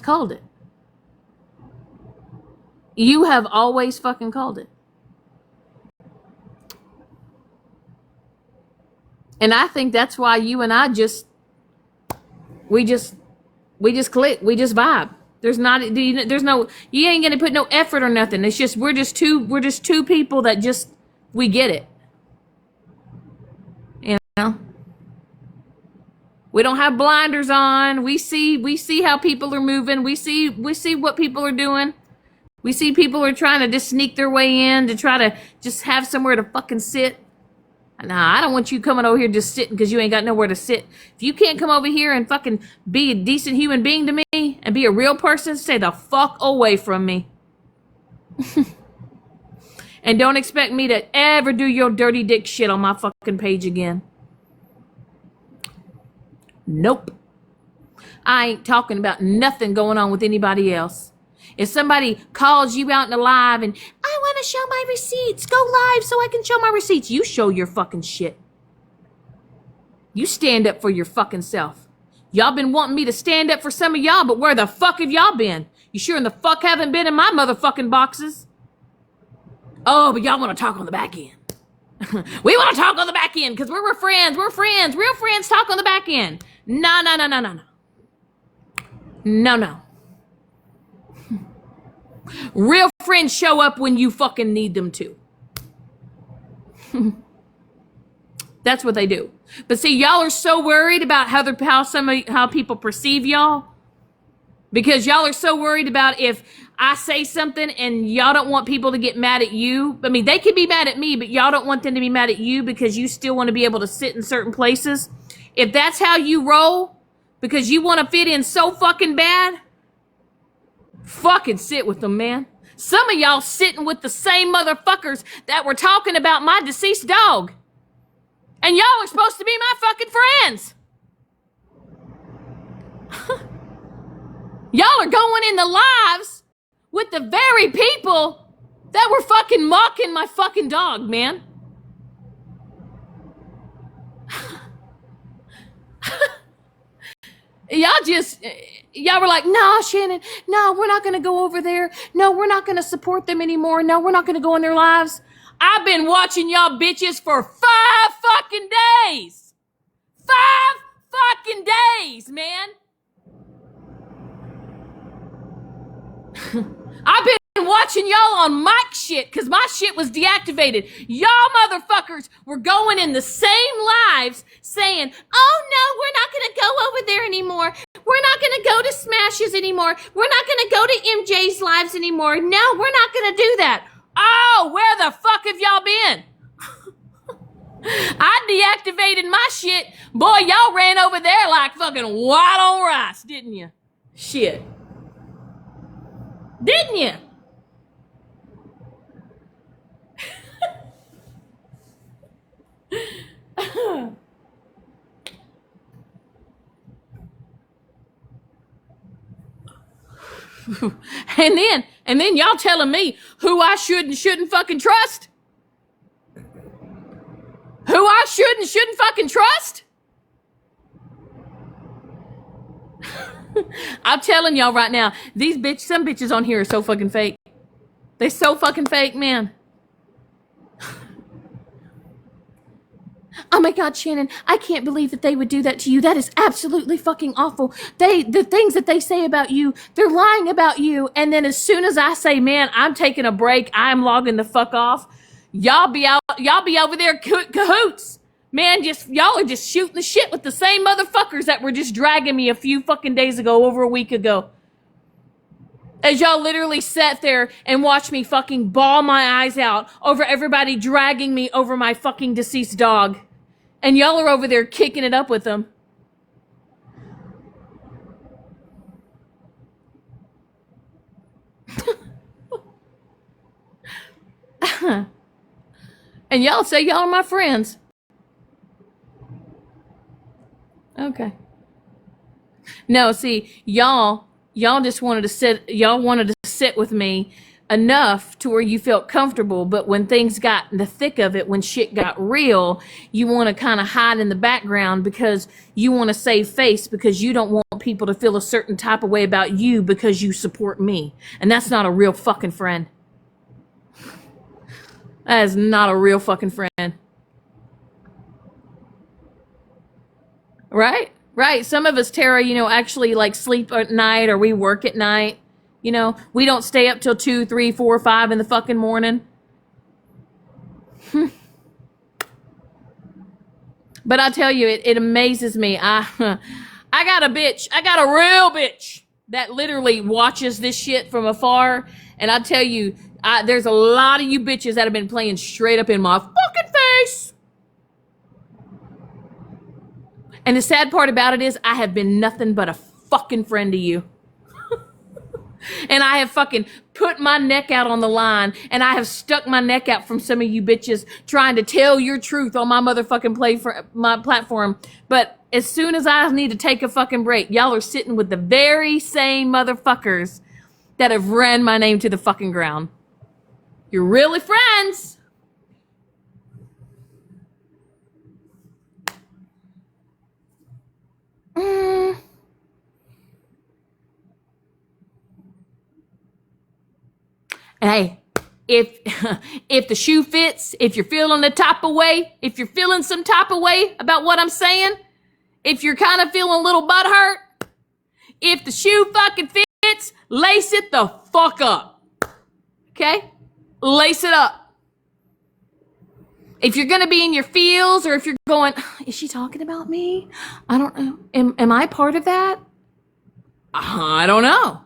called it. You have always fucking called it. And I think that's why you and I we just click. We just vibe. You ain't gonna put no effort or nothing. It's just, we're just two people that just, we get it. You know? We don't have blinders on. We see how people are moving. We see what people are doing. We see people are trying to just sneak their way in to try to just have somewhere to fucking sit. Nah, I don't want you coming over here just sitting because you ain't got nowhere to sit. If you can't come over here and fucking be a decent human being to me and be a real person, stay the fuck away from me. And don't expect me to ever do your dirty dick shit on my fucking page again. Nope. I ain't talking about nothing going on with anybody else. If somebody calls you out in a live and, I want to show my receipts, go live so I can show my receipts. You show your fucking shit. You stand up for your fucking self. Y'all been wanting me to stand up for some of y'all, but where the fuck have y'all been? You sure in the fuck haven't been in my motherfucking boxes. Oh, but y'all want to talk on the back end. We want to talk on the back end because we're friends. We're friends. Real friends talk on the back end. No. No. Real friends show up when you fucking need them to. That's what they do. But see, y'all are so worried about how people perceive y'all because y'all are so worried about if I say something and y'all don't want people to get mad at you. I mean, they can be mad at me, but y'all don't want them to be mad at you because you still want to be able to sit in certain places. If that's how you roll because you want to fit in so fucking bad, fucking sit with them, man. Some of y'all sitting with the same motherfuckers that were talking about my deceased dog. And y'all are supposed to be my fucking friends. Y'all are going in the lives with the very people that were fucking mocking my fucking dog, man. Y'all were like, no, Shannon, no, we're not going to go over there. No, we're not going to support them anymore. No, we're not going to go in their lives. I've been watching y'all bitches for 5 fucking days. 5 fucking days, man. I've been watching watching y'all on Mike's shit because my shit was deactivated. Y'all motherfuckers were going in the same lives saying, oh no, we're not going to go over there anymore. We're not going to go to Smashes anymore. We're not going to go to MJ's lives anymore. No, we're not going to do that. Oh, where the fuck have y'all been? I deactivated my shit. Boy, y'all ran over there like fucking white on rice, didn't you? Shit. Didn't you? and then y'all telling me who I should and shouldn't fucking trust? Who I should and shouldn't fucking trust? I'm telling y'all right now, some bitches on here are so fucking fake. They so fucking fake, man. Oh my God, Shannon, I can't believe that they would do that to you. That is absolutely fucking awful. The things that they say about you, they're lying about you. And then as soon as I say, man, I'm taking a break, I'm logging the fuck off, y'all be over there cahoots. Man, y'all are just shooting the shit with the same motherfuckers that were just dragging me a few fucking days ago, over a week ago. As y'all literally sat there and watched me fucking bawl my eyes out over everybody dragging me over my fucking deceased dog. And y'all are over there kicking it up with them. And y'all say y'all are my friends. Okay. No, see, y'all just wanted to sit with me enough to where you felt comfortable, but when things got in the thick of it, when shit got real, you want to kind of hide in the background because you want to save face, because you don't want people to feel a certain type of way about you because you support me. And that's not a real fucking friend. That is not a real fucking friend. Right? Right. Some of us, Tara, actually like sleep at night, or we work at night. We don't stay up till 2, 3, 4, 5 in the fucking morning. But I tell you, it amazes me. I got a bitch. I got a real bitch that literally watches this shit from afar. And I tell you, there's a lot of you bitches that have been playing straight up in my fucking face. And the sad part about it is I have been nothing but a fucking friend to you. And I have fucking put my neck out on the line, and I have stuck my neck out from some of you bitches trying to tell your truth on my motherfucking my platform. But as soon as I need to take a fucking break, y'all are sitting with the very same motherfuckers that have ran my name to the fucking ground. You're really friends. Hey, if the shoe fits, if you're feeling the type of way, if you're feeling some type of way about what I'm saying, if you're kind of feeling a little butthurt, if the shoe fucking fits, lace it the fuck up. Okay? Lace it up. If you're going to be in your feels, or if you're going, is she talking about me? I don't know. Am I part of that? I don't know.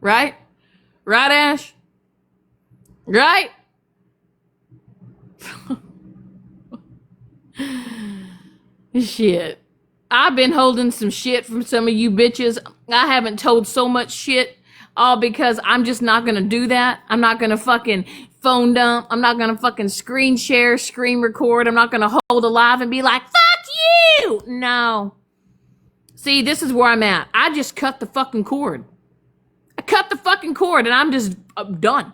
Right? Right, Ash? Right? Shit. I've been holding some shit from some of you bitches. I haven't told so much shit, all because I'm just not gonna do that. I'm not gonna fucking phone dump. I'm not gonna fucking screen share, screen record. I'm not gonna hold alive and be like, fuck you! No. See, this is where I'm at. I just cut the fucking cord. I cut the fucking cord, and I'm done.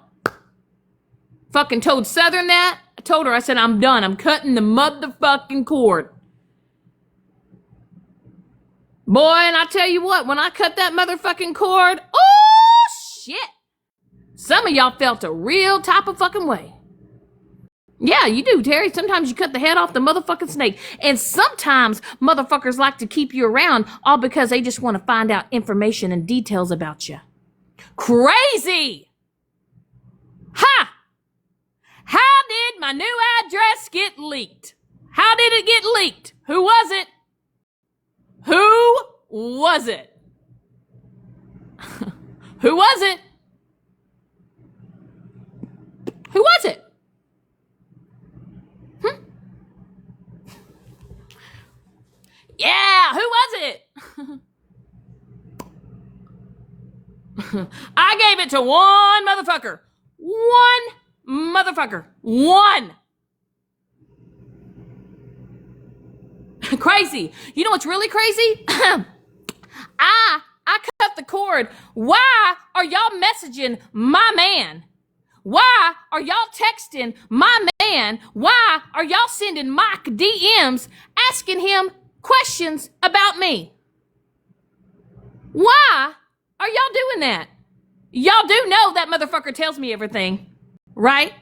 Fucking told Southern that. I told her, I said, I'm done. I'm cutting the motherfucking cord. Boy, and I tell you what, when I cut that motherfucking cord, oh shit. Some of y'all felt a real type of fucking way. Yeah, you do, Terry. Sometimes you cut the head off the motherfucking snake. And sometimes motherfuckers like to keep you around all because they just want to find out information and details about you. Crazy! Ha! How did my new address get leaked? How did it get leaked? Who was it? Who was it? Who was it? Who was it? Yeah, who was it? I gave it to one motherfucker. One motherfucker. One. Crazy. You know what's really crazy? I cut the cord. Why are y'all messaging my man? Why are y'all texting my man? Why are y'all sending Mike DMs asking him questions about me? Why are y'all doing that? Y'all do know that motherfucker tells me everything, right?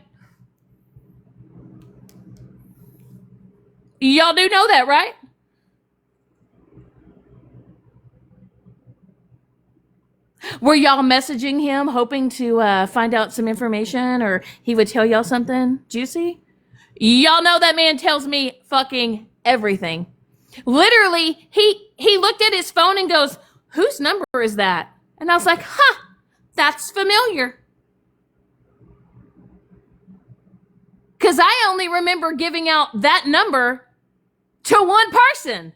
Y'all do know that, right? Were y'all messaging him hoping to find out some information or he would tell y'all something juicy? Y'all know that man tells me fucking everything. Literally, he looked at his phone and goes, "Whose number is that?" And I was like, that's familiar. Because I only remember giving out that number to one person.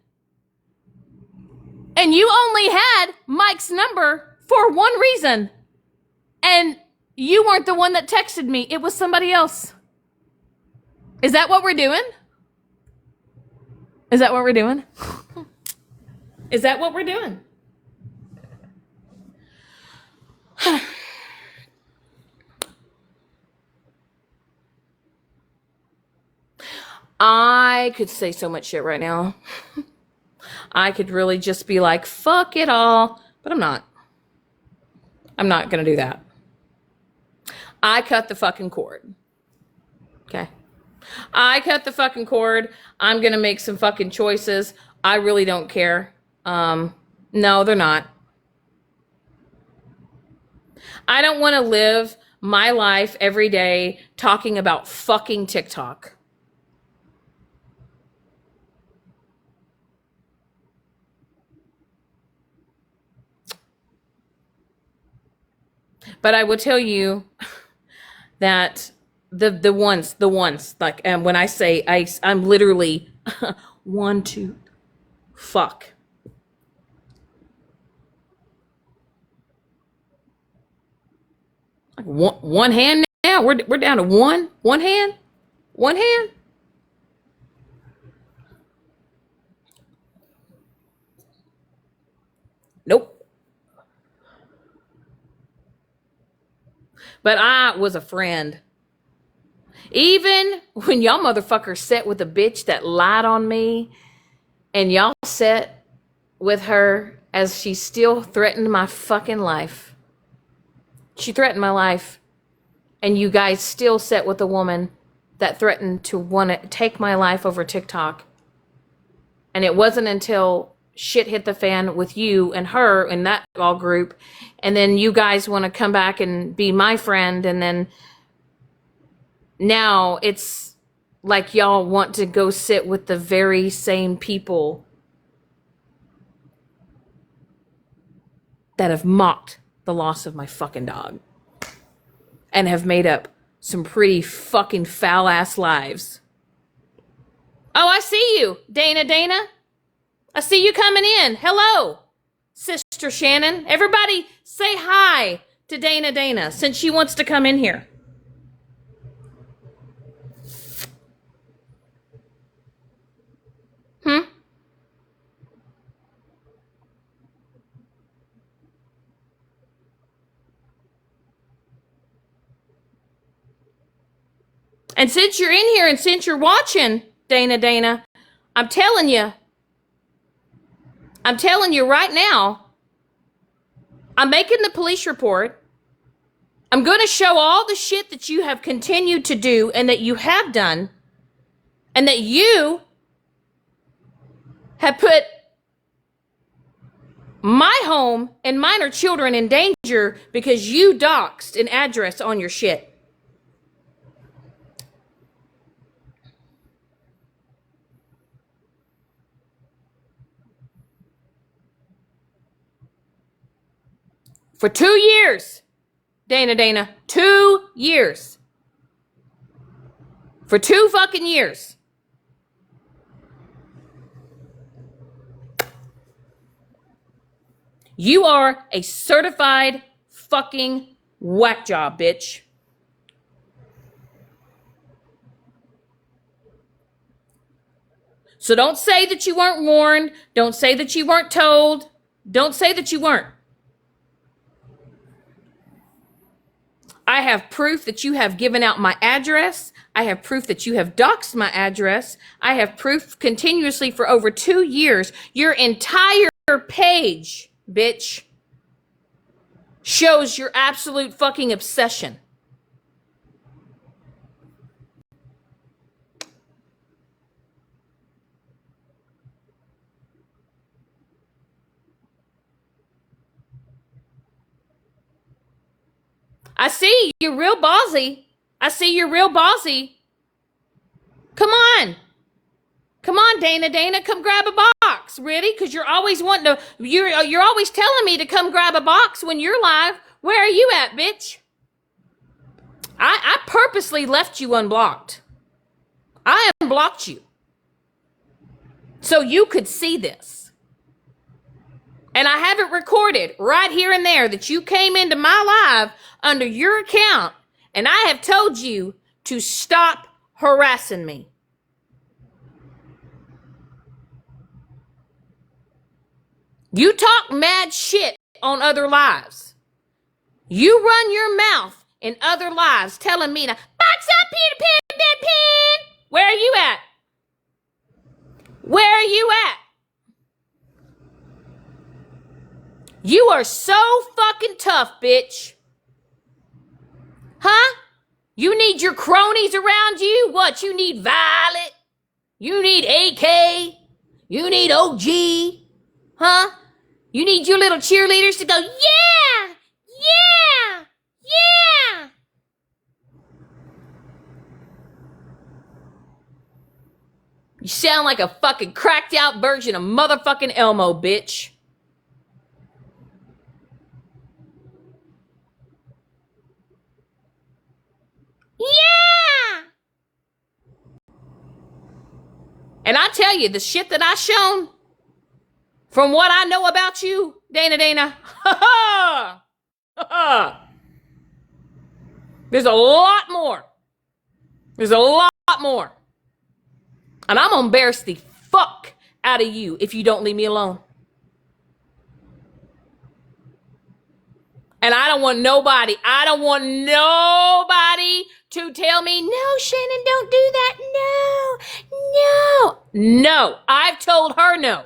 And you only had Mike's number for one reason. And you weren't the one that texted me. It was somebody else. Is that what we're doing? Is that what we're doing? Is that what we're doing? I could say so much shit right now. I could really just be like, fuck it all. But I'm not. I'm not going to do that. I cut the fucking cord. Okay? I cut the fucking cord. I'm going to make some fucking choices. I really don't care. No, they're not. I don't want to live my life every day talking about fucking TikTok. But I will tell you that the ones, like, and when I say I'm literally one, two, fuck. Like one hand now. We're down to one hand. Nope. But I was a friend. Even when y'all motherfuckers sat with a bitch that lied on me, and y'all sat with her as she still threatened my fucking life. She threatened my life. And you guys still sat with a woman that threatened to want to take my life over TikTok. And it wasn't until shit hit the fan with you and her and that all group, and then you guys want to come back and be my friend, and then now it's like y'all want to go sit with the very same people that have mocked the loss of my fucking dog and have made up some pretty fucking foul ass lives. Oh, I see you, Dana. I see you coming in. Hello, Sister Shannon. Everybody say hi to Dana since she wants to come in here. And since you're in here and since you're watching, Dana, I'm telling you right now, I'm making the police report. I'm going to show all the shit that you have continued to do and that you have done and that you have put my home and minor children in danger because you doxed an address on your shit. For 2 years, Dana, 2 years. For 2 fucking years. You are a certified fucking whack job, bitch. So don't say that you weren't warned. Don't say that you weren't told. Don't say that you weren't. I have proof that you have given out my address. I have proof that you have doxed my address. I have proof continuously for over 2 years. Your entire page, bitch, shows your absolute fucking obsession. I see you're real ballsy. I see you're real ballsy. Come on. Come on, Dana, come grab a box. Ready? Because you're always wanting to, you're always telling me to come grab a box when you're live. Where are you at, bitch? I purposely left you unblocked. I unblocked you. So you could see this. And I have it recorded right here and there that you came into my live under your account and I have told you to stop harassing me. You talk mad shit on other lives. You run your mouth in other lives telling me to box up, Peter Pan, Bedpan. Where are you at? Where are you at? You are so fucking tough, bitch. Huh? You need your cronies around you? What? You need Violet? You need AK? You need OG? Huh? You need your little cheerleaders to go, yeah, yeah, yeah. You sound like a fucking cracked out version of motherfucking Elmo, bitch. Yeah. And I tell you, the shit that I shown, from what I know about you, Dana, there's a lot more. There's a lot more. And I'm gonna embarrass the fuck out of you if you don't leave me alone. And I don't want nobody to tell me, no, Shannon, don't do that. No. I've told her no.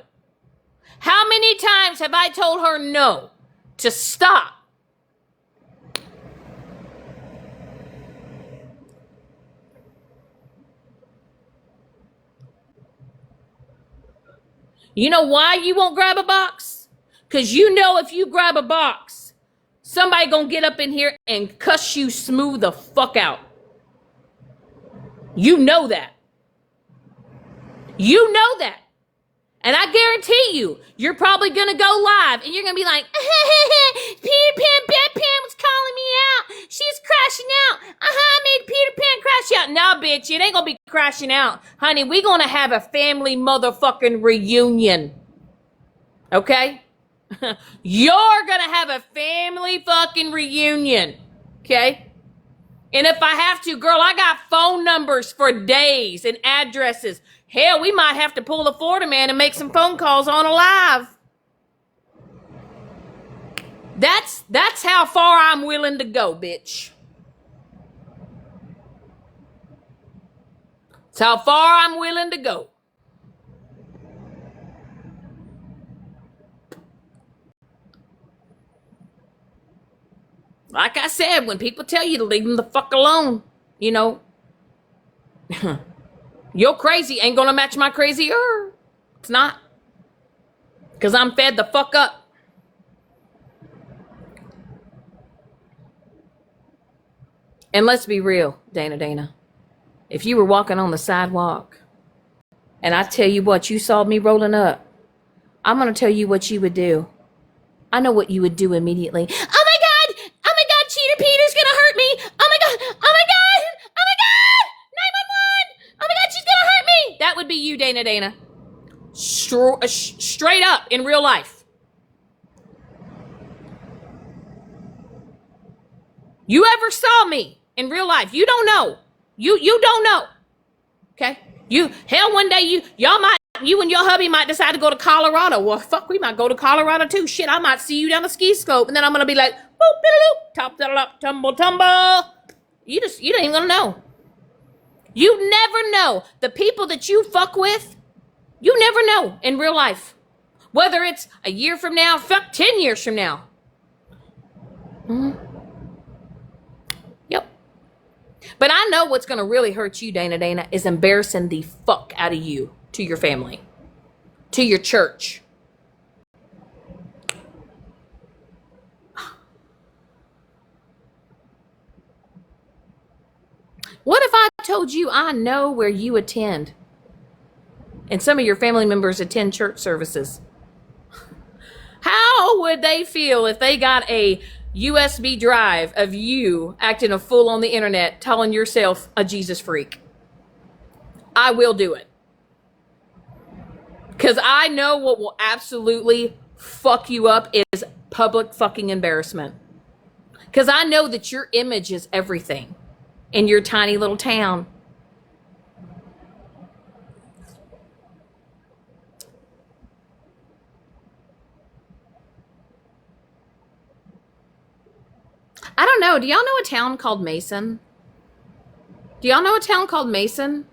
How many times have I told her no to stop? You know why you won't grab a box? Because you know if you grab a box, somebody gonna get up in here and cuss you smooth the fuck out. You know that. You know that. And I guarantee you, you're probably gonna go live and you're gonna be like, Peter Pan Bedpan was calling me out. She's crashing out. I made Peter Pan crash out. Nah, bitch, it ain't gonna be crashing out. Honey, we gonna have a family motherfucking reunion. Okay? You're gonna have a family fucking reunion. Okay? And if I have to, girl, I got phone numbers for days and addresses. Hell, we might have to pull the Florida man and make some phone calls on a live. That's how far I'm willing to go, bitch. That's how far I'm willing to go. Like I said, when people tell you to leave them the fuck alone, you know, your crazy ain't gonna match my crazier. It's not. Because I'm fed the fuck up. And let's be real, Dana. If you were walking on the sidewalk and I tell you what, you saw me rolling up, I'm going to tell you what you would do. I know what you would do immediately. Oh my God! Oh my God! Cheetah Peter's going to hurt me! Oh my God! Oh my God! Oh my God! 911! Oh my God, she's going to hurt me! That would be you, Dana. Straight up in real life. You ever saw me in real life? You don't know. You don't know. Okay? One day you and your hubby might decide to go to Colorado. Well, fuck, we might go to Colorado too. Shit, I might see you down the ski slope, and then I'm gonna be like, boop, boop, top, up, tumble. You ain't even gonna know. You never know. The people that you fuck with, you never know in real life. Whether it's a year from now, fuck, 10 years from now. Mm-hmm. Yep. But I know what's going to really hurt you, Dana, is embarrassing the fuck out of you to your family, to your church. What if I told you I know where you attend and some of your family members attend church services? How would they feel if they got a USB drive of you acting a fool on the internet, telling yourself a Jesus freak? I will do it. Because I know what will absolutely fuck you up is public fucking embarrassment. Because I know that your image is everything in your tiny little town. I don't know. Do y'all know a town called Mason? Do y'all know a town called Mason?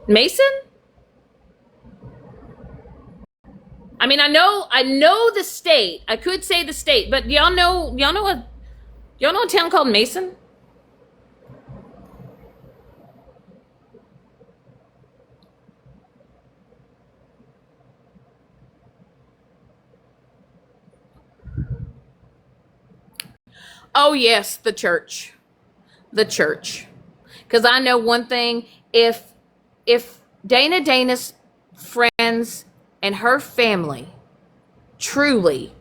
Mason? I mean, I know the state. I could say the state, but y'all know a town called Mason? Oh yes, the church. The church. Because I know one thing, if Dana's friends and her family truly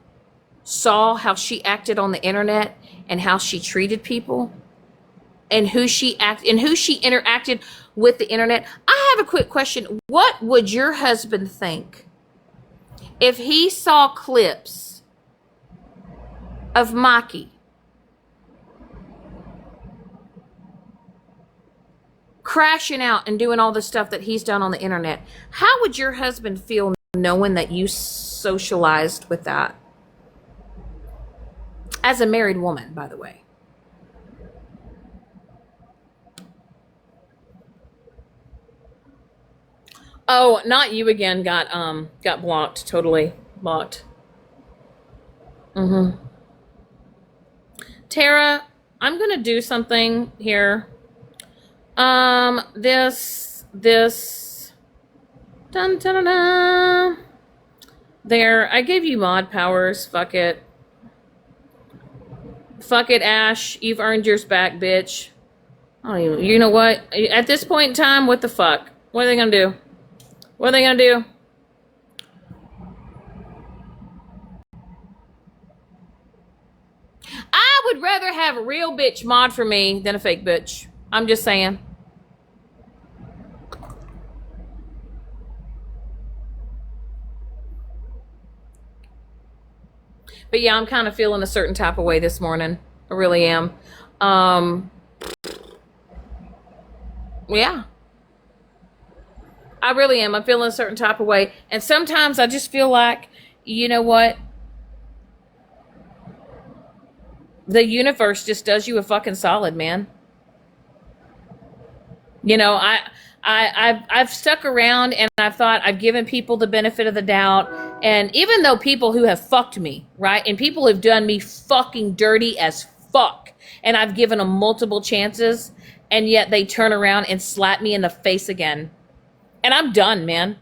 saw how she acted on the internet and how she treated people and who she interacted with the internet. I have a quick question. What would your husband think if he saw clips of Mikey crashing out and doing all the stuff that he's done on the internet? How would your husband feel knowing that you socialized with that? As a married woman, by the way. Oh, not you again. Got blocked. Totally blocked. Tara, I'm gonna do something here. This dun, dun, dun, dun. There, I gave you mod powers. Fuck it, Ash. You've earned yours back, bitch. I don't even. You know what? At this point in time, what the fuck? What are they gonna do? What are they gonna do? I would rather have a real bitch mod for me than a fake bitch. I'm just saying. But yeah, I'm kind of feeling a certain type of way this morning. I really am. Yeah. I really am. I'm feeling a certain type of way. And sometimes I just feel like, you know what? The universe just does you a fucking solid, man. You know, I've stuck around and I've thought I've given people the benefit of the doubt. And even though people who have fucked me, right? And people have done me fucking dirty as fuck. And I've given them multiple chances. And yet they turn around and slap me in the face again. And I'm done, man.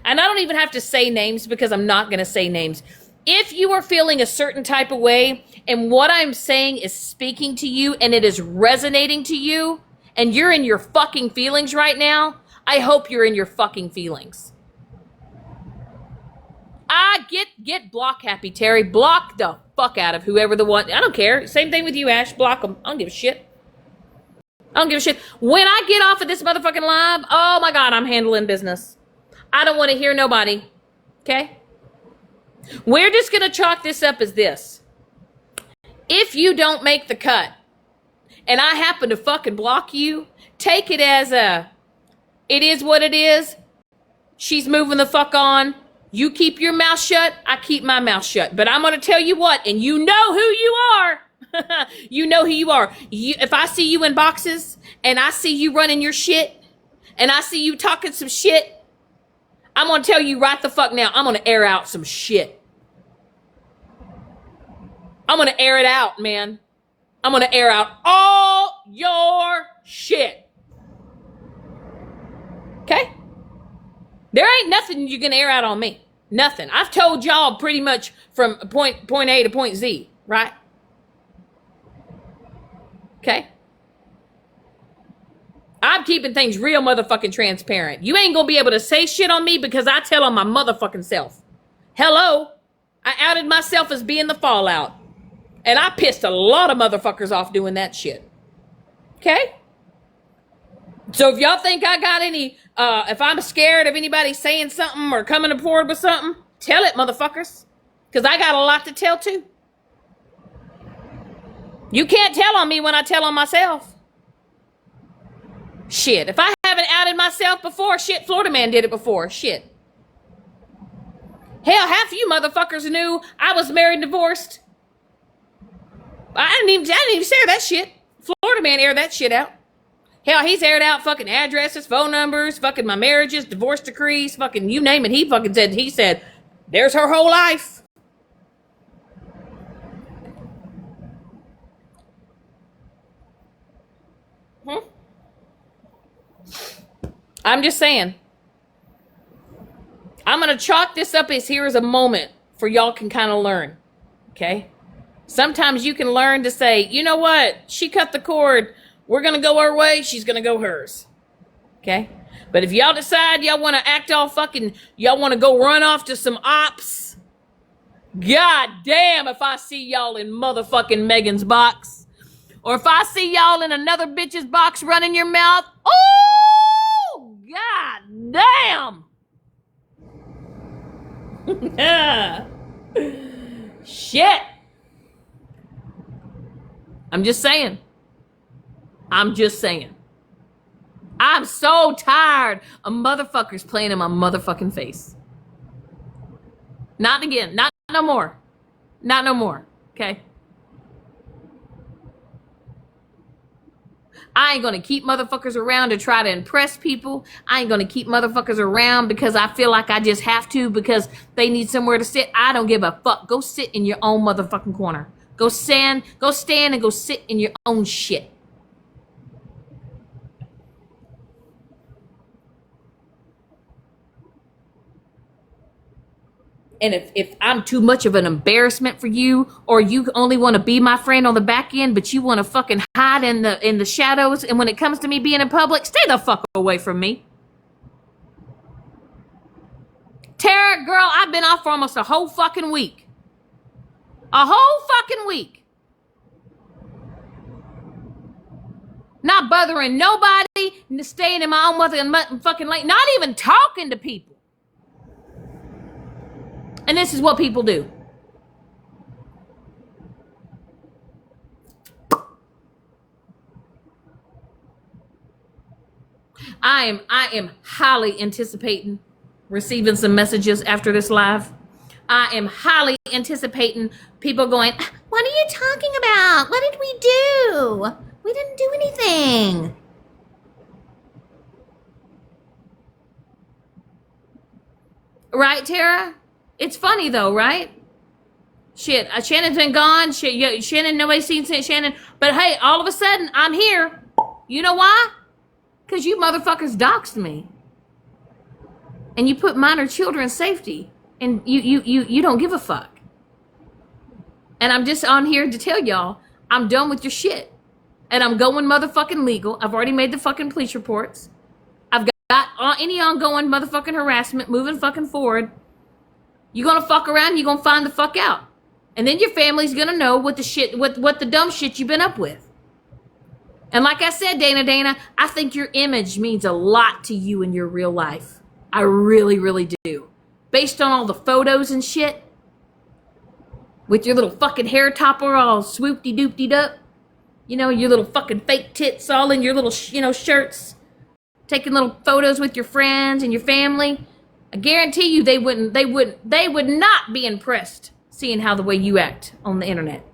And I don't even have to say names because I'm not going to say names. If you are feeling a certain type of way and what I'm saying is speaking to you and it is resonating to you and you're in your fucking feelings right now, I hope you're in your fucking feelings. Get block happy, Terry. Block the fuck out of whoever the one. I don't care. Same thing with you, Ash. Block them. I don't give a shit. I don't give a shit. When I get off of this motherfucking live, oh my God, I'm handling business. I don't want to hear nobody. Okay? We're just going to chalk this up as this. If you don't make the cut and I happen to fucking block you, take it as it is what it is. She's moving the fuck on. You keep your mouth shut. I keep my mouth shut. But I'm going to tell you what, and you know who you are. You know who you are. If I see you in boxes and I see you running your shit and I see you talking some shit, I'm going to tell you right the fuck now, I'm going to air out some shit. I'm going to air it out, man. I'm going to air out all your shit. Okay? There ain't nothing you can air out on me. Nothing. I've told y'all pretty much from point A to point Z, right? Okay? I'm keeping things real motherfucking transparent. You ain't gonna be able to say shit on me because I tell on my motherfucking self. Hello? I outed myself as being the fallout. And I pissed a lot of motherfuckers off doing that shit. Okay? So if y'all think I got any, if I'm scared of anybody saying something or coming forward with something, tell it, motherfuckers. Because I got a lot to tell too. You can't tell on me when I tell on myself. Shit, if I haven't outed myself before, shit, Florida Man did it before, shit. Hell, half of you motherfuckers knew I was married and divorced. I didn't even share that shit. Florida Man aired that shit out. Hell, he's aired out fucking addresses, phone numbers, fucking my marriages, divorce decrees, fucking you name it. He said, there's her whole life. I'm just saying. I'm going to chalk this up as here is a moment for y'all can kind of learn. Okay? Sometimes you can learn to say, you know what? She cut the cord. We're going to go our way. She's going to go hers. Okay? But if y'all decide y'all want to act all fucking, y'all want to go run off to some ops, god damn if I see y'all in motherfucking Megan's box. Or if I see y'all in another bitch's box running your mouth, oh, god damn. Shit. I'm just saying. I'm so tired of motherfuckers playing in my motherfucking face. Not again. Not no more. Not no more. Okay? I ain't gonna keep motherfuckers around to try to impress people. I ain't gonna keep motherfuckers around because I feel like I just have to because they need somewhere to sit. I don't give a fuck. Go sit in your own motherfucking corner. Go stand and go sit in your own shit. And if I'm too much of an embarrassment for you, or you only want to be my friend on the back end, but you want to fucking hide in the shadows, and when it comes to me being in public, stay the fuck away from me. Tara, girl, I've been off for almost a whole fucking week. A whole fucking week. Not bothering nobody, staying in my own motherfucking lane, not even talking to people. And this is what people do. I am highly anticipating receiving some messages after this live. I am highly anticipating people going, what are you talking about? What did we do? We didn't do anything. Right, Tara? It's funny though, right? Shit, Shannon's been gone. Shit, Shannon, nobody's seen Shannon. But hey, all of a sudden, I'm here. You know why? Because you motherfuckers doxed me. And you put minor children's safety. And you don't give a fuck. And I'm just on here to tell y'all, I'm done with your shit. And I'm going motherfucking legal. I've already made the fucking police reports. I've got any ongoing motherfucking harassment moving fucking forward. You're gonna fuck around, you're gonna find the fuck out. And then your family's gonna know what the dumb shit you've been up with. And like I said, Dana, I think your image means a lot to you in your real life. I really, really do. Based on all the photos and shit, with your little fucking hair topper all swoopty-doopty up, you know, your little fucking fake tits all in your little, shirts, taking little photos with your friends and your family. I guarantee you they would not be impressed seeing how the way you act on the internet.